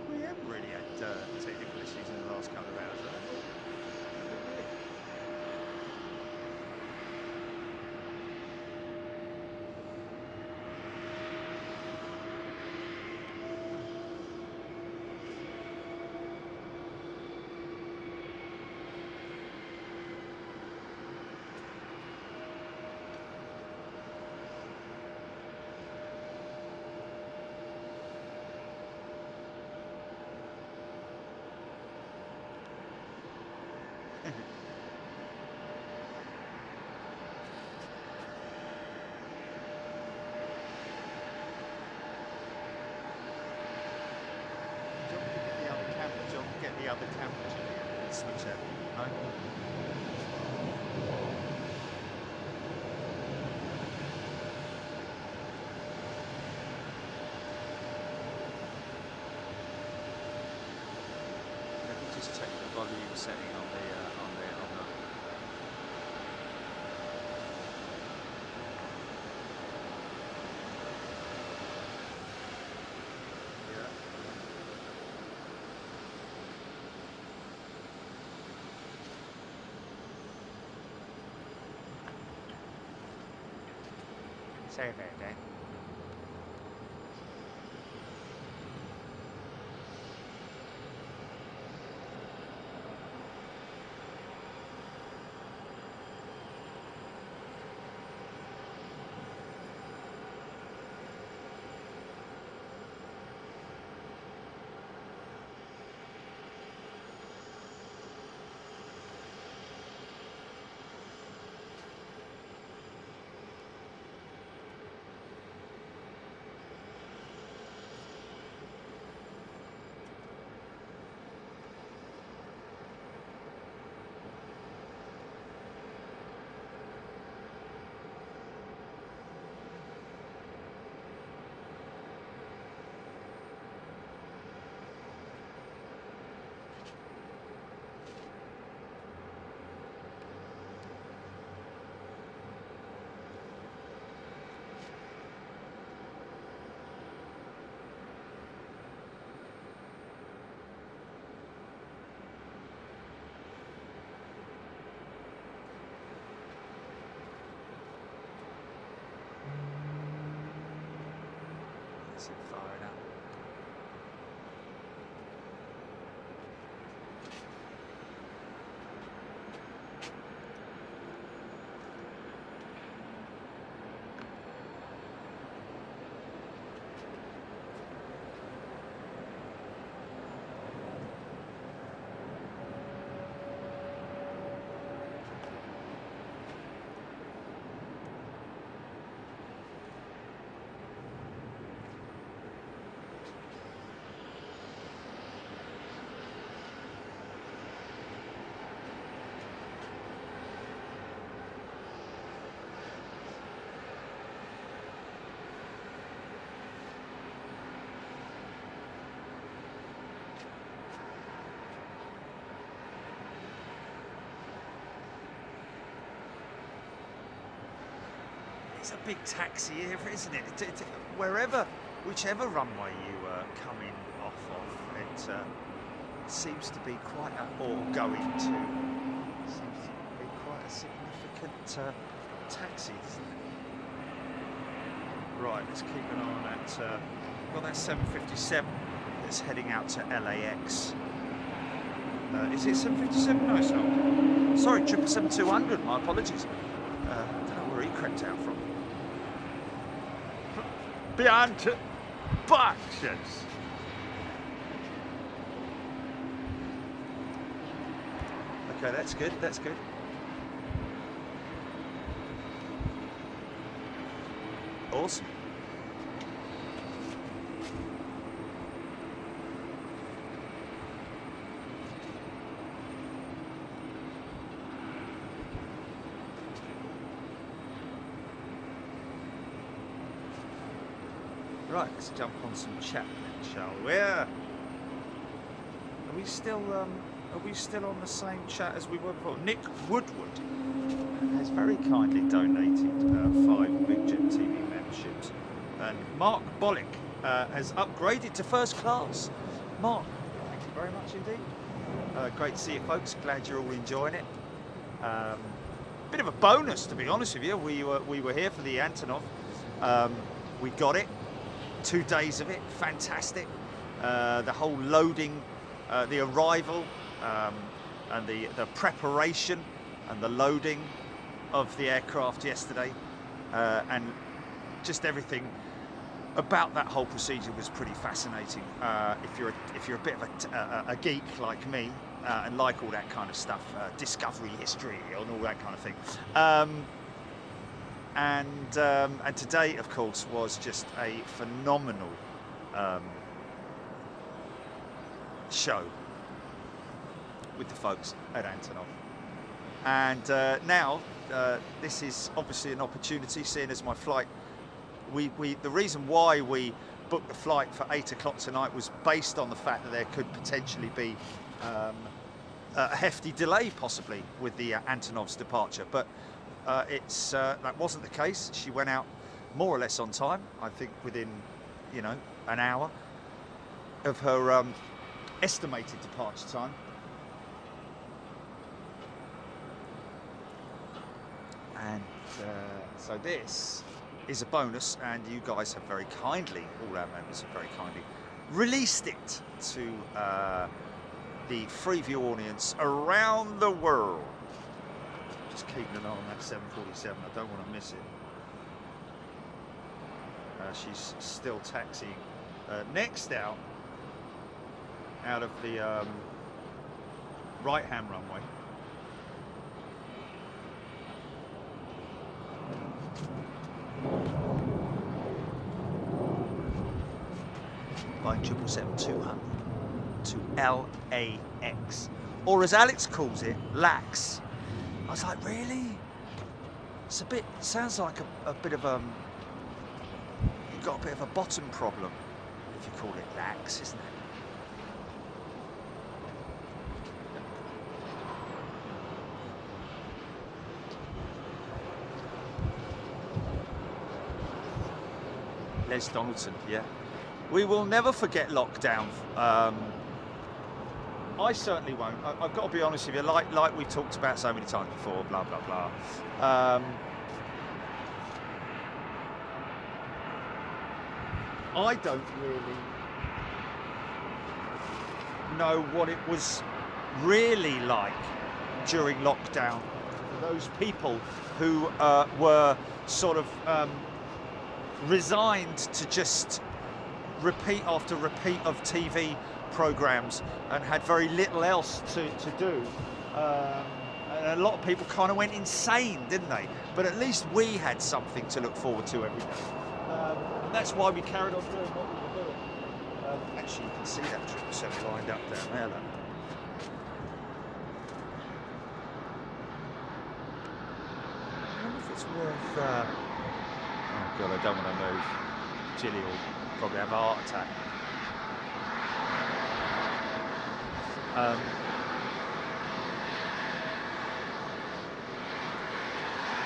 We haven't really had technical issues in the last couple of hours, right? Get the other camera and switch it. No? Let me just check the volume setting on the Sorry about that. Is it firing up? It's a big taxi here, isn't it? Wherever, whichever runway you come in off of, it seems to be quite or going to, seems to be quite a significant taxi, doesn't it? Right, let's keep an eye on that. Well, that 757 that's heading out to LAX. Is it 757? No, it's not. Sorry, 777-200, my apologies. I don't know where he crept out from. Beyond boxes. Okay, that's good, that's good. Awesome. Right, let's jump on some chat then, shall we? Are we still on the same chat as we were before? Nick Woodward has very kindly donated 5 Big Jet TV memberships, and Mark Bollick has upgraded to first class. Mark, thank you very much indeed. Great to see you folks. Glad you're all enjoying it. Bit of a bonus, to be honest with you. We were here for the Antonov. We got it. 2 days of it, fantastic. The whole loading, the arrival, and the preparation and the loading of the aircraft yesterday, and just everything about that whole procedure was pretty fascinating. If you're a bit of a geek like me and like all that kind of stuff, discovery history and all that kind of thing. And today, of course, was just a phenomenal show with the folks at Antonov. And now, this is obviously an opportunity, seeing as my flight, the reason why we booked the flight for 8 o'clock tonight was based on the fact that there could potentially be a hefty delay, possibly, with the Antonov's departure. But that wasn't the case. She went out more or less on time, I think within, an hour of her estimated departure time. And so this is a bonus, and you guys have very kindly, all our members have very kindly, released it to the Freeview audience around the world. Just keeping an eye on that 747, I don't want to miss it. She's still taxiing. Next out of the right-hand runway. By 777-200 to LAX, or as Alex calls it, LAX. I was like, really? It's a bit, sounds like a bit of you've got a bit of a bottom problem if you call it LAX, isn't it? Les Donaldson, yeah. We will never forget lockdown. I certainly won't. I've got to be honest with you, like we've talked about so many times before, blah, blah, blah. I don't really know what it was really like during lockdown for those people who were sort of resigned to just repeat after repeat of TV programs and had very little else to do. And a lot of people kind of went insane, didn't they? But at least we had something to look forward to every day. And that's why we carried on doing what we were doing. Actually, you can see that 777 lined up down there, though. I wonder if it's worth... oh, God, I don't want to move. Jilly will probably have a heart attack.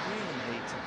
Really need to be...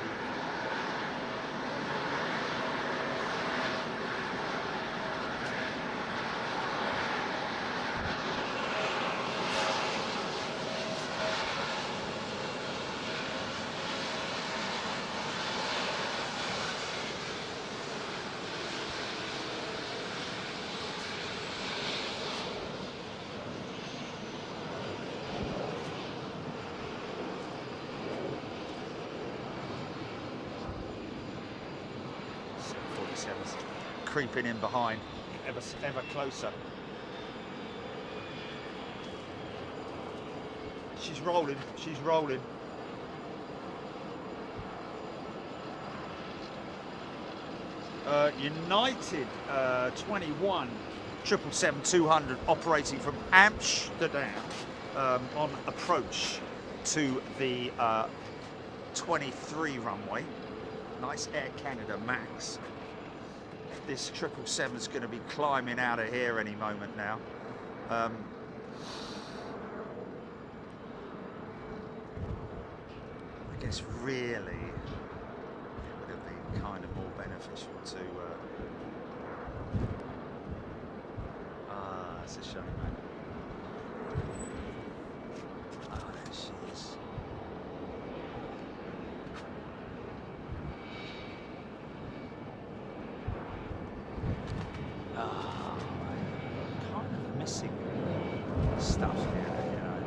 creeping in behind, ever closer. She's rolling, she's rolling. United 21 777-200 operating from Amsterdam on approach to the 23 runway. Nice Air Canada Max. This 777 is going to be climbing out of here any moment now. I guess really it would have been kind of more beneficial to... that's a shame, man. Oh, there she is. Kind of missing stuff here, you know.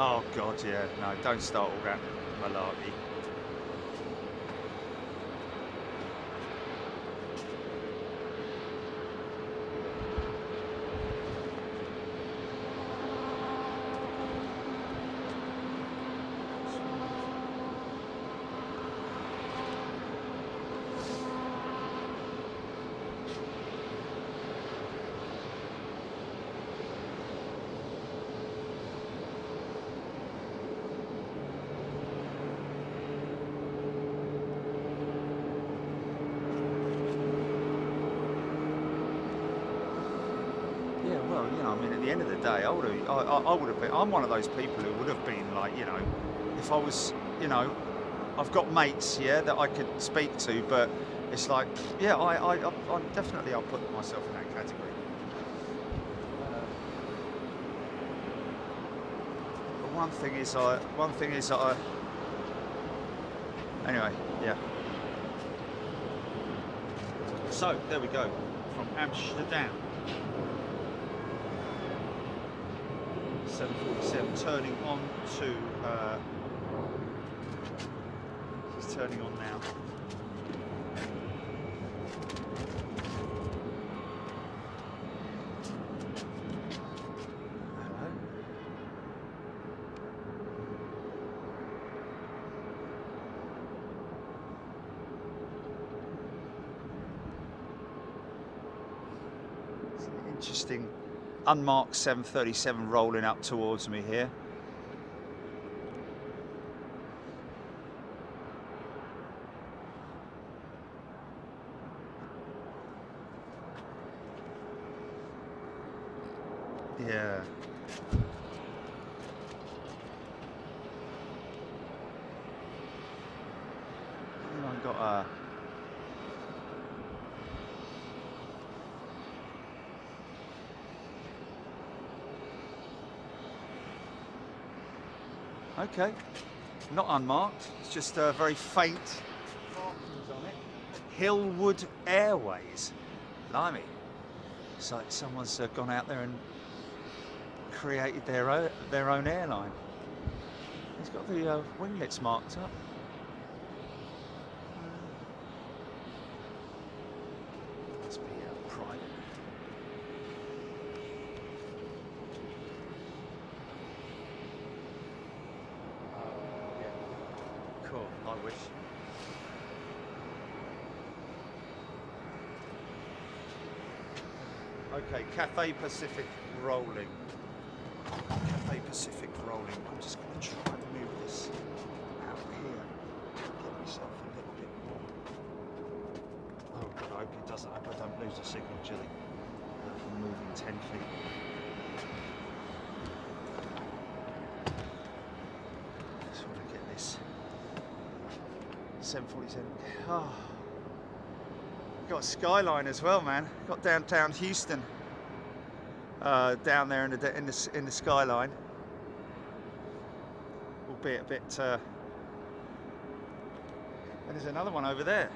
Oh God, yeah, no, don't start all that malarkey. well, you know, I mean, at the end of the day, I would have been. I'm one of those people who would have been like, you know, if I was, you know, I've got mates, yeah, that I could speak to, but it's like, yeah, I'm definitely, I'll put myself in that category. But one thing is that I. Anyway, yeah. So there we go, from Amsterdam. 747 turning on to. He's turning on now. Interesting unmarked 737 rolling up towards me here. Yeah. I've got a. Okay, not unmarked, it's just very faint markings on it. Hillwood Airways, blimey. It's like someone's gone out there and created their own airline. He's got the winglets marked up. Must be private. Cool, I wish. Okay, Cathay Pacific rolling. Cathay Pacific rolling. I'm just going to try and move this out here. Get myself a little bit more. Oh, God, I hope it doesn't. I hope I don't lose the signal, Jilly. I'm moving 10 feet. Just want to get this. 747. Oh. Got a skyline as well, man. Got downtown Houston down there in the skyline, albeit a bit. And there's another one over there.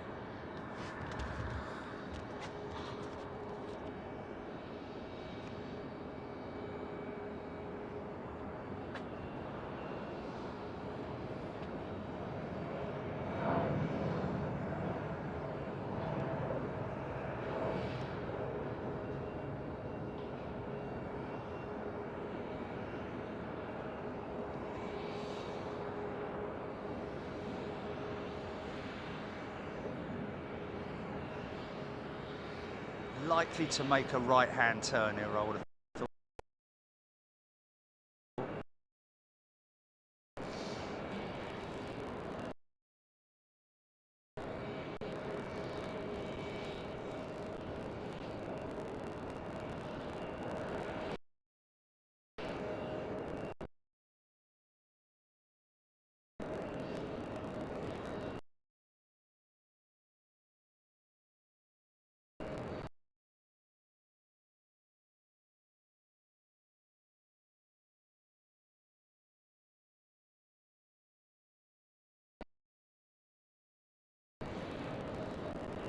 Likely to make a right-hand turn here, I would have thought.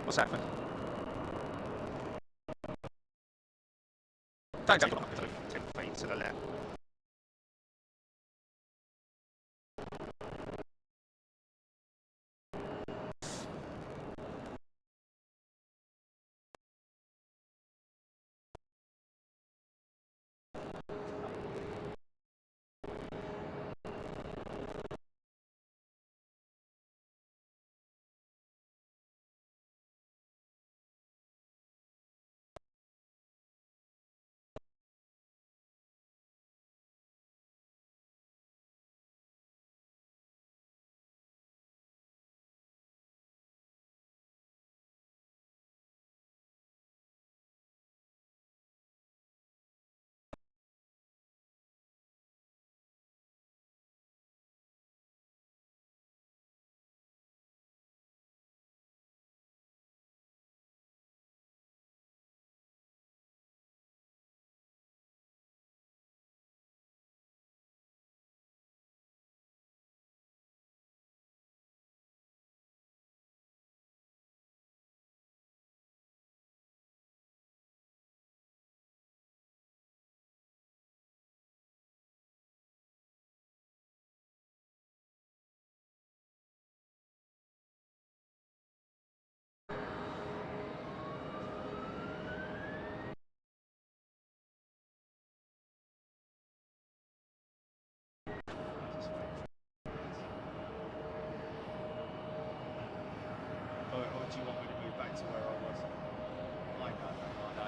What's happened? Don't jump on 10 feet to the left.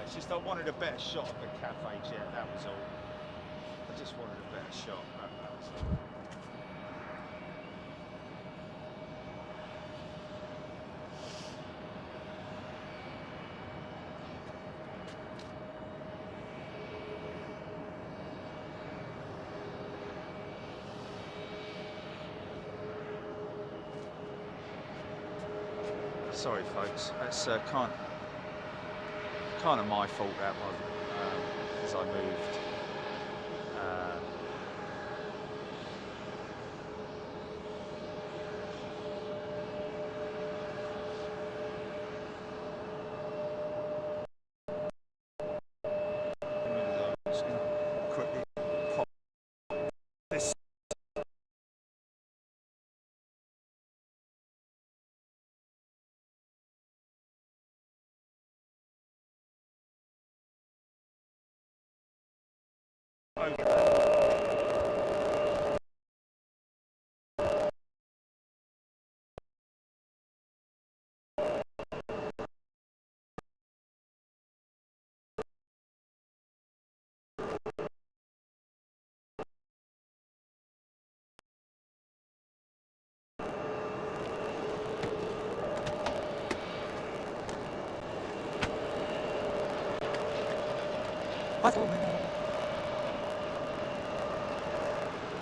It's just I wanted a better shot of the cafe jet, that was all. I just wanted a better shot, that was all. Sorry folks, that's kind of my fault that one, as I moved. I'm just going to quickly pop this.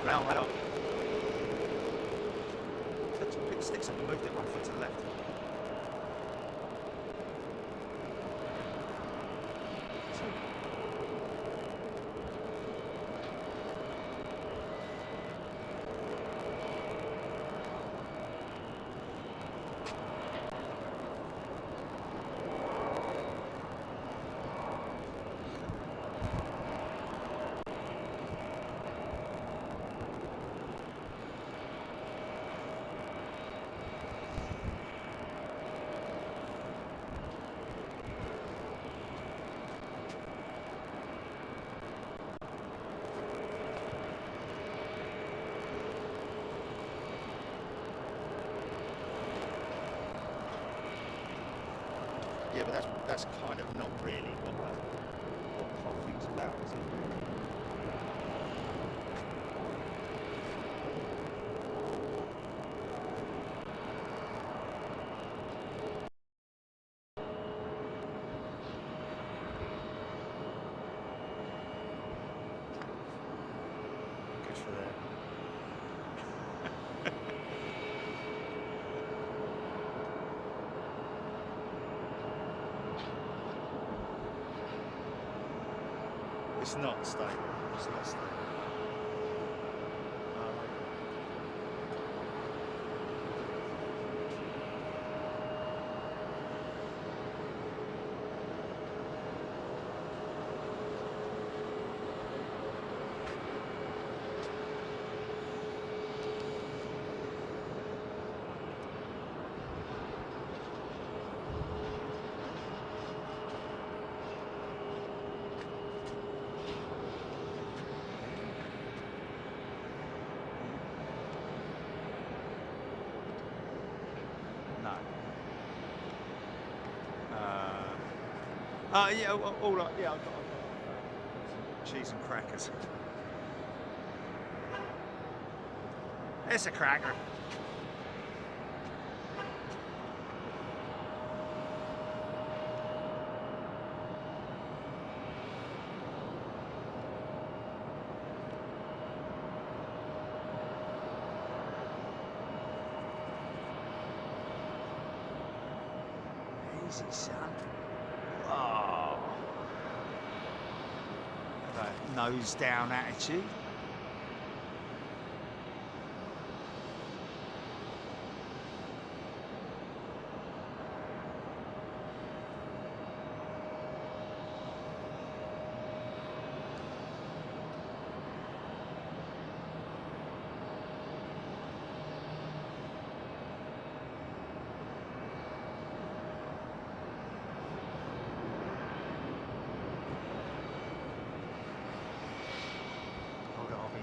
Round, right up. Pick sticks up and moved it 1 foot to the left. Yeah, but that's kind of not really what the whole thing's about, is it? Good for them. It's not stable. It's not stable. Yeah, all right. Yeah, I've got cheese and crackers. It's a cracker. Easy, son. Oh, that nose down attitude.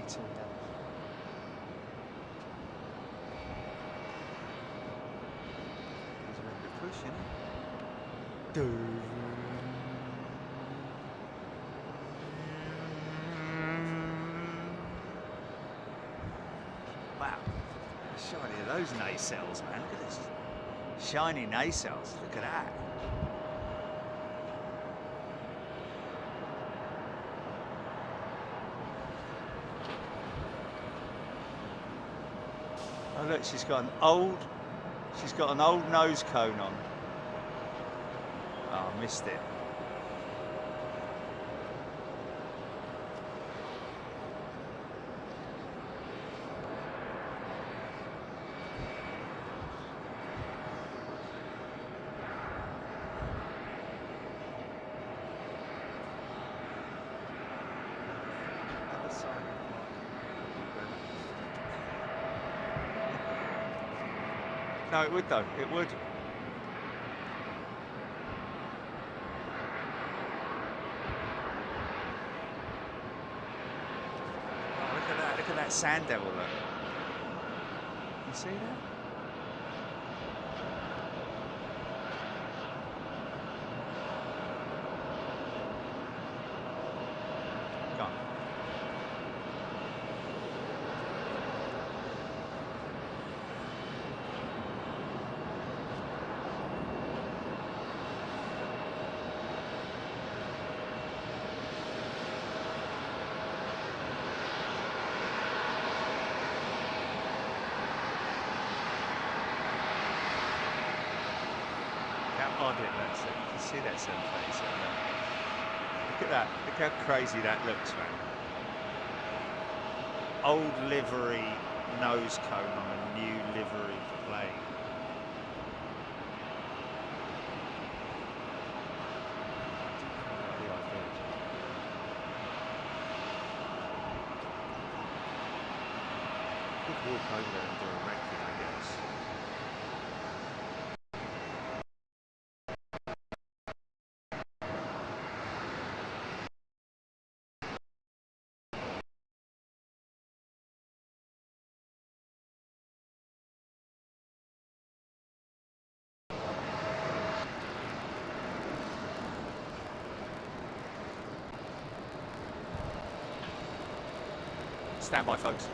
He's ready to push, isn't he? shiny are those nacelles, man? Look at this. Shiny nacelles. Look at that. Oh look, she's got an old nose cone on. Oh, I missed it. No, it would though. It would. Oh, look at that. Look at that sand devil. Look. You see that? Go on. How odd it looks. You can see that 737. Look at that. Look how crazy that looks, man. Old livery nose cone on a new livery plane. Could walk over there and do a recce, I guess. Stand by, folks.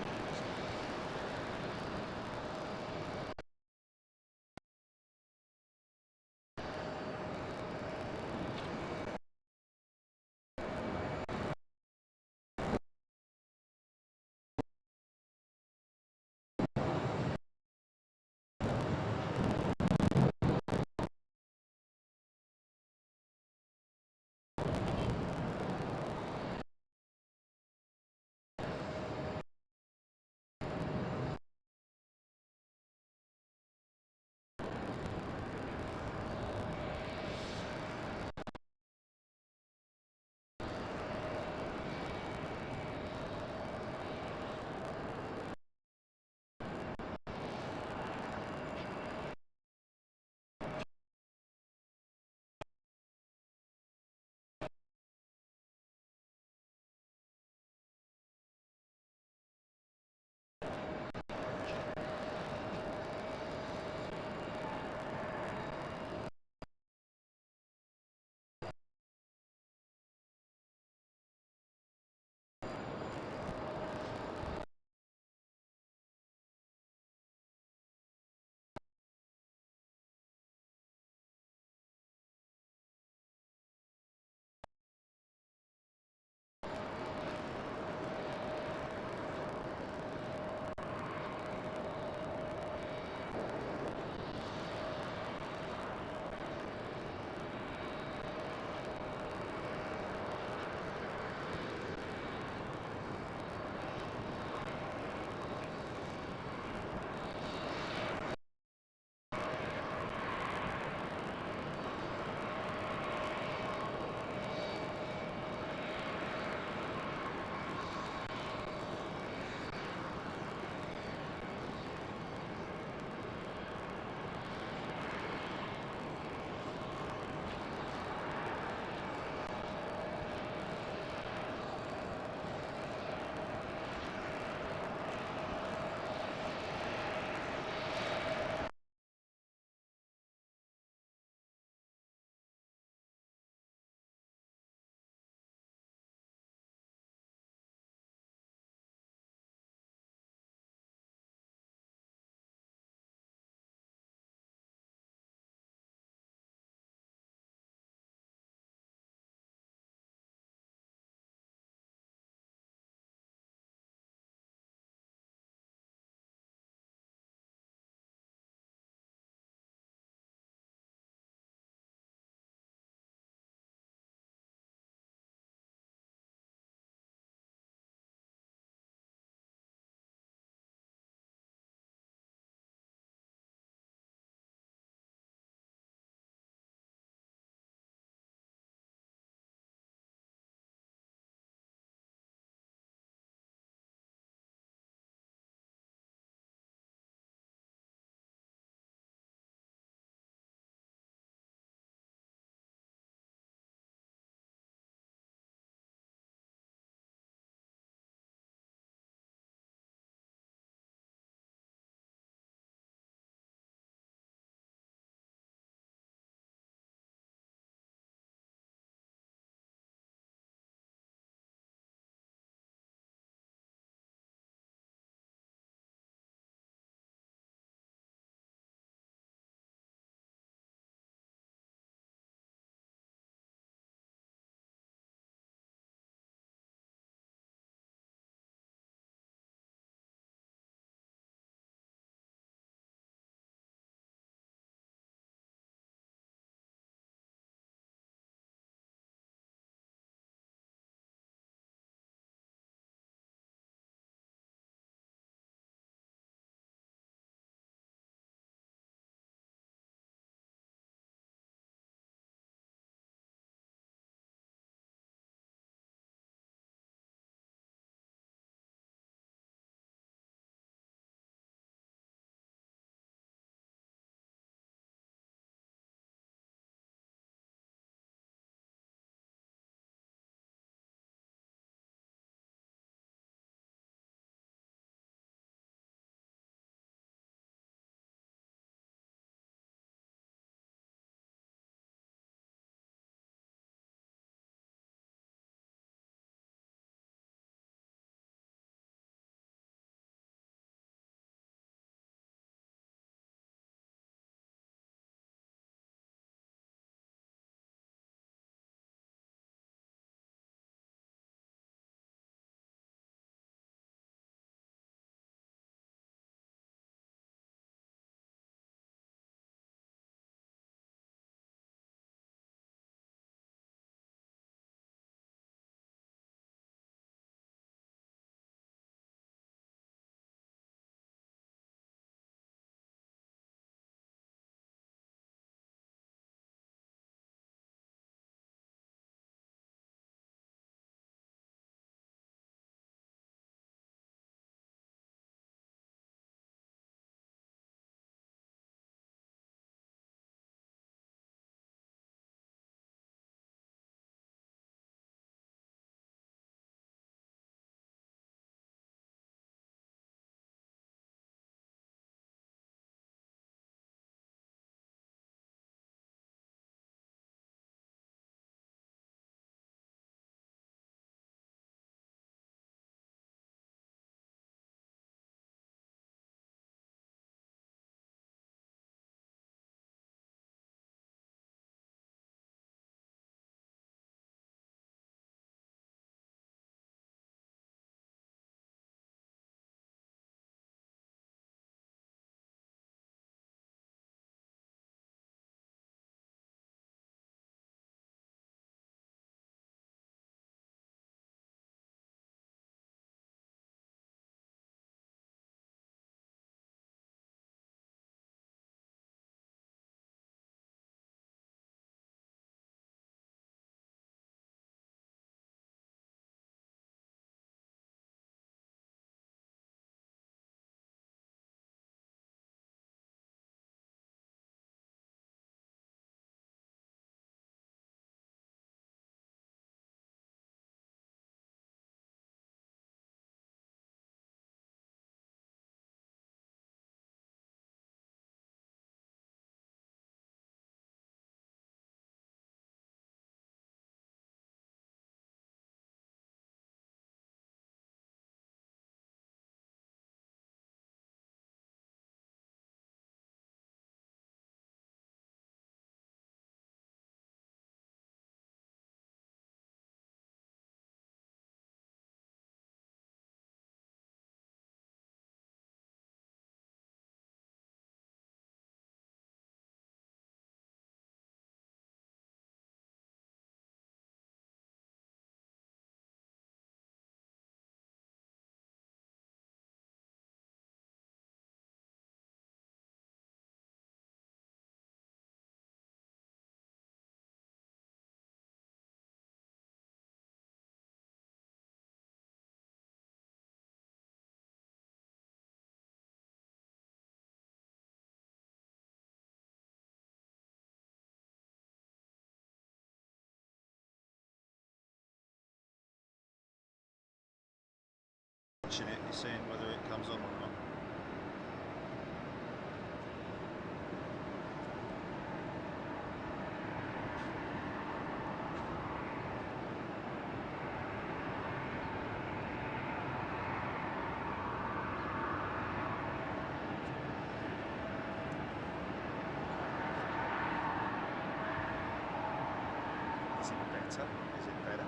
better? Is it better?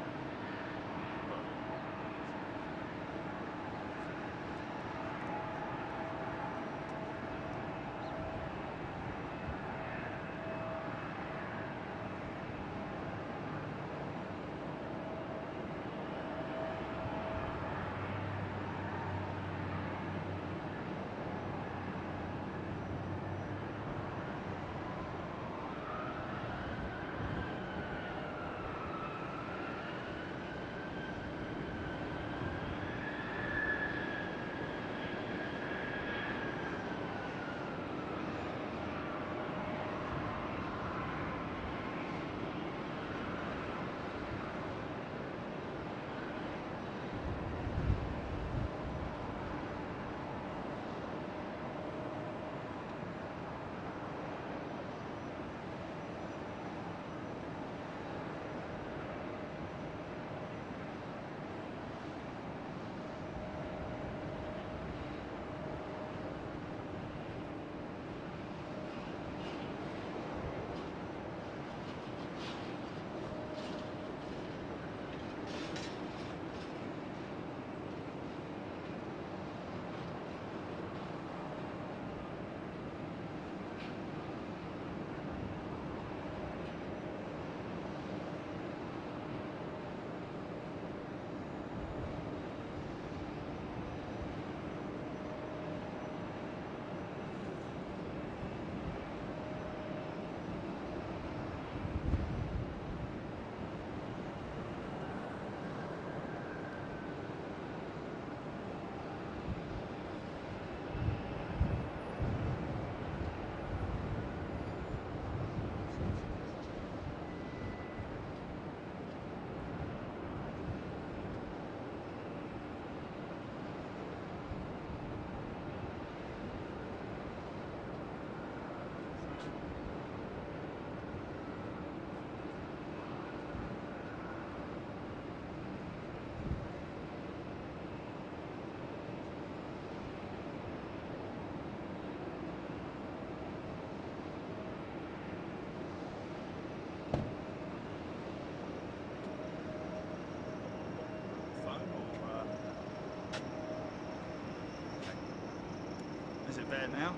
Is it better now?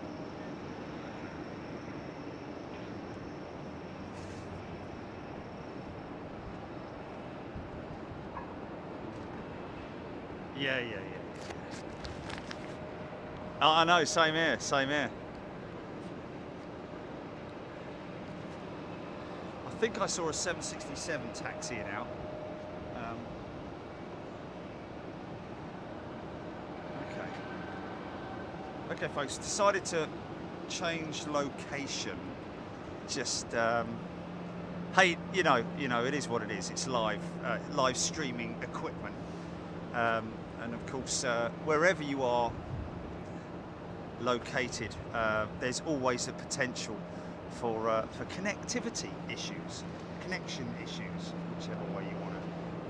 Yeah. Oh, I know, same here, same here. I think I saw a 767 taxiing out. Okay, folks, decided to change location. Just, hey, you know, it is what it is. It's live streaming equipment, and of course, wherever you are located, there's always a potential for connectivity issues, connection issues, whichever way you want to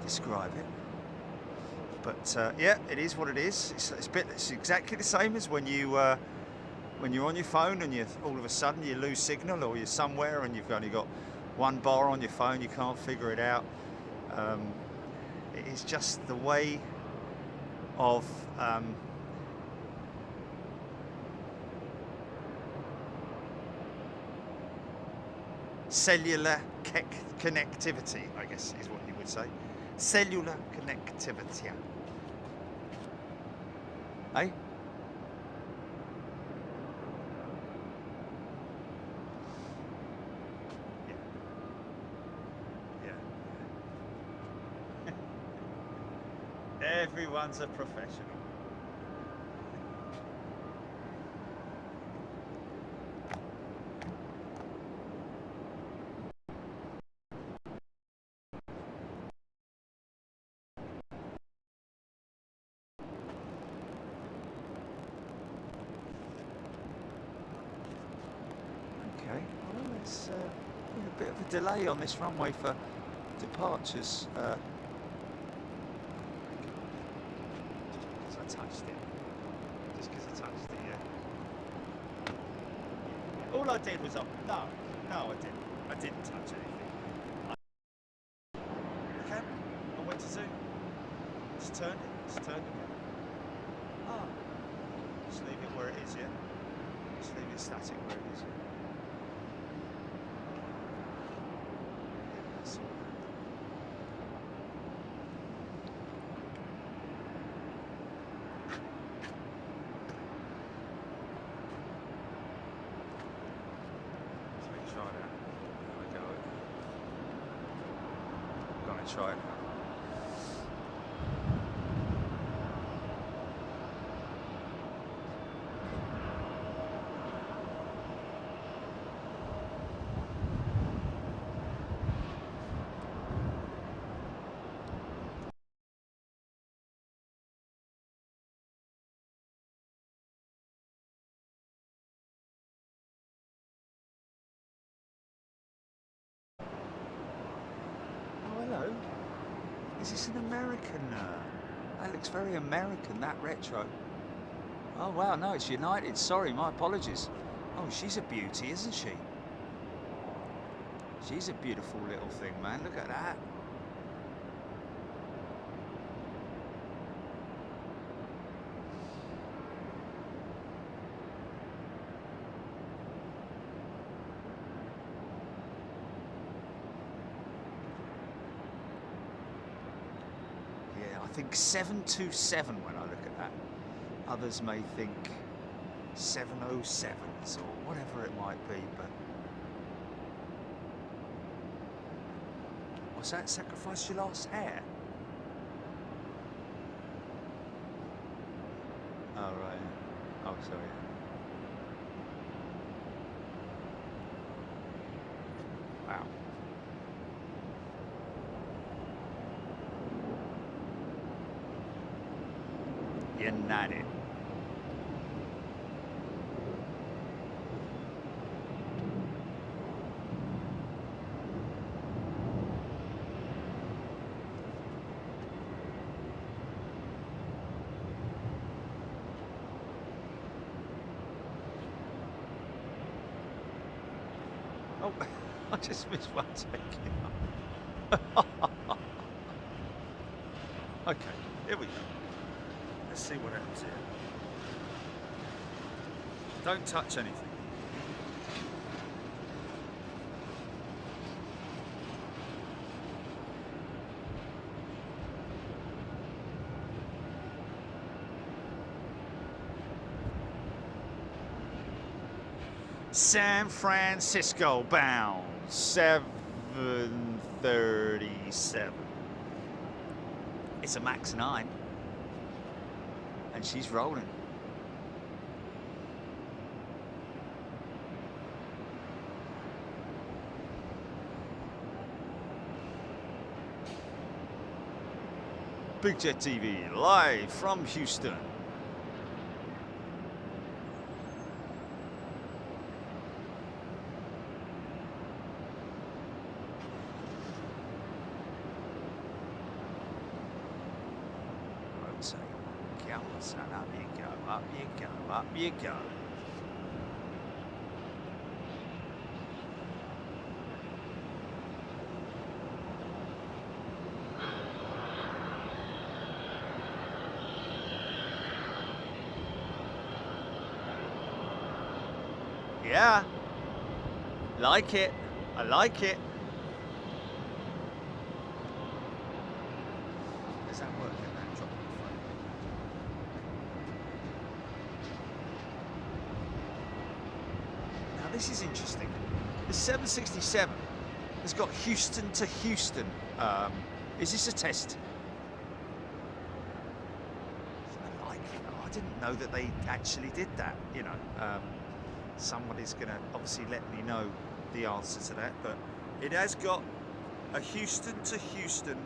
describe it. But yeah, it is what it is. It's exactly the same as when you're on your phone and all of a sudden you lose signal, or you're somewhere and you've only got one bar on your phone, you can't figure it out. It is just the way of cellular connectivity, I guess is what you would say. Cellular connectivity. Eh? Yeah. Everyone's a professional. There's been a bit of a delay on this runway for departures. Just because I touched it. Yeah. All I did was no, I didn't touch anything. It's turned it. It's turned it. Ah. Just leave it where it is, yeah? Just leave it static where it is. Yeah, that's all. Let me try that. There we go. I'm gonna try it. Hello. Is this an American? That looks very American, that retro. Oh wow, no, it's United. Sorry, my apologies. Oh, she's a beauty, isn't she? She's a beautiful little thing, man. Look at that. I think 727 when I look at that. Others may think 707s or whatever it might be, but what's that? Sacrifice your last hair? Oh right. Oh sorry. Wow. United. Oh, I just missed one taking up. Okay, here we go. Let's see what happens here. Don't touch anything. San Francisco bound 737. It's a Max 9. And she's rolling. Big Jet TV live from Houston. And up you go, up you go, up you go. Yeah, like it. I like it. Does that work? This is interesting. The 767 has got Houston to Houston. Is this a test? I like it. I didn't know that they actually did that. You know, somebody's going to obviously let me know the answer to that. But it has got a Houston to Houston.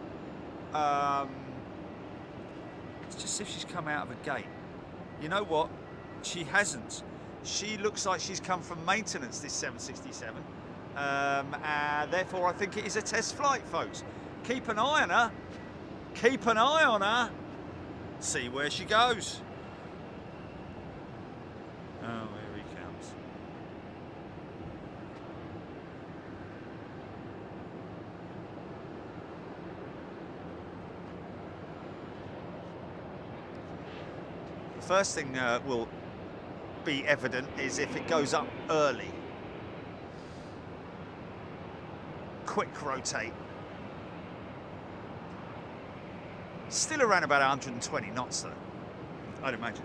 It's just as if she's come out of a gate. You know what? She hasn't. She looks like she's come from maintenance, this 767. Therefore, I think it is a test flight, folks. Keep an eye on her. Keep an eye on her. See where she goes. Oh, here he comes. First thing will be evident is if it goes up early. Quick rotate. Still around about 120 knots though, I'd imagine.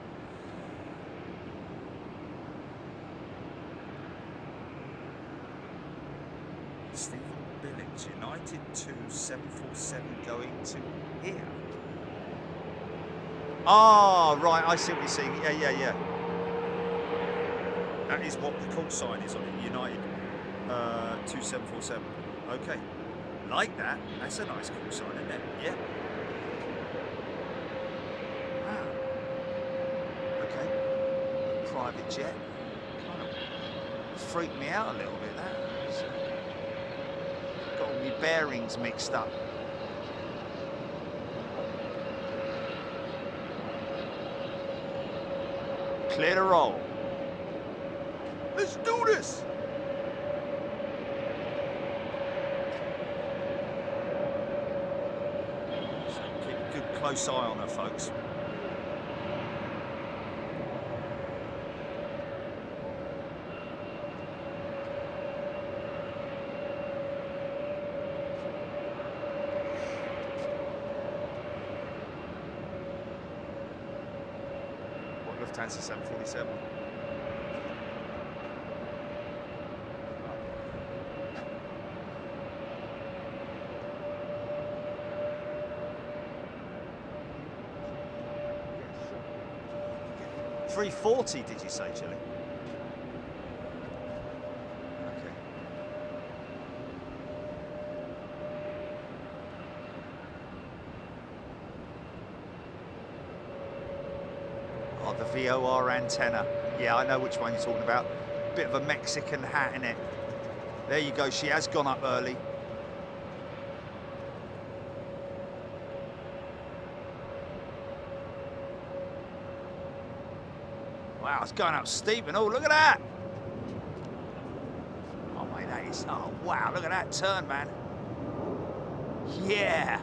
Stephen Billings, United 2747 going to here. Ah, right, I see what you're saying. Yeah. That is what the call sign is on it, United 2747. Okay, like that. That's a nice call sign, isn't it? Yeah. Wow. Okay. Private jet. Kind of freaked me out a little bit, that. Got all my bearings mixed up. Clear to roll. Let's do this! So keep a good close eye on her, folks. Lufthansa 747. Yes. 340, did you say, Chile? Okay. Oh, the VOR antenna. Yeah, I know which one you're talking about. Bit of a Mexican hat in it. There you go, she has gone up early. Wow, it's going up steep and oh, look at that! Oh, mate, that is, oh, wow, look at that turn, man. Yeah!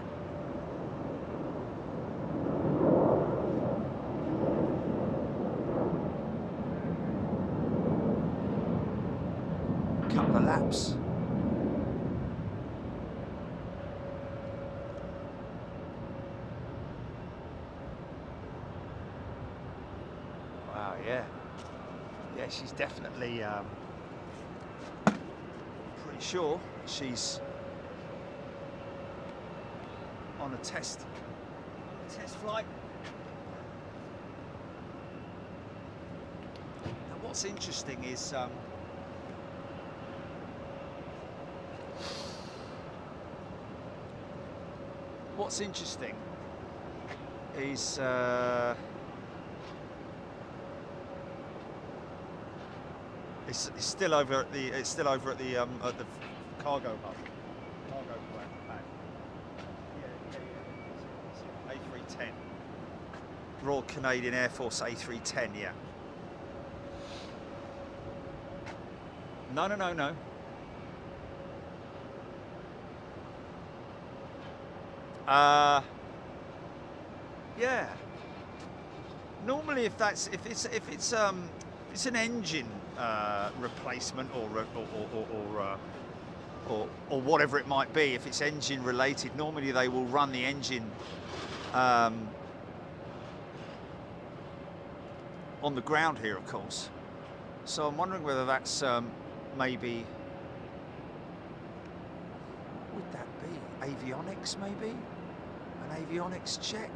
Couple of laps. Wow, yeah. Yeah, she's definitely pretty sure she's on a test flight. And what's interesting is it's still over at the cargo hub. Cargo pad. Yeah. A310. Royal Canadian Air Force A310, yeah. No. Yeah. Normally, if it's an engine replacement or whatever it might be, if it's engine related, normally they will run the engine on the ground here, of course. So I'm wondering whether that's maybe, what would that be? Avionics, maybe? An avionics check?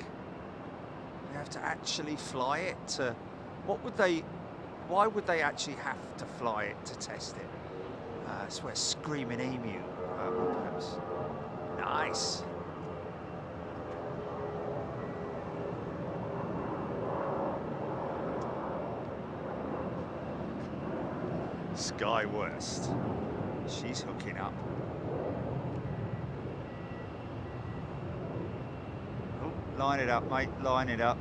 They have to actually fly it to, why would they actually have to fly it to test it? That's where Screaming Emu perhaps. Nice. Sky West. She's hooking up. Oh, line it up, mate. Line it up.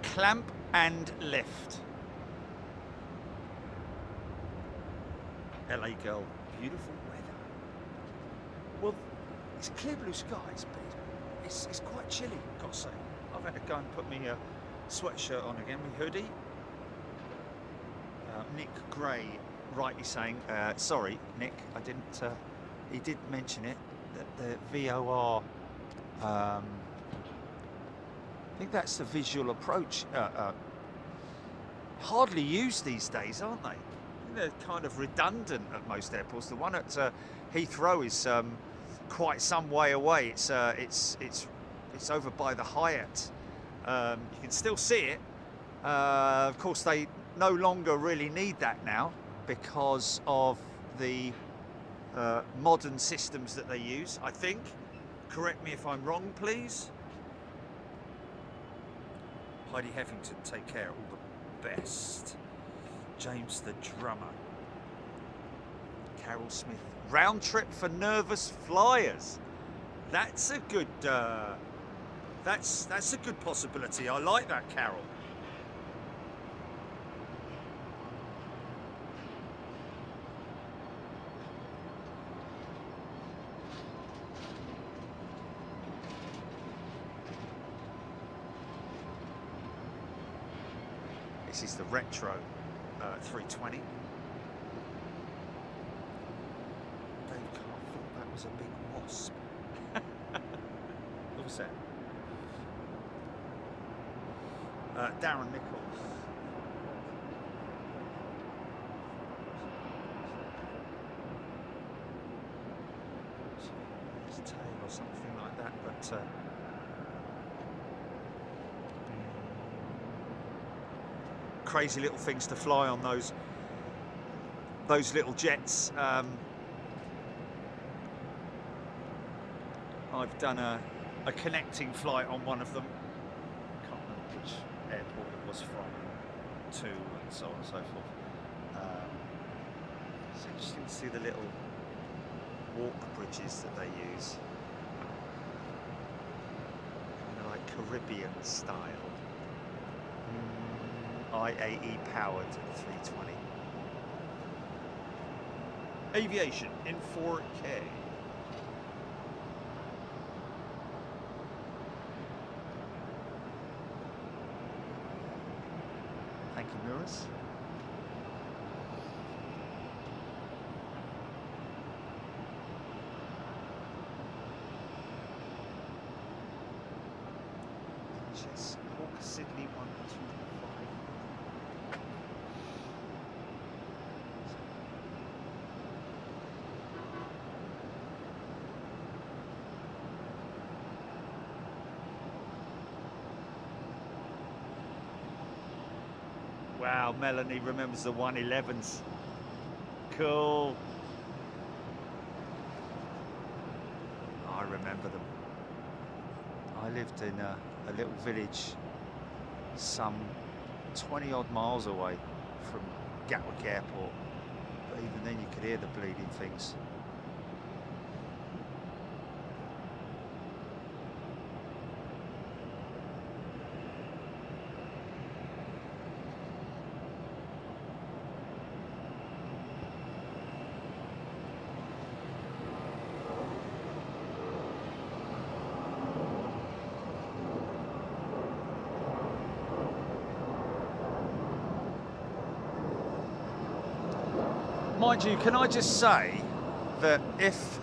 Clamp and lift. LA girl, beautiful weather. Well, it's clear blue skies, but it's quite chilly, I've got to say. I've had to go and put my sweatshirt on again, my hoodie. Nick Gray rightly saying, sorry Nick, I didn't, he did mention it, that the VOR, I think that's the visual approach, hardly used these days, aren't they? They're kind of redundant at most airports. The one at Heathrow is quite some way away. It's over by the Hyatt. You can still see it. Of course, they no longer really need that now because of the modern systems that they use, I think. Correct me if I'm wrong, please. Heidi Heffington, take care, all the best. James the drummer. Carol Smith, round trip for nervous flyers. That's a good that's a good possibility. I like that, Carol. This is the retro 320. Dave Carr thought that was a big wasp. What was that? Darren Nichols. His tail or something like that, but crazy little things to fly on those little jets. I've done a connecting flight on one of them. I can't remember which airport it was from, to, and so on and so forth. It's interesting to see the little walk bridges that they use, kind of like Caribbean style. IAE powered 320. Aviation in 4K. Thank you, Nuris. Yes, Hawk Sydney 125. Wow, Melanie remembers the 111s. Cool. I remember them. I lived in a little village some 20 odd miles away from Gatwick Airport, but even then you could hear the bleeding things. Mind you, can I just say that if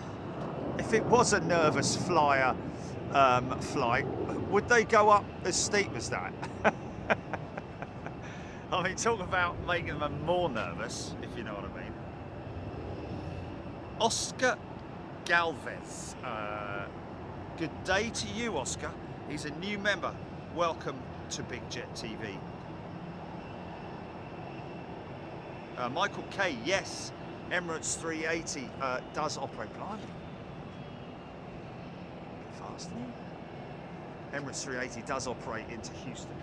it was a nervous flyer flight, would they go up as steep as that? I mean, talk about making them more nervous, if you know what I mean. Oscar Galvez. Good day to you, Oscar. He's a new member. Welcome to Big Jet TV. Michael K, yes, Emirates 380 does operate. Blimey. Fast, isn't it? Emirates 380 does operate into Houston.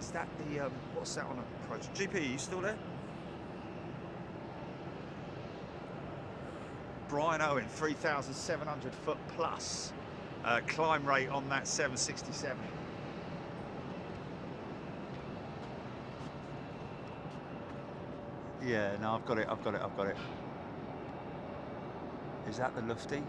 Is that the, what's that on approach? GP, are you still there? Brian Owen, 3,700 foot plus climb rate on that 767. Yeah, no, I've got it. Is that the Lufty?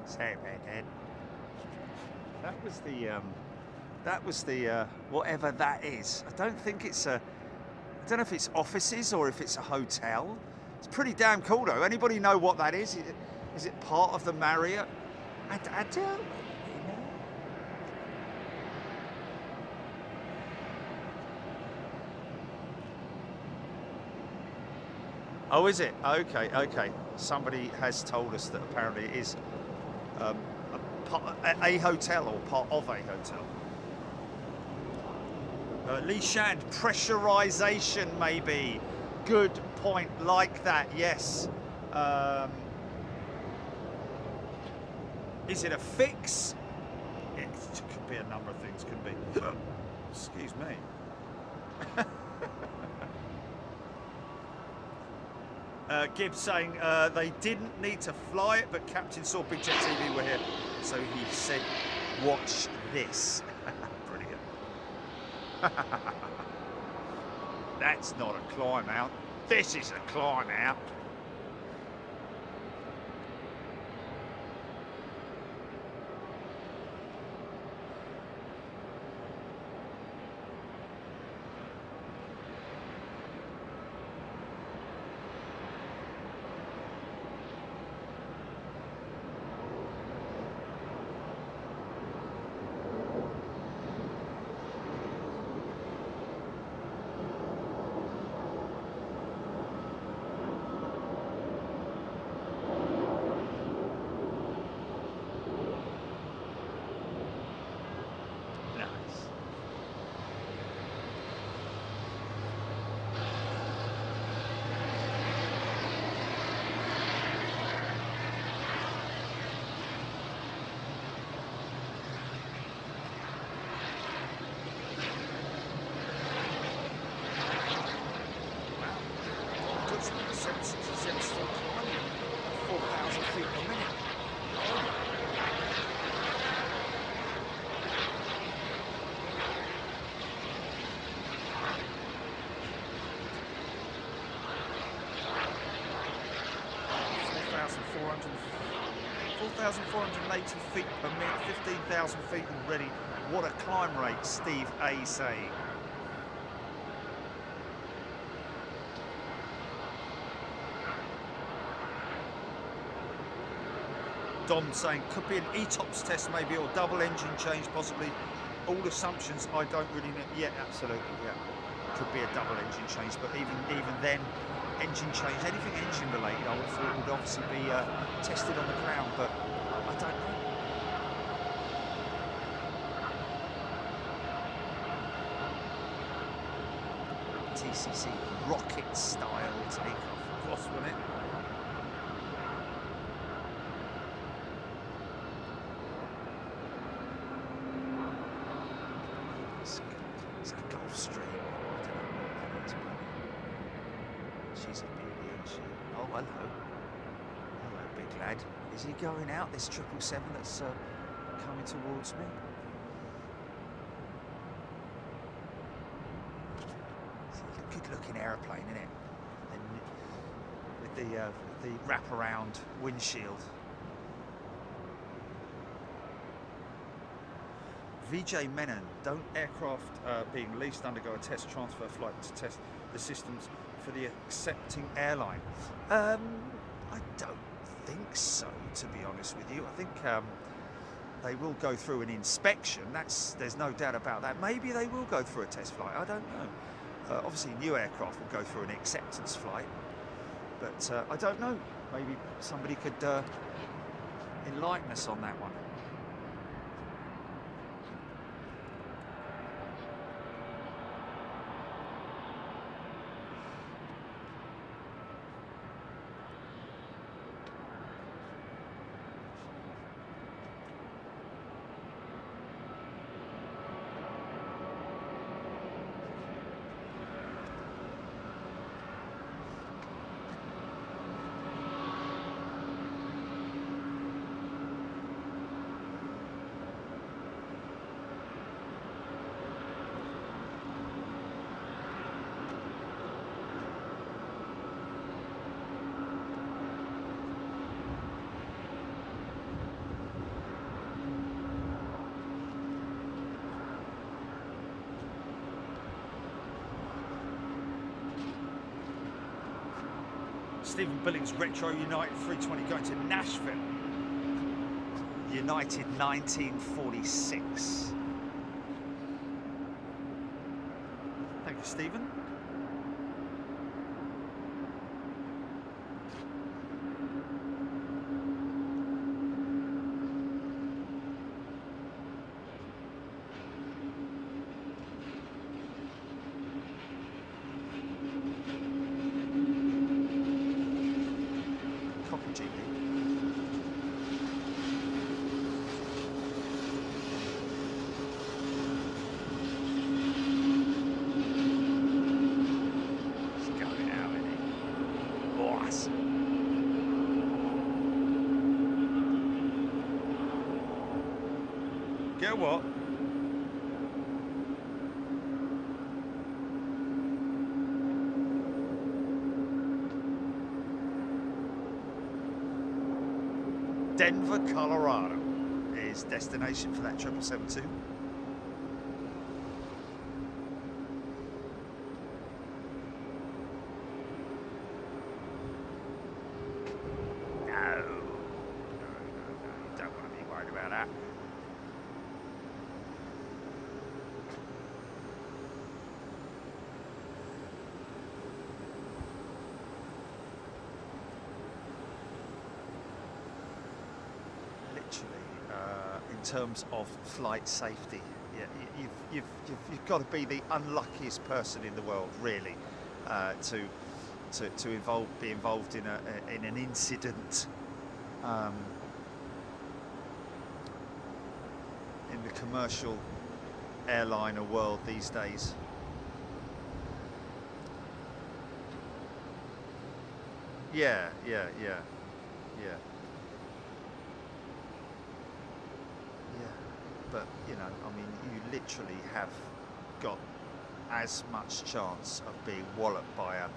Sorry about that. That was the whatever that is. I don't think it's a. I don't know if it's offices or if it's a hotel. It's pretty damn cool though. Anybody know what that is? Is it part of the Marriott? I don't. Oh, is it? Okay, okay. Somebody has told us that apparently it is a hotel or part of a hotel. Lee Shand, pressurization maybe. Good point, like that, yes. Is it a fix? It could be a number of things, could be. Excuse me. Gibbs saying they didn't need to fly it, but Captain saw Big Jet TV were here, so he said, watch this. Brilliant. That's not a climb out. This is a climb out. Feet per minute, 15,000 feet already. What a climb rate, Steve A saying. Dom saying could be an ETOPS test maybe, or double engine change possibly. All assumptions I don't really know. Yeah, absolutely, yeah. Could be a double engine change, but even then, engine change, anything engine related, I would have thought would obviously be tested on the ground, but I don't know. TCC rocket style takeoff, of course, wouldn't it? It's a Gulfstream. I don't know what that is, but she's a beauty, isn't she? Oh, hello. Hello, big lad. Is he going out, this 777 that's coming towards me? Good-looking aeroplane, isn't it? And with the wraparound windshield. VJ Menon, don't aircraft being leased undergo a test transfer flight to test the systems for the accepting airline? I don't think so, to be honest with you. I think they will go through an inspection. There's no doubt about that. Maybe they will go through a test flight. I don't know. Obviously, new aircraft will go through an acceptance flight, but I don't know. Maybe somebody could enlighten us on that one. Stephen Billings, Retro United 320 going to Nashville. United 1946. Thank you, Stephen. Get what? Denver, Colorado is destination for that 772. No, you don't want to be worried about that. In terms of flight safety, yeah, you've got to be the unluckiest person in the world, really, to be involved in an incident in the commercial airliner world these days. Yeah. But you know, I mean, you literally have got as much chance of being walloped by a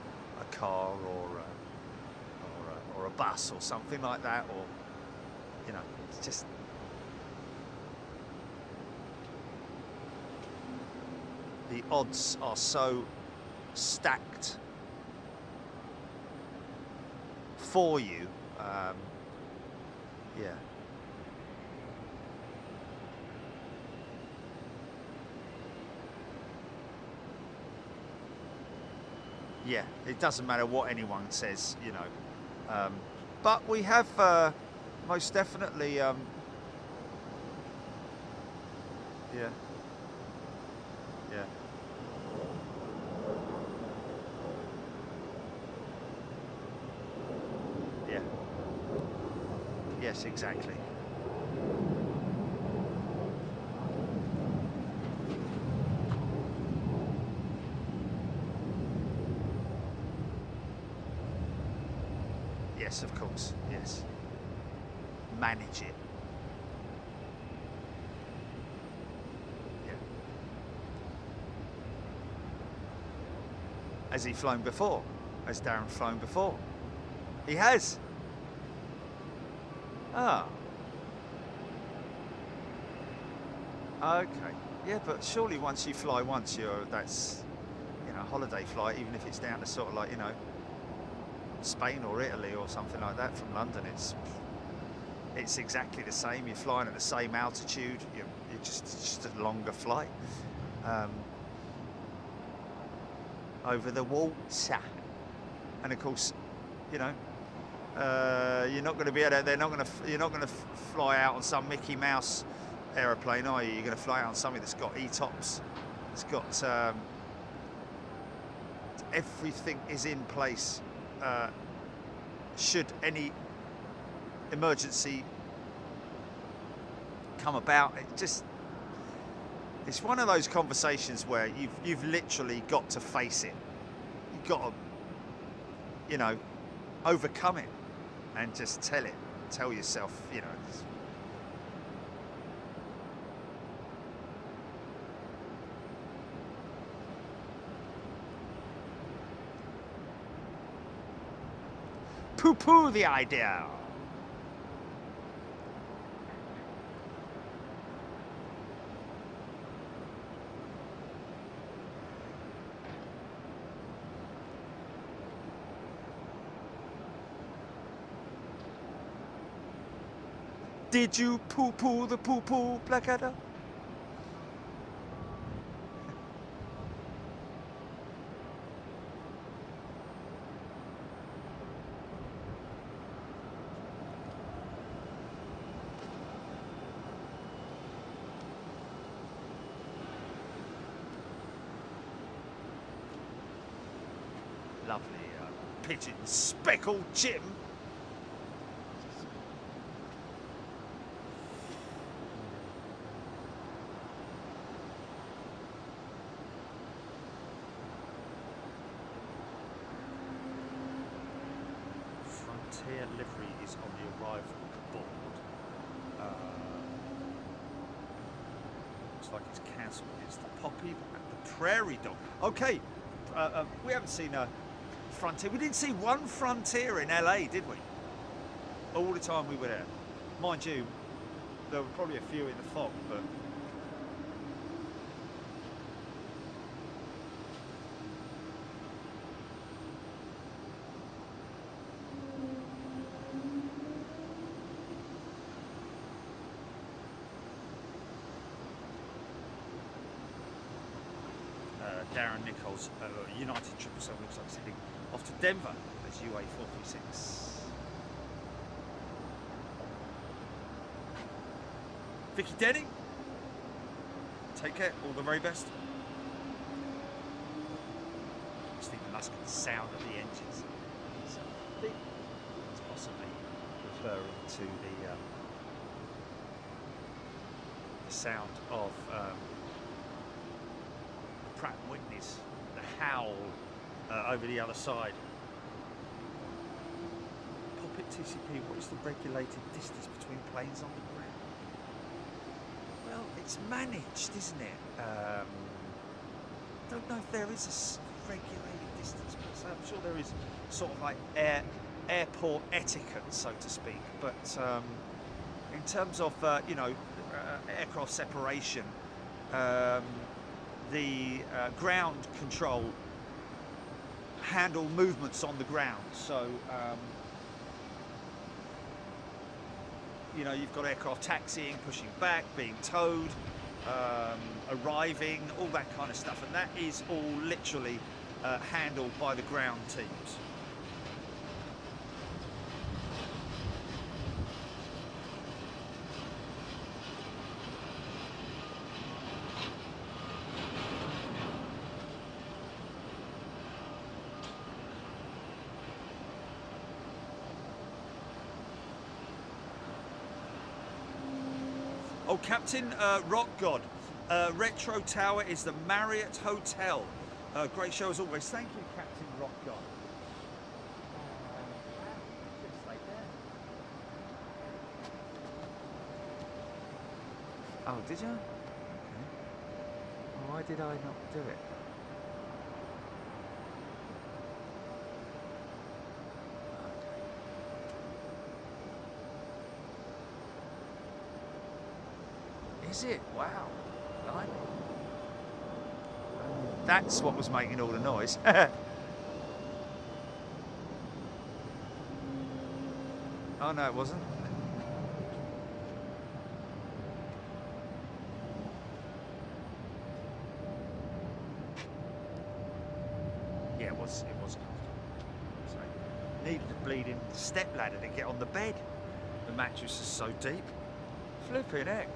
car or a bus or something like that, or you know, it's just the odds are so stacked for you. Yeah. Yeah, it doesn't matter what anyone says, you know. But we have most definitely, yeah. Yes, exactly. Yes, of course, yes. Manage it. Yeah. Has he flown before? Has Darren flown before? He has. Ah. Okay. Yeah, but surely once you fly once, that's, you know, a holiday flight, even if it's down to sort of like, you know, Spain or Italy or something like that from London, it's exactly the same. You're flying at the same altitude. It's just a longer flight over the water, and of course, you know, you're not going to be able to. You're not going to fly out on some Mickey Mouse aeroplane, are you? You're going to fly out on something that's got ETOPS. It's got everything is in place. Should any emergency come about, it's one of those conversations where you've literally got to face it. You've got to, you know, overcome it and just tell yourself, you know, poo-poo the idea. Did you poo-poo the poo-poo, Blackadder? Lovely pigeon speckled Jim. Frontier livery is on the arrival board. Looks like it's cancelled. It's the Poppy and the Prairie Dog. Okay, we haven't seen a Frontier. We didn't see one Frontier in LA, did we? All the time we were there. Mind you, there were probably a few in the fog, but Darren Nichols, United 777 looks like it's heading off to Denver as UA 436. Vicky Denning, take care, all the very best. Stephen Luskin, sound of the engines. It's possibly referring to the sound of Pratt & Whitney's, the howl over the other side. Poppet TCP, what is the regulated distance between planes on the ground? Well, it's managed, isn't it? Don't know if there is a regulated distance, but I'm sure there is sort of like airport etiquette, so to speak. But in terms of aircraft separation, the ground control handle movements on the ground. So, you've got aircraft taxiing, pushing back, being towed, arriving, all that kind of stuff. And that is all literally handled by the ground teams. Oh, Captain Rock God, Retro Tower is the Marriott Hotel. Great show as always. Thank you, Captain Rock God. Oh, did you? Okay. Why did I not do it? Is it? Wow. Blimey. That's what was making all the noise. Oh no, it wasn't. Yeah, it was comfortable. So, needed a bleeding step ladder to get on the bed. The mattress is so deep. Flipping heck.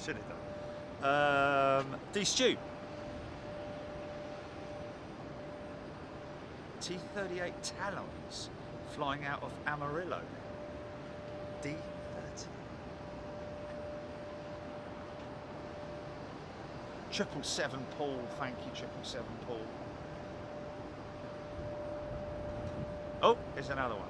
Should have done. D-Stew. T-38 Talons flying out of Amarillo. D-30. 777 Paul, thank you 777 Paul. Oh, here's another one.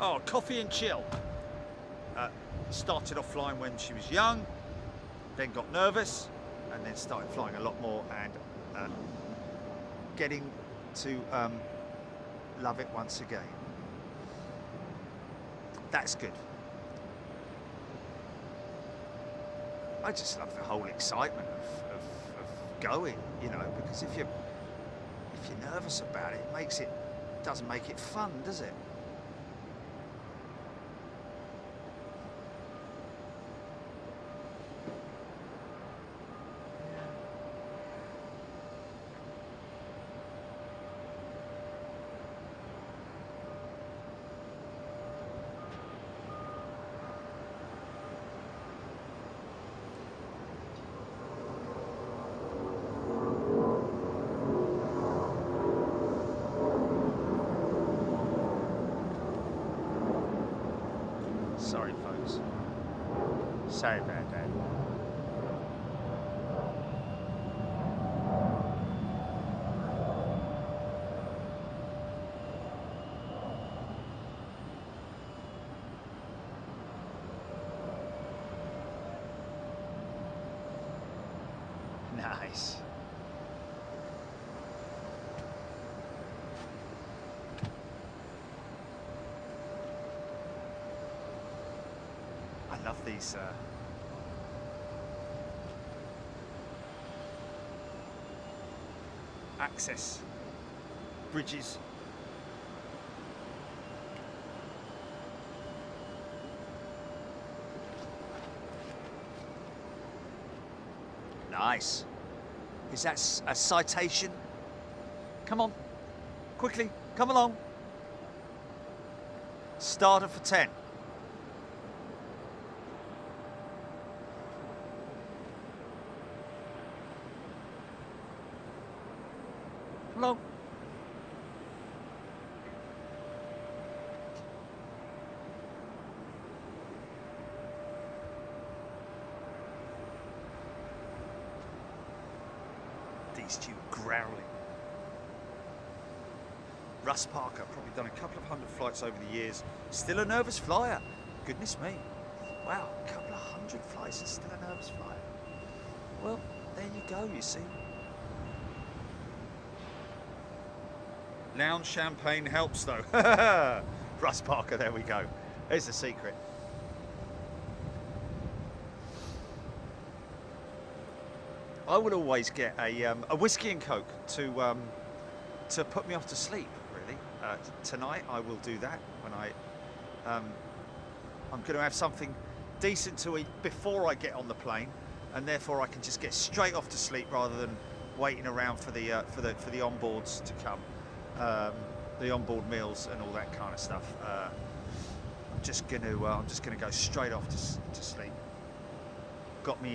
Oh, coffee and chill. Started off flying when she was young, then got nervous, and then started flying a lot more and getting to love it once again. That's good. I just love the whole excitement of going, you know, because if you're nervous about it, doesn't make it fun, does it? Sorry, folks. Sorry about that. Nice. I love these access bridges. Nice. Is that a citation? Come on, quickly, come along. Starter for 10. Hello. These two growling. Russ Parker, probably done a couple of hundred flights over the years. Still a nervous flyer. Goodness me. Wow, a couple of hundred flights and still a nervous flyer. Well, there you go, you see. Lounge champagne helps though. Russ Parker, there we go. There's the secret. I would always get a whiskey and coke to put me off to sleep. Really, tonight I will do that when I'm going to have something decent to eat before I get on the plane, and therefore I can just get straight off to sleep rather than waiting around for the onboards to come, the onboard meals and all that kind of stuff. I'm just gonna go straight off to sleep. Got me.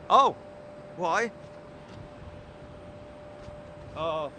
Oh, why? Oh.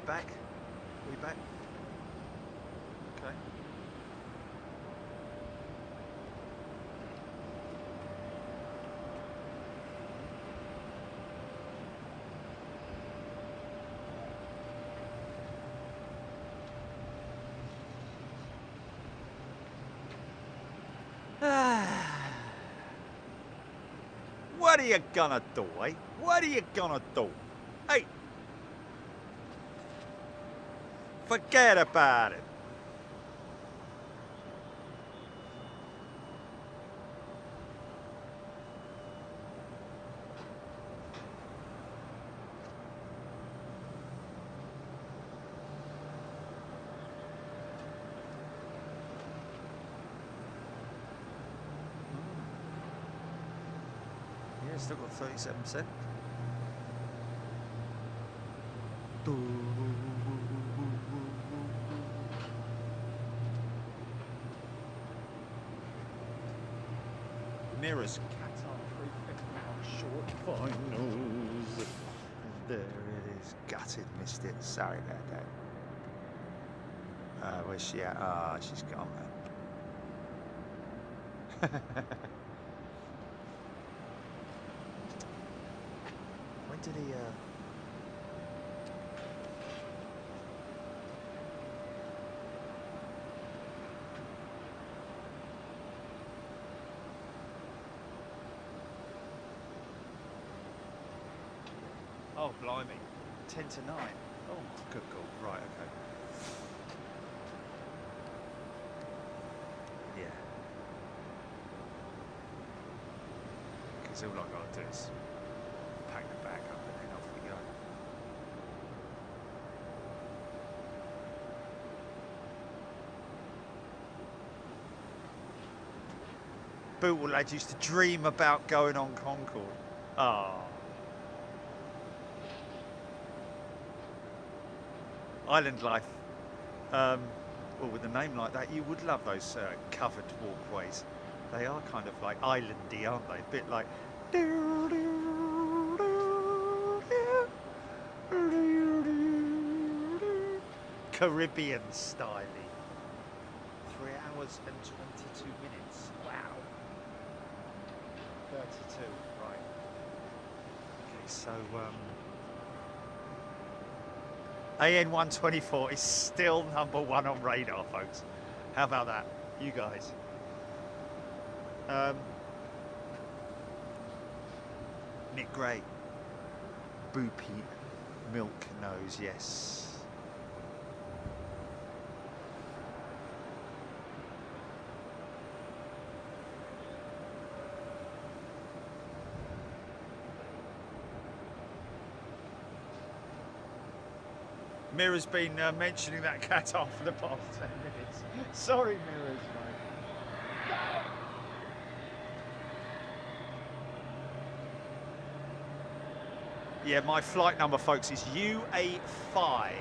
back? We back? Okay. What are you gonna do, eh? What are you gonna do? Hey! Forget about it. Yeah, still got 37%. Mirrors. Qatar prefecting on short finals. There it is. Gutted, missed it. Sorry about that. Where's she at? Ah, she's gone, man. When did he? Oh, blimey. 10 to 9. Oh, good call. Right, okay. Yeah. Because all I got to do is pack the bag up and then off we go. Bootle lads used to dream about going on Concorde. Oh. Island life. Well, with a name like that, you would love those covered walkways. They are kind of like islandy, aren't they? A bit like Caribbean style. 3 hours and 22 minutes. Wow. 32. Right. Okay, so AN 124 is still #1 on radar, folks. How about that? You guys. Nick Gray. Boopy Milk Nose, yes. Mirror's been mentioning that Qatar for the past 10 minutes. Sorry, Mirrors, mate. Yeah, my flight number, folks, is UA5.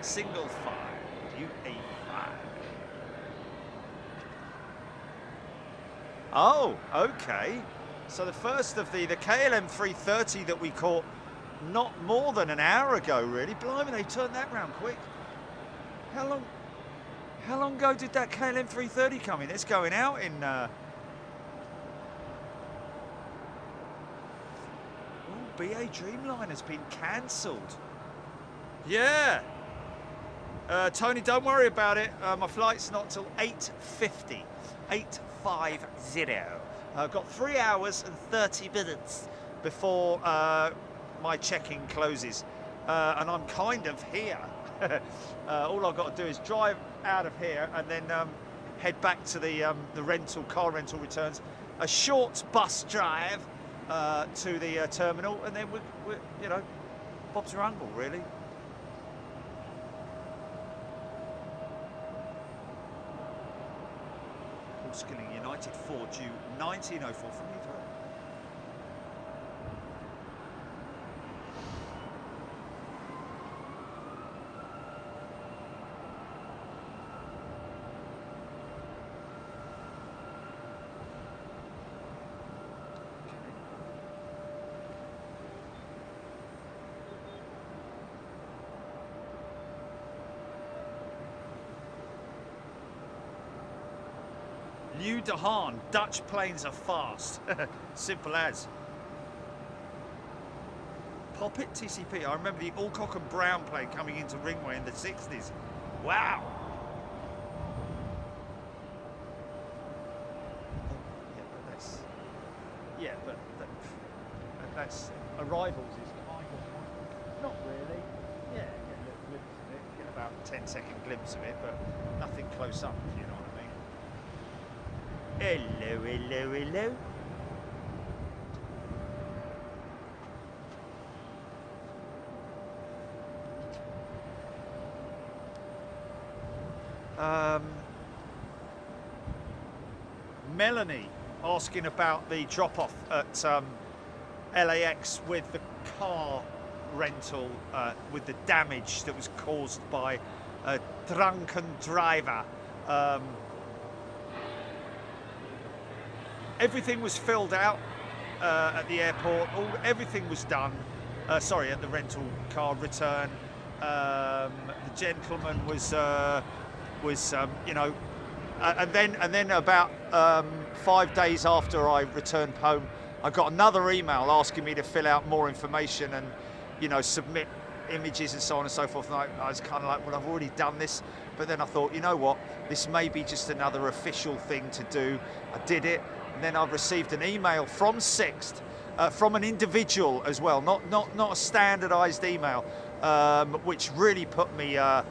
Single 5. UA5. Oh, okay. So the first of the KLM 330 that we caught not more than an hour ago, really. Blimey, they turned that round quick. How long ago did that KLM 330 come in? It's going out in... Oh, BA Dreamline has been cancelled. Yeah. Tony, don't worry about it. My flight's not till 8:50. 8:50. I've got 3 hours and 30 minutes before... my check-in closes, and I'm kind of here. All I've got to do is drive out of here and then head back to the car rental returns. A short bus drive to the terminal, and then we're you know, Bob's your uncle, really. Paul Skilling, United 4 due 1904 from Heathrow. View de Haan, Dutch planes are fast. Simple as. Pop it TCP. I remember the Alcock and Brown plane coming into Ringway in the 60s. Wow. That's arrivals is kind of not really. Yeah, get a little glimpse of it, get about a 10-second glimpse of it, but nothing close up, if you know what I mean. Hello, hello, hello. Melanie asking about the drop-off at LAX with the car rental, with the damage that was caused by a drunken driver. Everything was filled out at the airport. Everything was done. Sorry, at the rental car return. The gentleman was you know, and then about 5 days after I returned home, I got another email asking me to fill out more information and, you know, submit images and so on and so forth. And I was kind of like, well, I've already done this. But then I thought, you know what, this may be just another official thing to do. I did it, and then I've received an email from Sixt, from an individual as well, not a standardised email, which really put me to,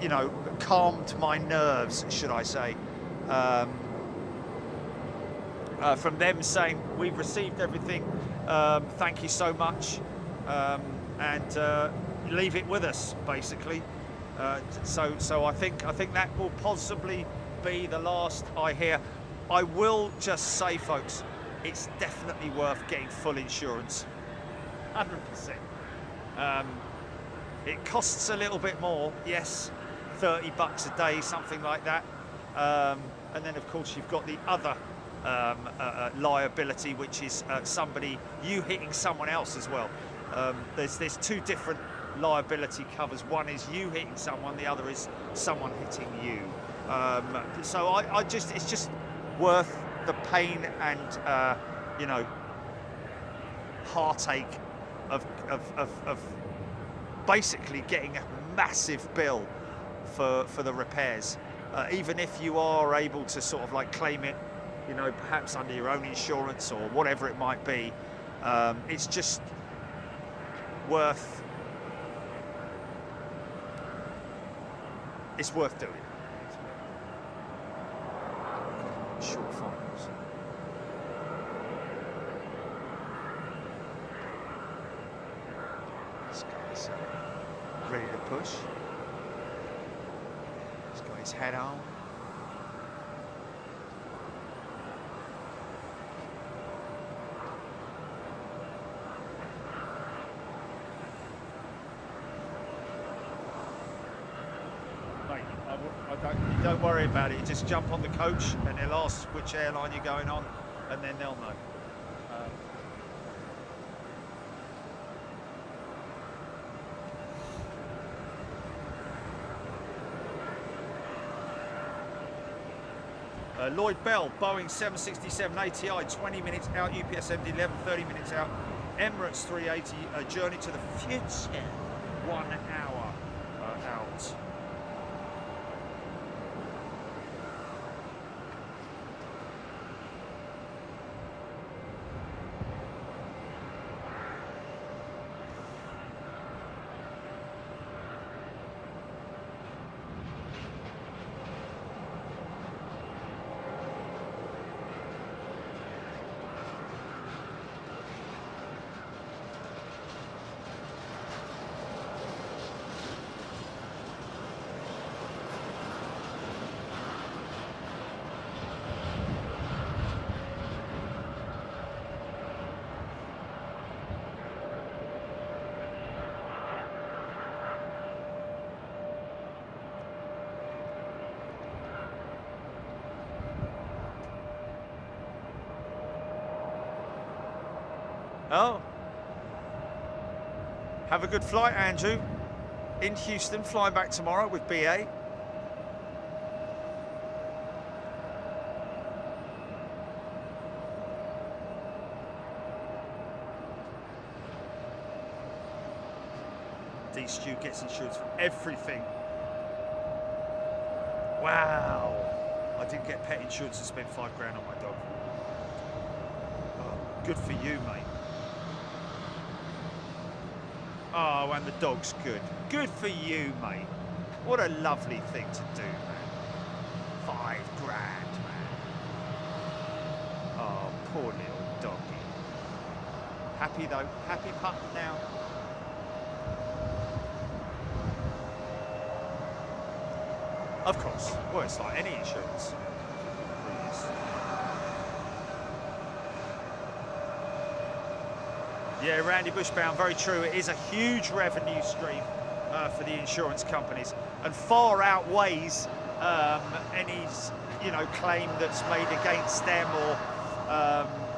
you know, calmed my nerves, should I say. From them saying, we've received everything, thank you so much, and leave it with us, basically. So I think that will possibly be the last I hear. I will just say, folks, it's definitely worth getting full insurance, 100%. It costs a little bit more, yes, $30 a day, something like that. And then, of course, you've got the other liability, which is you hitting someone else as well. There's two different liability covers. One is you hitting someone, the other is someone hitting you. So it's just worth the pain and you know, heartache of basically getting a massive bill for the repairs. Even if you are able to sort of like claim it, you know, perhaps under your own insurance or whatever it might be, it's just worth doing. Short finals. This guy's ready to push. He's got his head on. Don't worry about it. You just jump on the coach and they'll ask which airline you're going on, and then they'll know. Lloyd Bell, Boeing 767 ATI, 20 minutes out, UPS MD 11, 30 minutes out, Emirates 380, a journey to the future, 1 hour out. Oh. Have a good flight, Andrew. in Houston, flying back tomorrow with BA. Stu gets insurance for everything. Wow. I didn't get pet insurance and spent £5 grand on my dog. Oh, good for you, mate. Oh, and the dog's good. Good for you, mate. What a lovely thing to do, man. £5 grand, man. Oh, poor little doggy. Happy though. Happy pup now. Of course. Well, it's like any insurance. Yeah, Randy Bushbound, very true. It is a huge revenue stream for the insurance companies, and far outweighs any, claim that's made against them, or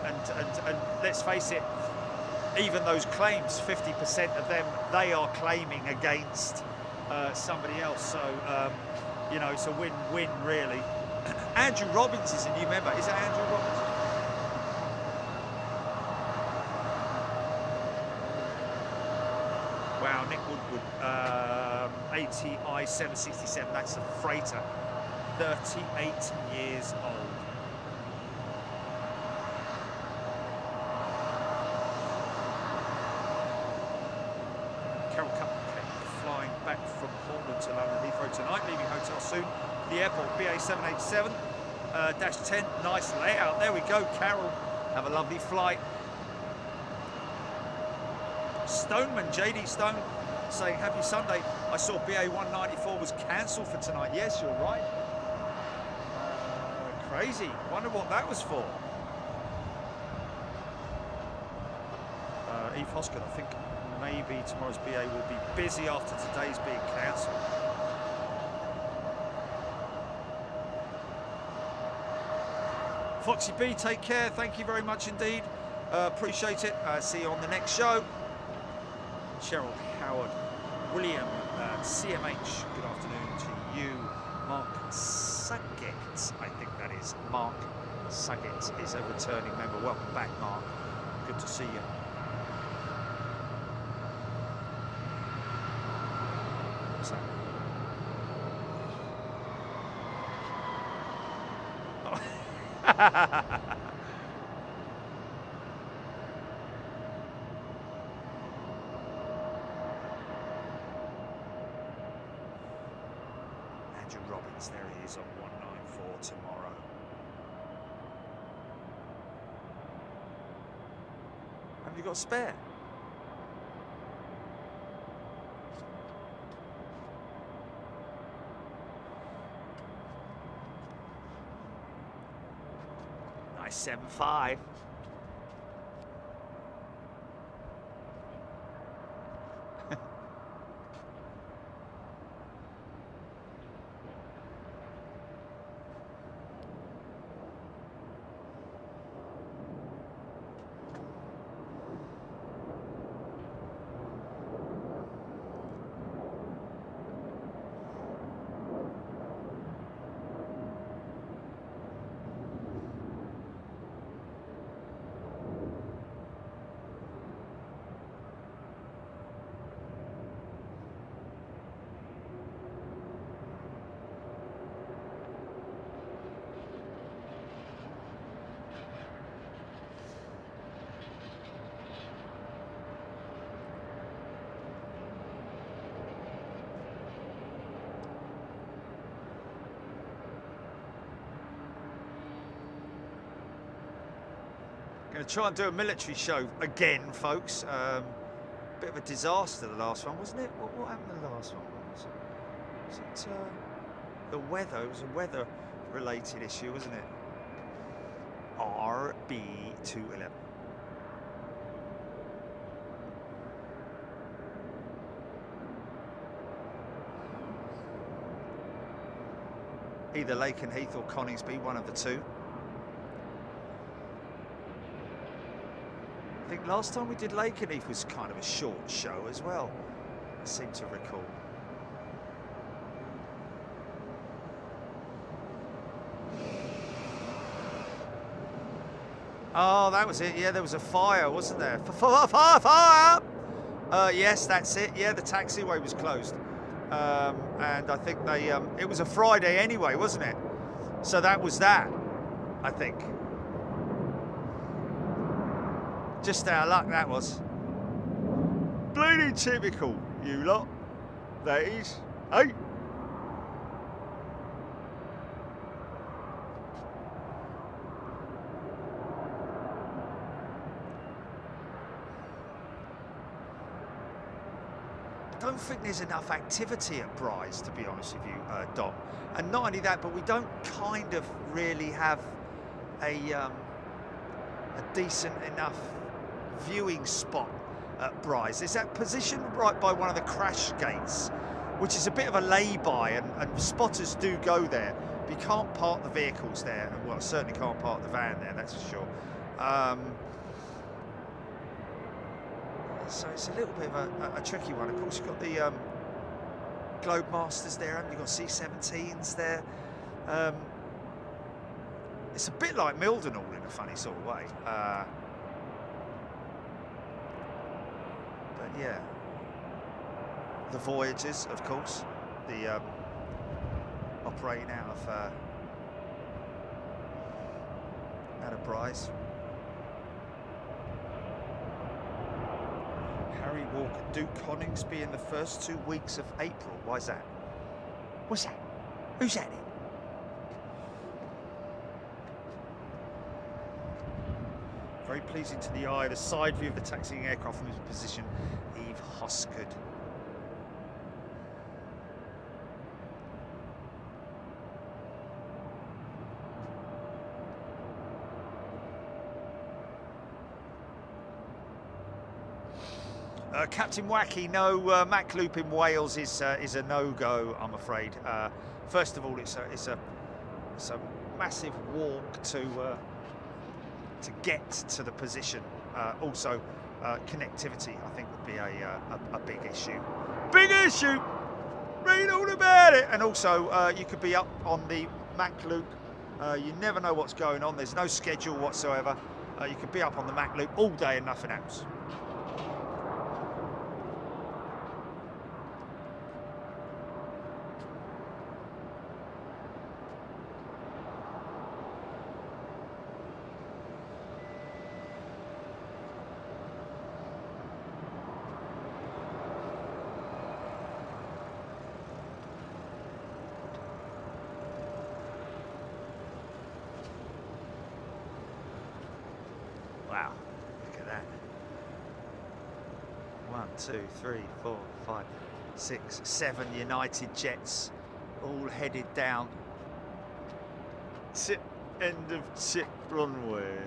and let's face it, even those claims, 50% of them they are claiming against somebody else. So it's a win-win, really. Andrew Robbins is a new member. Is that Andrew Robbins? Wow, Nick Woodward, ATI 767, that's a freighter, 38 years old. Carol Cupcake flying back from Portland to London Heathrow tonight, leaving hotel soon. The airport, BA 787, -10, nice layout. There we go, Carol. Have a lovely flight. Stoneman, JD Stone, saying happy Sunday. I saw BA 194 was cancelled for tonight. Yes, you're right. Crazy. Wonder what that was for. Eve Hoskin, I think maybe tomorrow's BA will be busy after today's being cancelled. Foxy B, take care. Thank you very much indeed. Appreciate it. See you on the next show. Cheryl Howard, William, CMH, good afternoon to you. Mark Saget, I think that is. Mark Saget is a returning member. Welcome back, Mark. Good to see you. What's that? Robbins, there he is on 194 tomorrow. Have you got a spare? Nice 7.5. Going to try and do a military show again, folks. Bit of a disaster, the last one, wasn't it? What happened to the last one? Was it the weather? It was a weather-related issue, wasn't it? RB211. Either Lakenheath or Coningsby, one of the two. I think last time we did Lakenheath was kind of a short show as well, I seem to recall. Oh, that was it. Yeah, there was a fire, wasn't there? Fire! Yes, that's it. Yeah, the taxiway was closed. And I think they, it was a Friday anyway, wasn't it? So that was that, I think. Just our luck that was. Bleeding typical, you lot. That is. Hey. I don't think there's enough activity at Bryce, to be honest with you, Dom. And not only that, but we don't kind of really have a decent enough viewing spot at Bryce. There's that position right by one of the crash gates, which is a bit of a lay-by, and spotters do go there. But you can't park the vehicles there, and well, certainly can't park the van there, that's for sure. So it's a little bit of a tricky one. Of course, you've got the Globe Masters there, and you've got C-17s there. It's a bit like Mildenhall in a funny sort of way. But yeah, the Voyagers, of course, the operating out of Bryce. Harry Walker, Duke Coningsby in the first 2 weeks of April. Why is that? What's that? Who's that then? Very pleasing to the eye. The side view of the taxiing aircraft from his position, Eve Hoskard. Captain Wacky, no, Mac Loop in Wales is a no-go, I'm afraid. First of all, it's a massive walk to get to the position. Also, connectivity, I think, would be a big issue. Big issue. Read all about it. And also, you could be up on the Mac Loop. You never know what's going on. There's no schedule whatsoever. You could be up on the Mac Loop all day and nothing else. Wow, look at that. 1, 2, 3, 4, 5, 6, 7 United jets all headed down tip end of tip runway.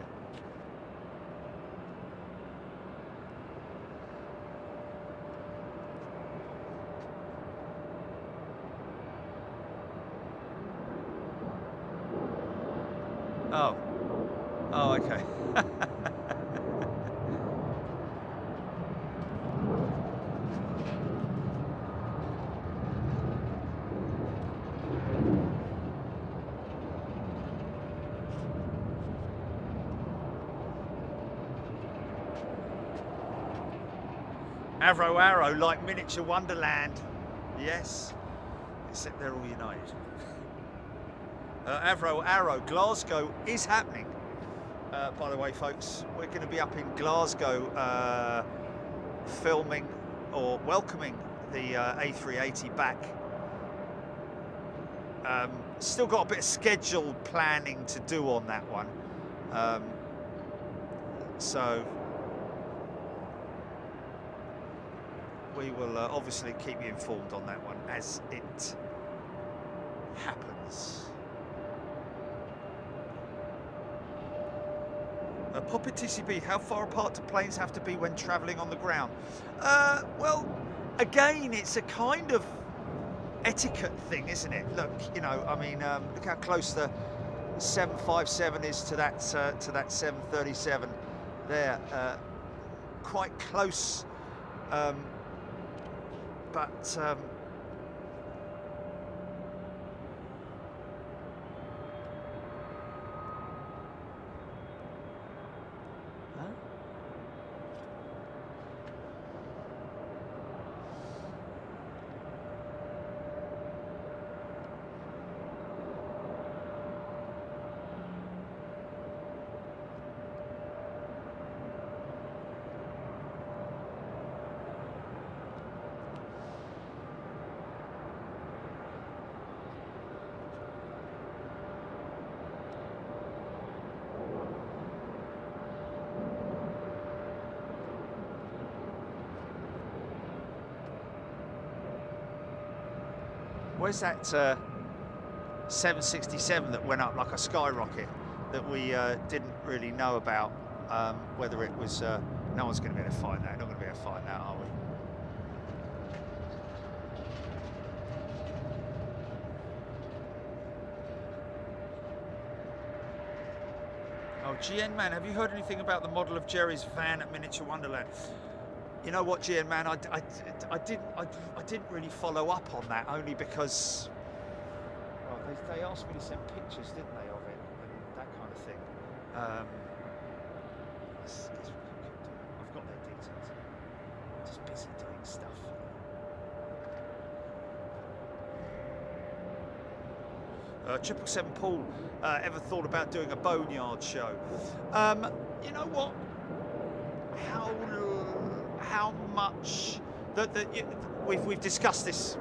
Oh. Oh, okay. Avro Arrow, like miniature Wonderland. Yes, except they're all united. Avro Arrow, Glasgow is happening. By the way, folks, we're going to be up in Glasgow filming or welcoming the A380 back. Still got a bit of scheduled planning to do on that one. So we will obviously keep you informed on that one as it happens. Puppet TCB, how far apart do planes have to be when travelling on the ground? Well, again, it's a kind of etiquette thing, isn't it? Look, you know, I mean, look how close the 757 is to that 737 there. Quite close, but Where's that 767 that went up like a skyrocket that we didn't really know about? Whether it was... no one's going to be able to find that. Not going to be able to find that, are we? Oh, GN Man, have you heard anything about the model of Jerry's van at Miniature Wonderland? You know what, GN Man, I didn't really follow up on that, only because, well, they asked me to send pictures, didn't they, of it, and that kind of thing. I've got their details. I'm just busy doing stuff. 777 Paul, ever thought about doing a boneyard show? You know what? How much we've discussed this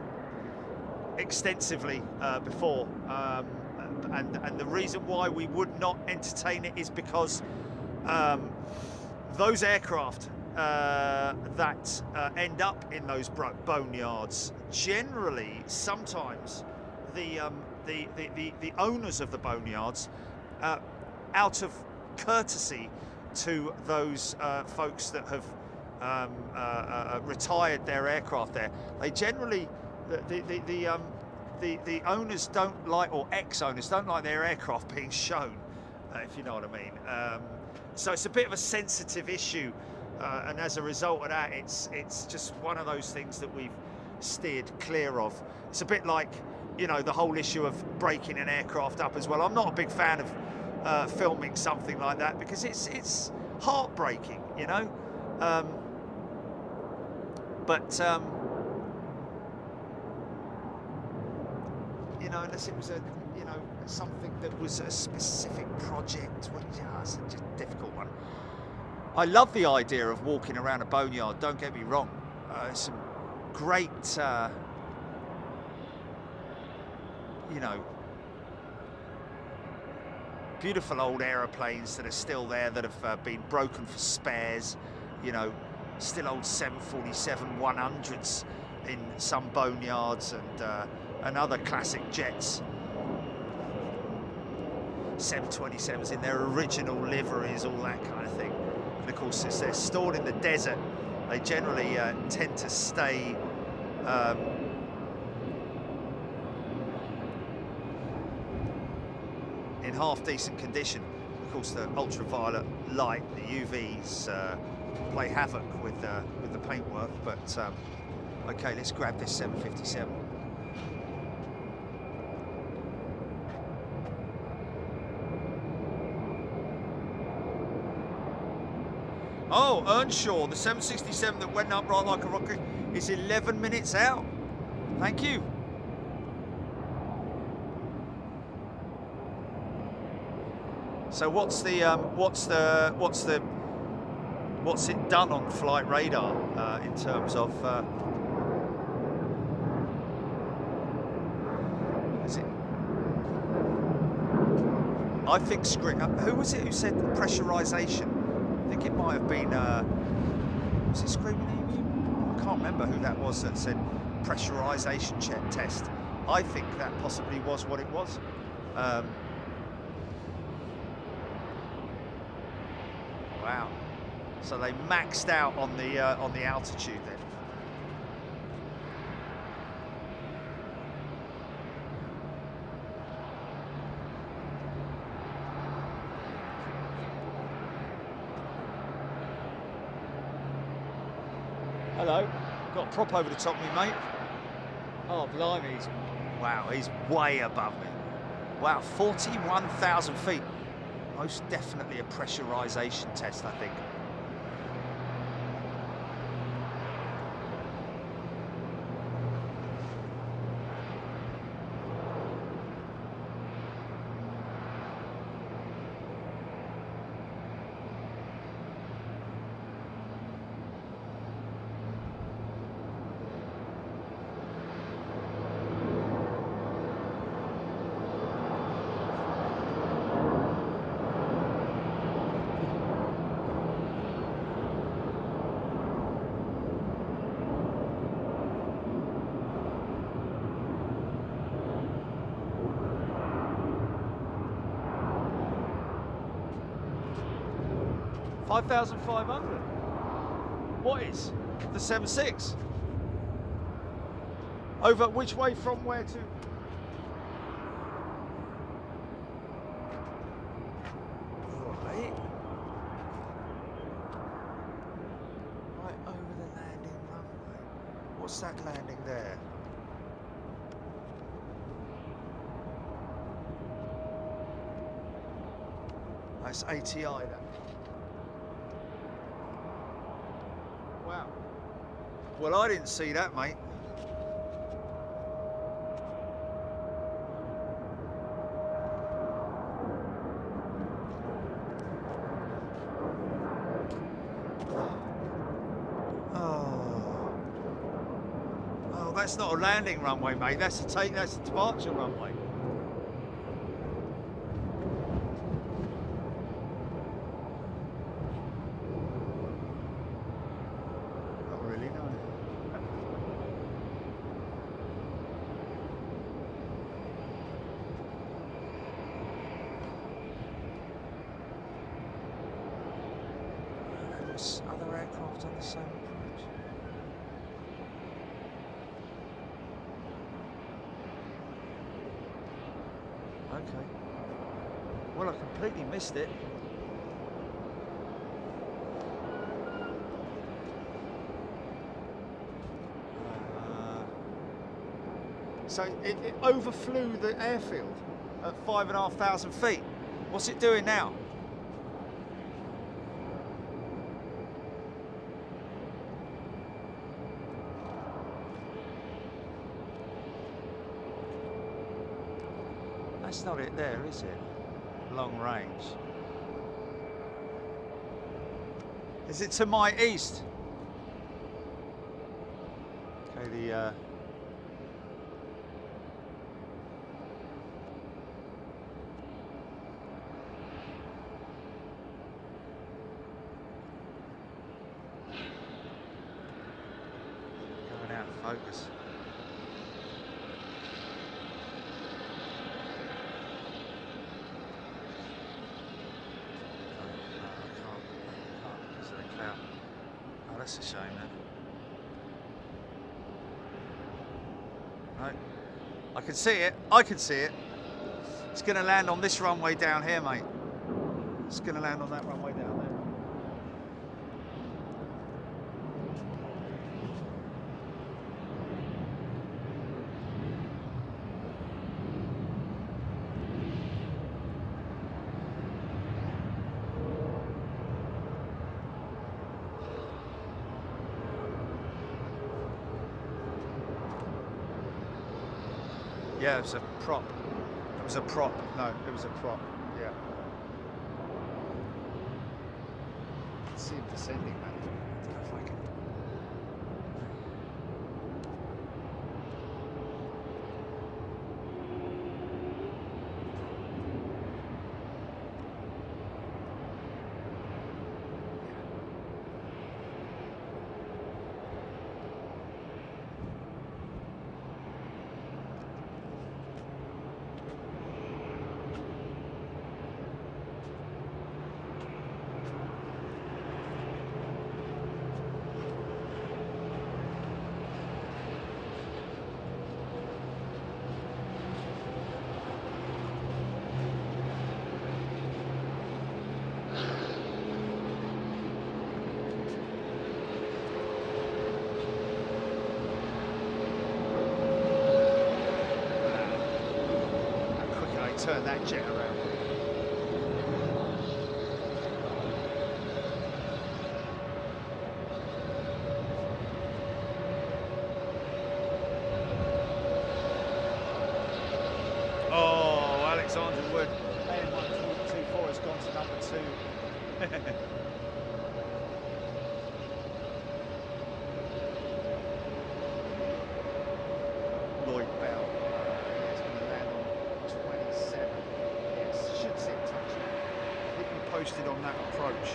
extensively before, and the reason why we would not entertain it is because those aircraft that end up in those boneyards, generally, sometimes the owners of the boneyards, out of courtesy to those folks that have retired their aircraft there, they generally the owners don't like, or ex-owners don't like their aircraft being shown, if you know what I mean. So it's a bit of a sensitive issue, and as a result of that, it's just one of those things that we've steered clear of. It's a bit like, you know, the whole issue of breaking an aircraft up as well. I'm not a big fan of filming something like that because it's heartbreaking, you know. You know, unless it was something that was a specific project, well, yeah, it's a difficult one. I love the idea of walking around a boneyard. Don't get me wrong. Some great, beautiful old aeroplanes that are still there that have been broken for spares. You know, still old 747-100s in some boneyards, and other classic jets. 727s in their original liveries, all that kind of thing. And of course, as they're stored in the desert, they generally tend to stay in half decent condition. Of course, the ultraviolet light, the UVs, play havoc with the paintwork. But okay, let's grab this 757. Oh, Earnshaw, the 767 that went up right like a rocket is 11 minutes out. Thank you. So what's it done on flight radar in terms of? Is it? I think who was it who said pressurization? I think it might have been, was it Screaming Emu? I can't remember who that was that said pressurization test. I think that possibly was what it was. Wow. So they maxed out on the altitude then. Hello, got a prop over the top of me, mate. Oh, blimey, he's way above me. Wow, 41,000 feet. Most definitely a pressurization test, I think. 5,500. What is the 76? Over which way from where to? Right. Right over the landing runway. What's that landing there? That's ATI then. Wow. Well, I didn't see that, mate. Oh, that's not a landing runway, mate. That's a departure runway. Not really, no. There's other aircraft on the same approach. Okay. Well, I completely missed it. So it overflew the airfield at 5,500 feet. What's it doing now? That's not it there, is it? Long range. Is it to my east? Okay, the going out of focus. Oh, that's a shame then. No, I can see it. I can see it. It's going to land on this runway down here, mate. It's going to land on that runway down there. Yeah, it was a prop. It was a prop. No, it was a prop. Yeah. Let's see him descending, man. I don't know if I can. Turn that jet around. Oh, Alexander Wood. AM124 has gone to number 2. Lloyd Bell. Posted on that approach.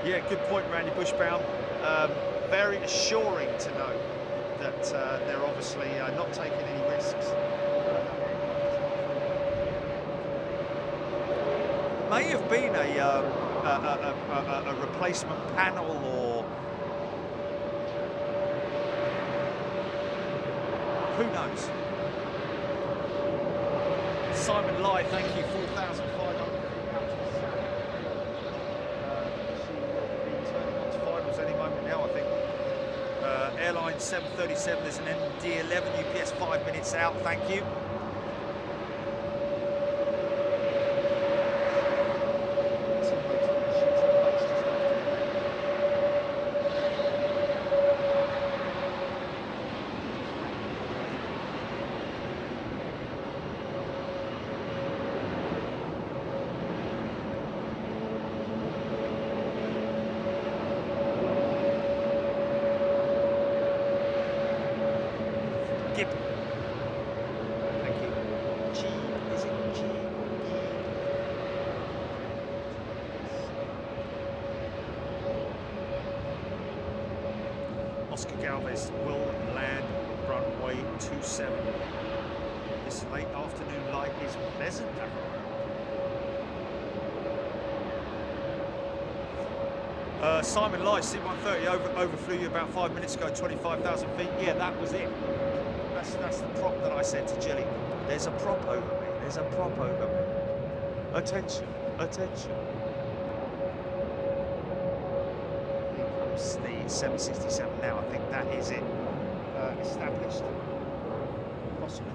Yeah, good point, Randy Bushbound. Very assuring to know that they're obviously not taking any risks. may have been a replacement panel, or who knows. Simon Lai, thank you, 4,500 she will be turning on to finals any moment now, I think. Airline 737, there's an MD11, UPS 5 minutes out, thank you. Will land runway 27. This late afternoon light is pleasant. Simon Lai, C-130 overflew you about 5 minutes ago, 25,000 feet. Yeah, that was it. That's the prop that I said to Jilly. There's a prop over me. There's a prop over me. Attention, attention. The 767 now, I think that is it, established, possibly.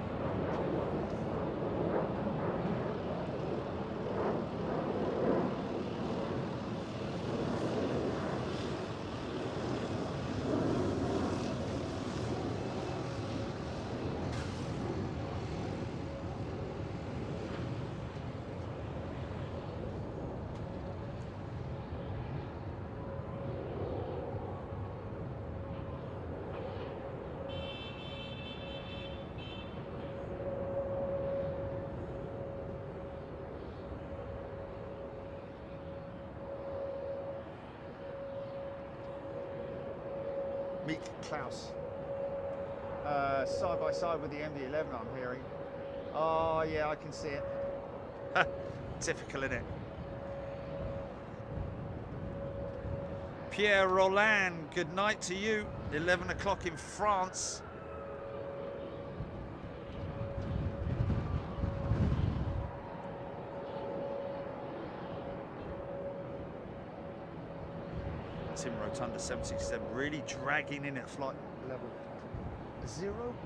Klaus. Side by side with the MD-11, I'm hearing. Oh yeah, I can see it. Typical, isn't it? Pierre Roland, good night to you. 11 o'clock in France. Tim Rotunda 767 really dragging in at flight level 015.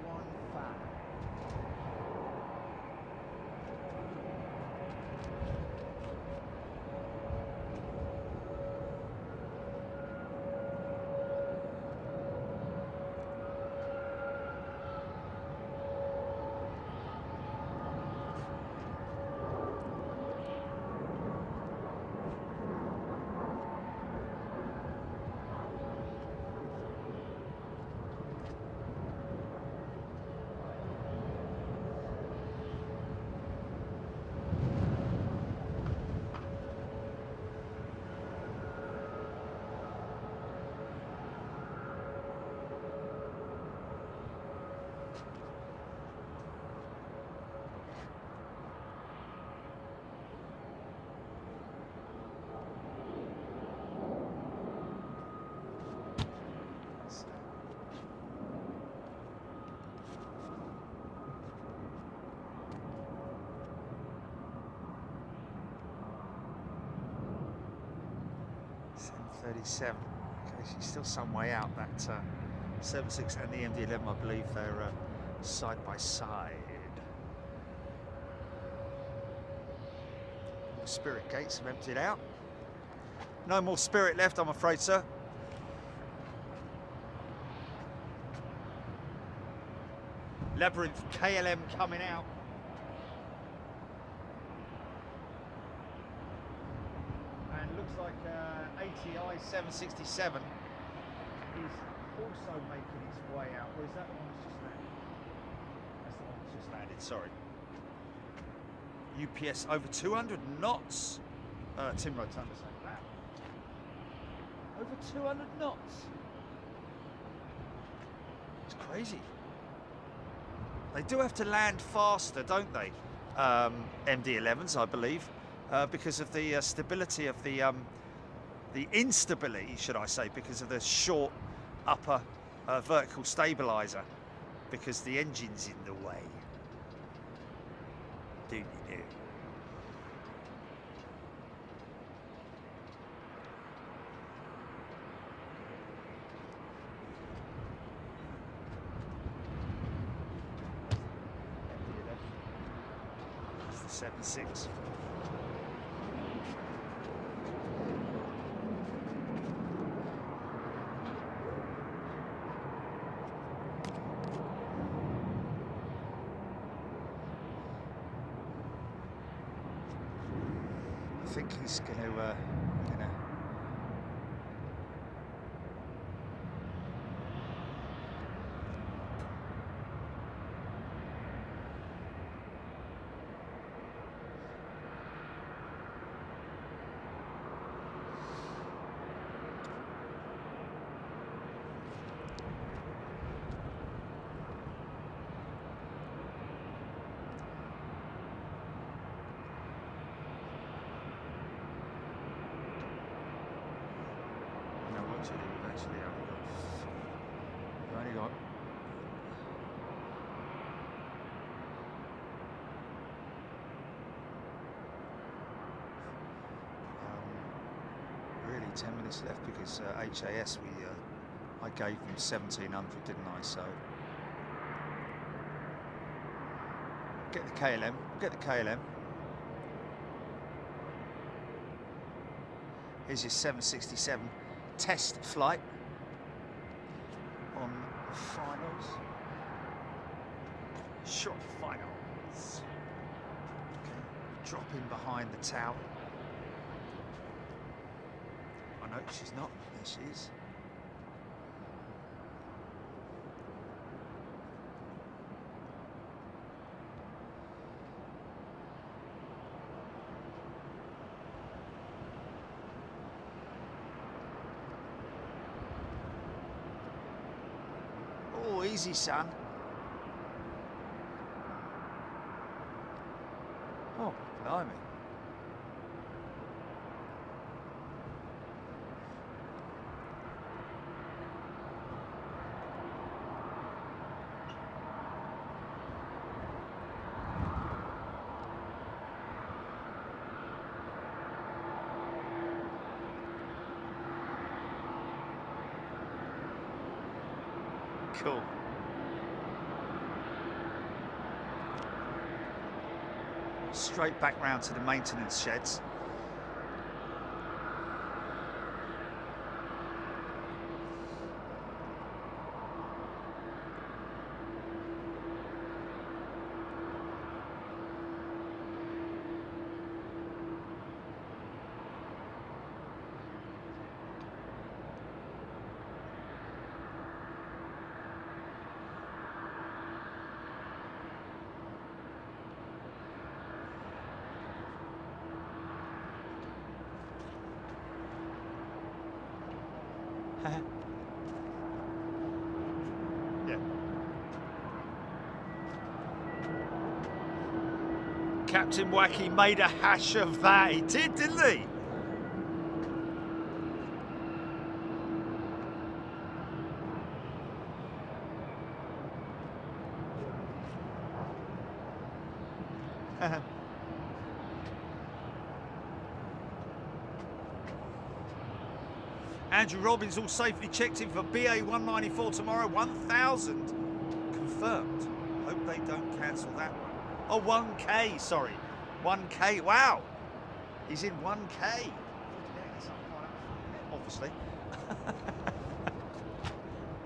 .37. Okay, she's still some way out. That 76 and the MD-11, I believe they're side by side. The Spirit gates have emptied out. No more Spirit left, I'm afraid, sir. Labyrinth KLM coming out. And looks like ATI 767 is also making its way out. Or is that the one that's just landed? That's the one that's just landed, sorry. UPS over 200 knots. Tim Rotunda saying that. Over 200 knots. It's crazy. They do have to land faster, don't they? MD-11s, I believe. because of the stability of the instability, should I say, because of the short upper vertical stabilizer, because the engine's in the way. Do. It's the 7.6. I think he's going to, really 10 minutes left, because HAS I gave them 1700, didn't I? So get the KLM. Here's your 767 test flight on finals. Short finals. Okay. Drop in behind the tower. Oh no, she's not. There she is. Oh, easy, son. Oh, blimey. Cool. Straight back round to the maintenance sheds. Yeah. Captain Wacky made a hash of that. He did, didn't he? Andrew Robbins all safely checked in for BA 194 tomorrow. 1,000 confirmed. Hope they don't cancel that one. Oh, 1K, sorry. 1K, wow. He's in 1K. Obviously.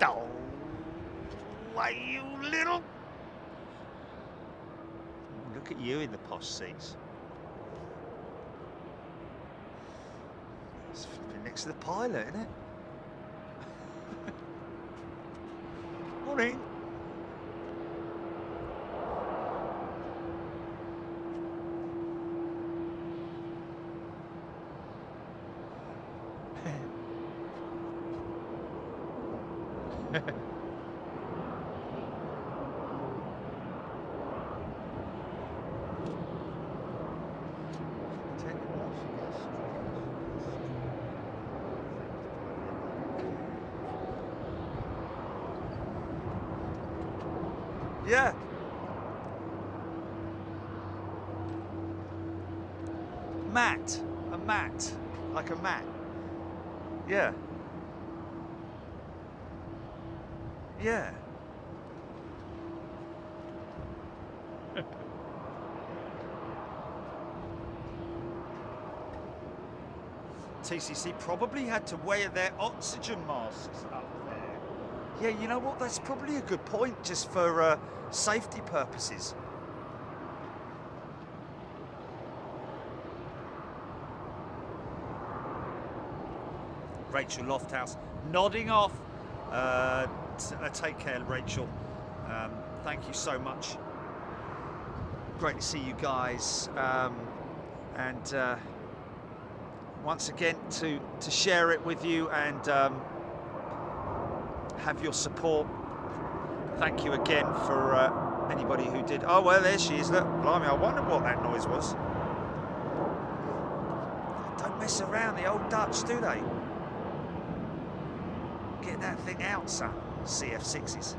Oh, you little... Look at you in the posh seats. It's flipping next to the pilot, isn't it? Morning. Yeah. Mat. A mat. Like a mat. Yeah. Yeah. TCC probably had to wear their oxygen masks up there. Yeah, you know what? That's probably a good point, just for safety purposes. Rachel Lofthouse nodding off. Take care, Rachel. Thank you so much. Great to see you guys. And once again, to share it with you and have your support. Thank you again for anybody who did. Oh, well, there she is. Look, blimey, I wondered what that noise was. Don't mess around, the old Dutch, do they? Get that thing out, son. CF6s.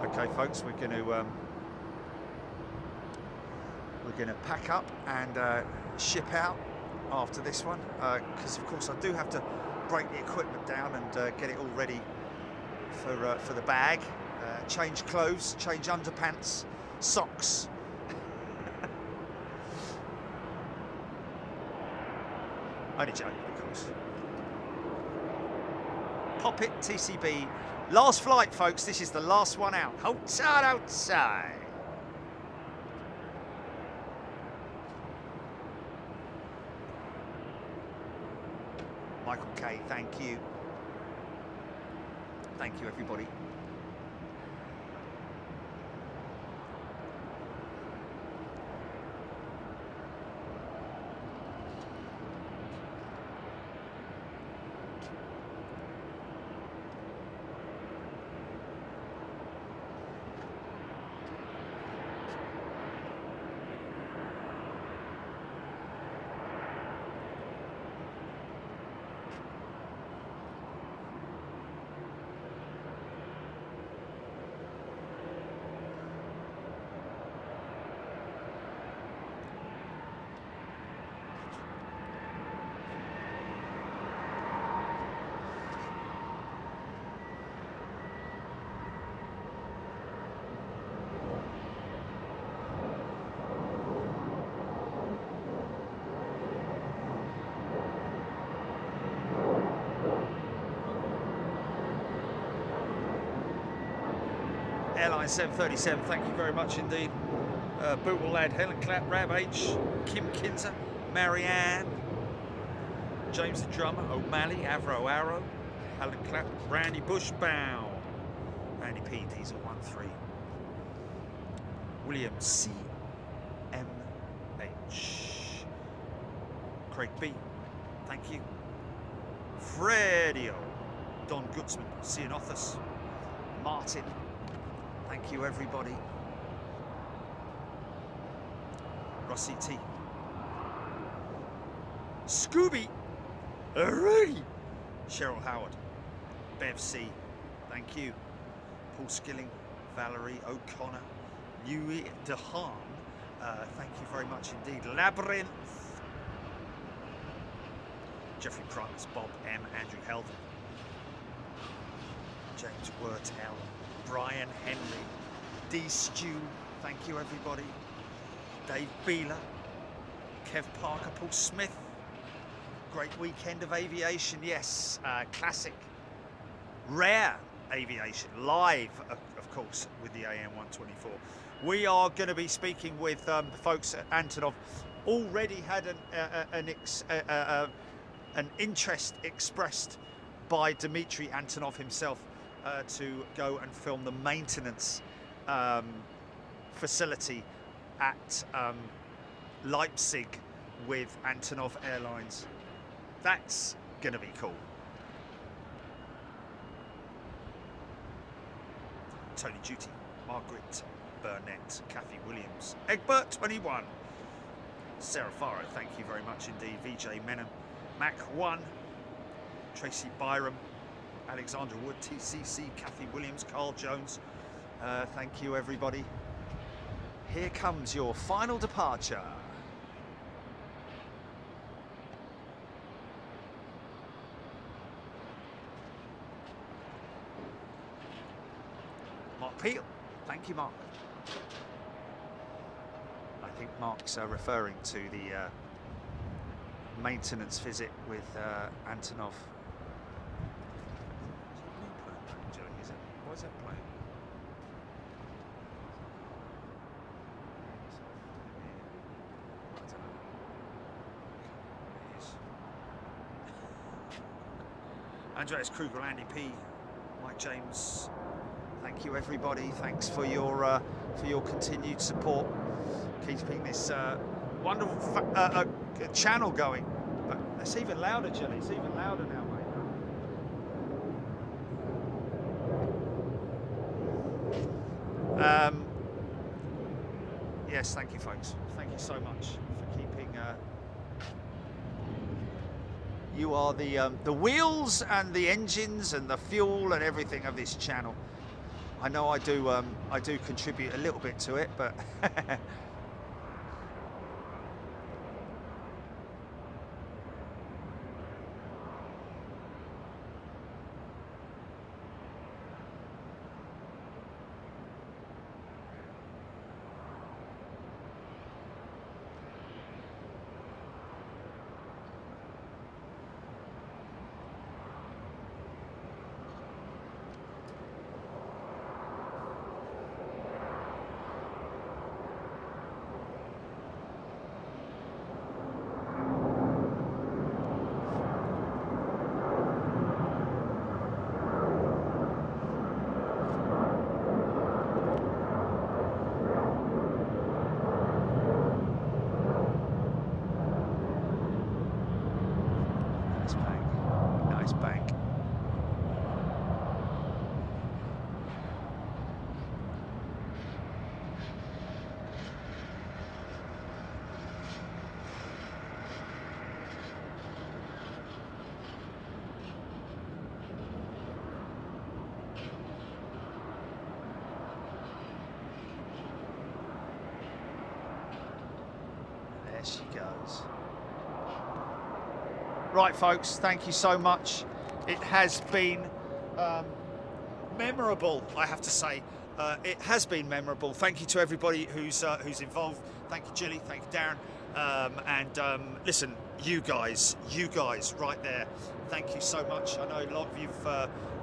Okay, folks, we're going to pack up and ship out after this one, because of course I do have to break the equipment down and get it all ready for the bag. Change clothes, change underpants, socks. Only joking, of course. Pop it, TCB. Last flight, folks. This is the last one out. Outside, outside. Michael K, thank you. Thank you, everybody. Airline 737, thank you very much indeed. Bootle Lad, Helen Clapp, Rab H, Kim Kinzer, Marianne, James the Drummer, O'Malley, Avro Arrow, Helen Clapp, Randy Bushbound, Randy P, Diesel 13, William C. M. H, Craig B, thank you. Fredio, Don Gutzman, Cianothus, Martin, thank you, everybody. Rossi T. Scooby. Hooray! Cheryl Howard. Bev C. Thank you. Paul Skilling. Valerie O'Connor. Louis DeHaan. Thank you very much indeed. Labyrinth. Jeffrey Price. Bob M. Andrew Helden. James Wertel. Brian Henry, D. Stew, thank you everybody. Dave Beeler, Kev Parker, Paul Smith. Great weekend of aviation, yes. Classic, rare aviation, live, of course, with the AM124. We are going to be speaking with the folks at Antonov. Already had an interest expressed by Dmitry Antonov himself to go and film the maintenance facility at Leipzig with Antonov Airlines. That's gonna be cool. Tony Duty, Margaret Burnett, Kathy Williams, Egbert 21, Sarah Farrow, thank you very much indeed, VJ Menon, Mac 1, Tracy Byram, Alexandra Wood, TCC, Kathy Williams, Carl Jones, thank you everybody. Here comes your final departure. Mark Peel, thank you Mark. I think Mark's referring to the maintenance visit with Antonov. Why is that playing? I don't know. It is. Andreas Kruger, Andy P, Mike James. Thank you everybody. Thanks for your continued support, keeping this wonderful channel going. But it's even louder, Jelly. It's even louder now, mate. Yes, thank you, folks. Thank you so much for keeping. You are the wheels and the engines and the fuel and everything of this channel. I know I do contribute a little bit to it, but right, folks, thank you so much. It has been memorable, I have to say. It has been memorable. Thank you to everybody who's involved. Thank you, Jilly. Thank you, Darren. Listen, you guys right there. Thank you so much. I know a lot of you've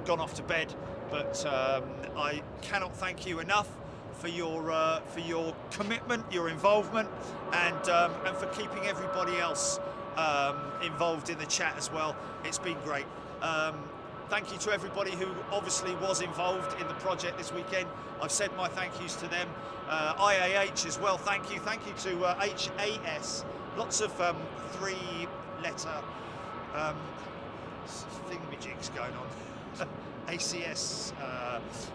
gone off to bed, but I cannot thank you enough for your commitment, your involvement, and for keeping everybody else involved in the chat as well. It's been great. Thank you to everybody who obviously was involved in the project this weekend. I've said my thank yous to them. IAH as well, thank you. Thank you to HAS. Lots of three-letter thingamajigs going on. ACS,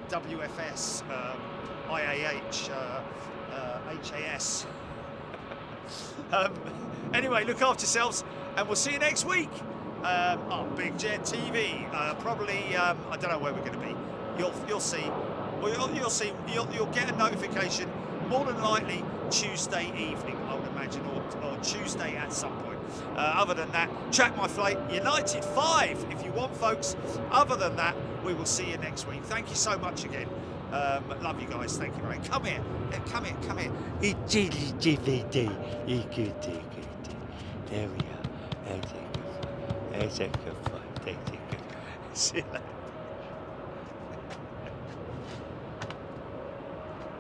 WFS, IAH, HAS. Anyway, look after yourselves, and we'll see you next week. Big Jet TV. Probably, I don't know where we're going to be. You'll see. Well, you'll see. You'll get a notification. More than likely Tuesday evening, I would imagine, or Tuesday at some point. Other than that, Track My Flight United 5 if you want, folks. Other than that, we will see you next week. Thank you so much again. Love you guys. Thank you very much. Come here. Come here. Come here. There we are. That's a good fun. See you later.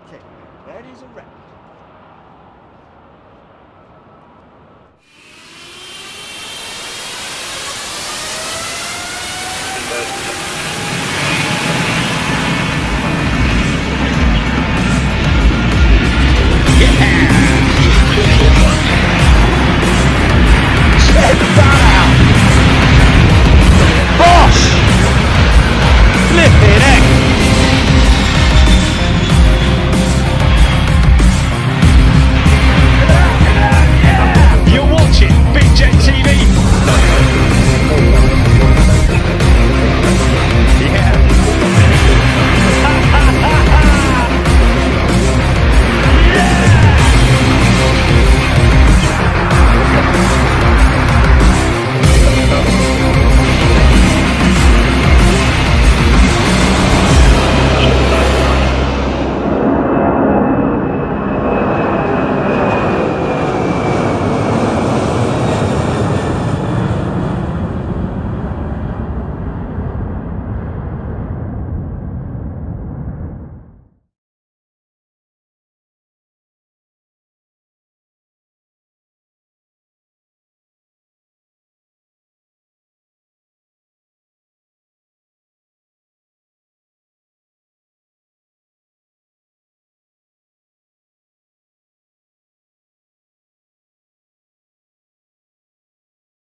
Okay, that is a wrap.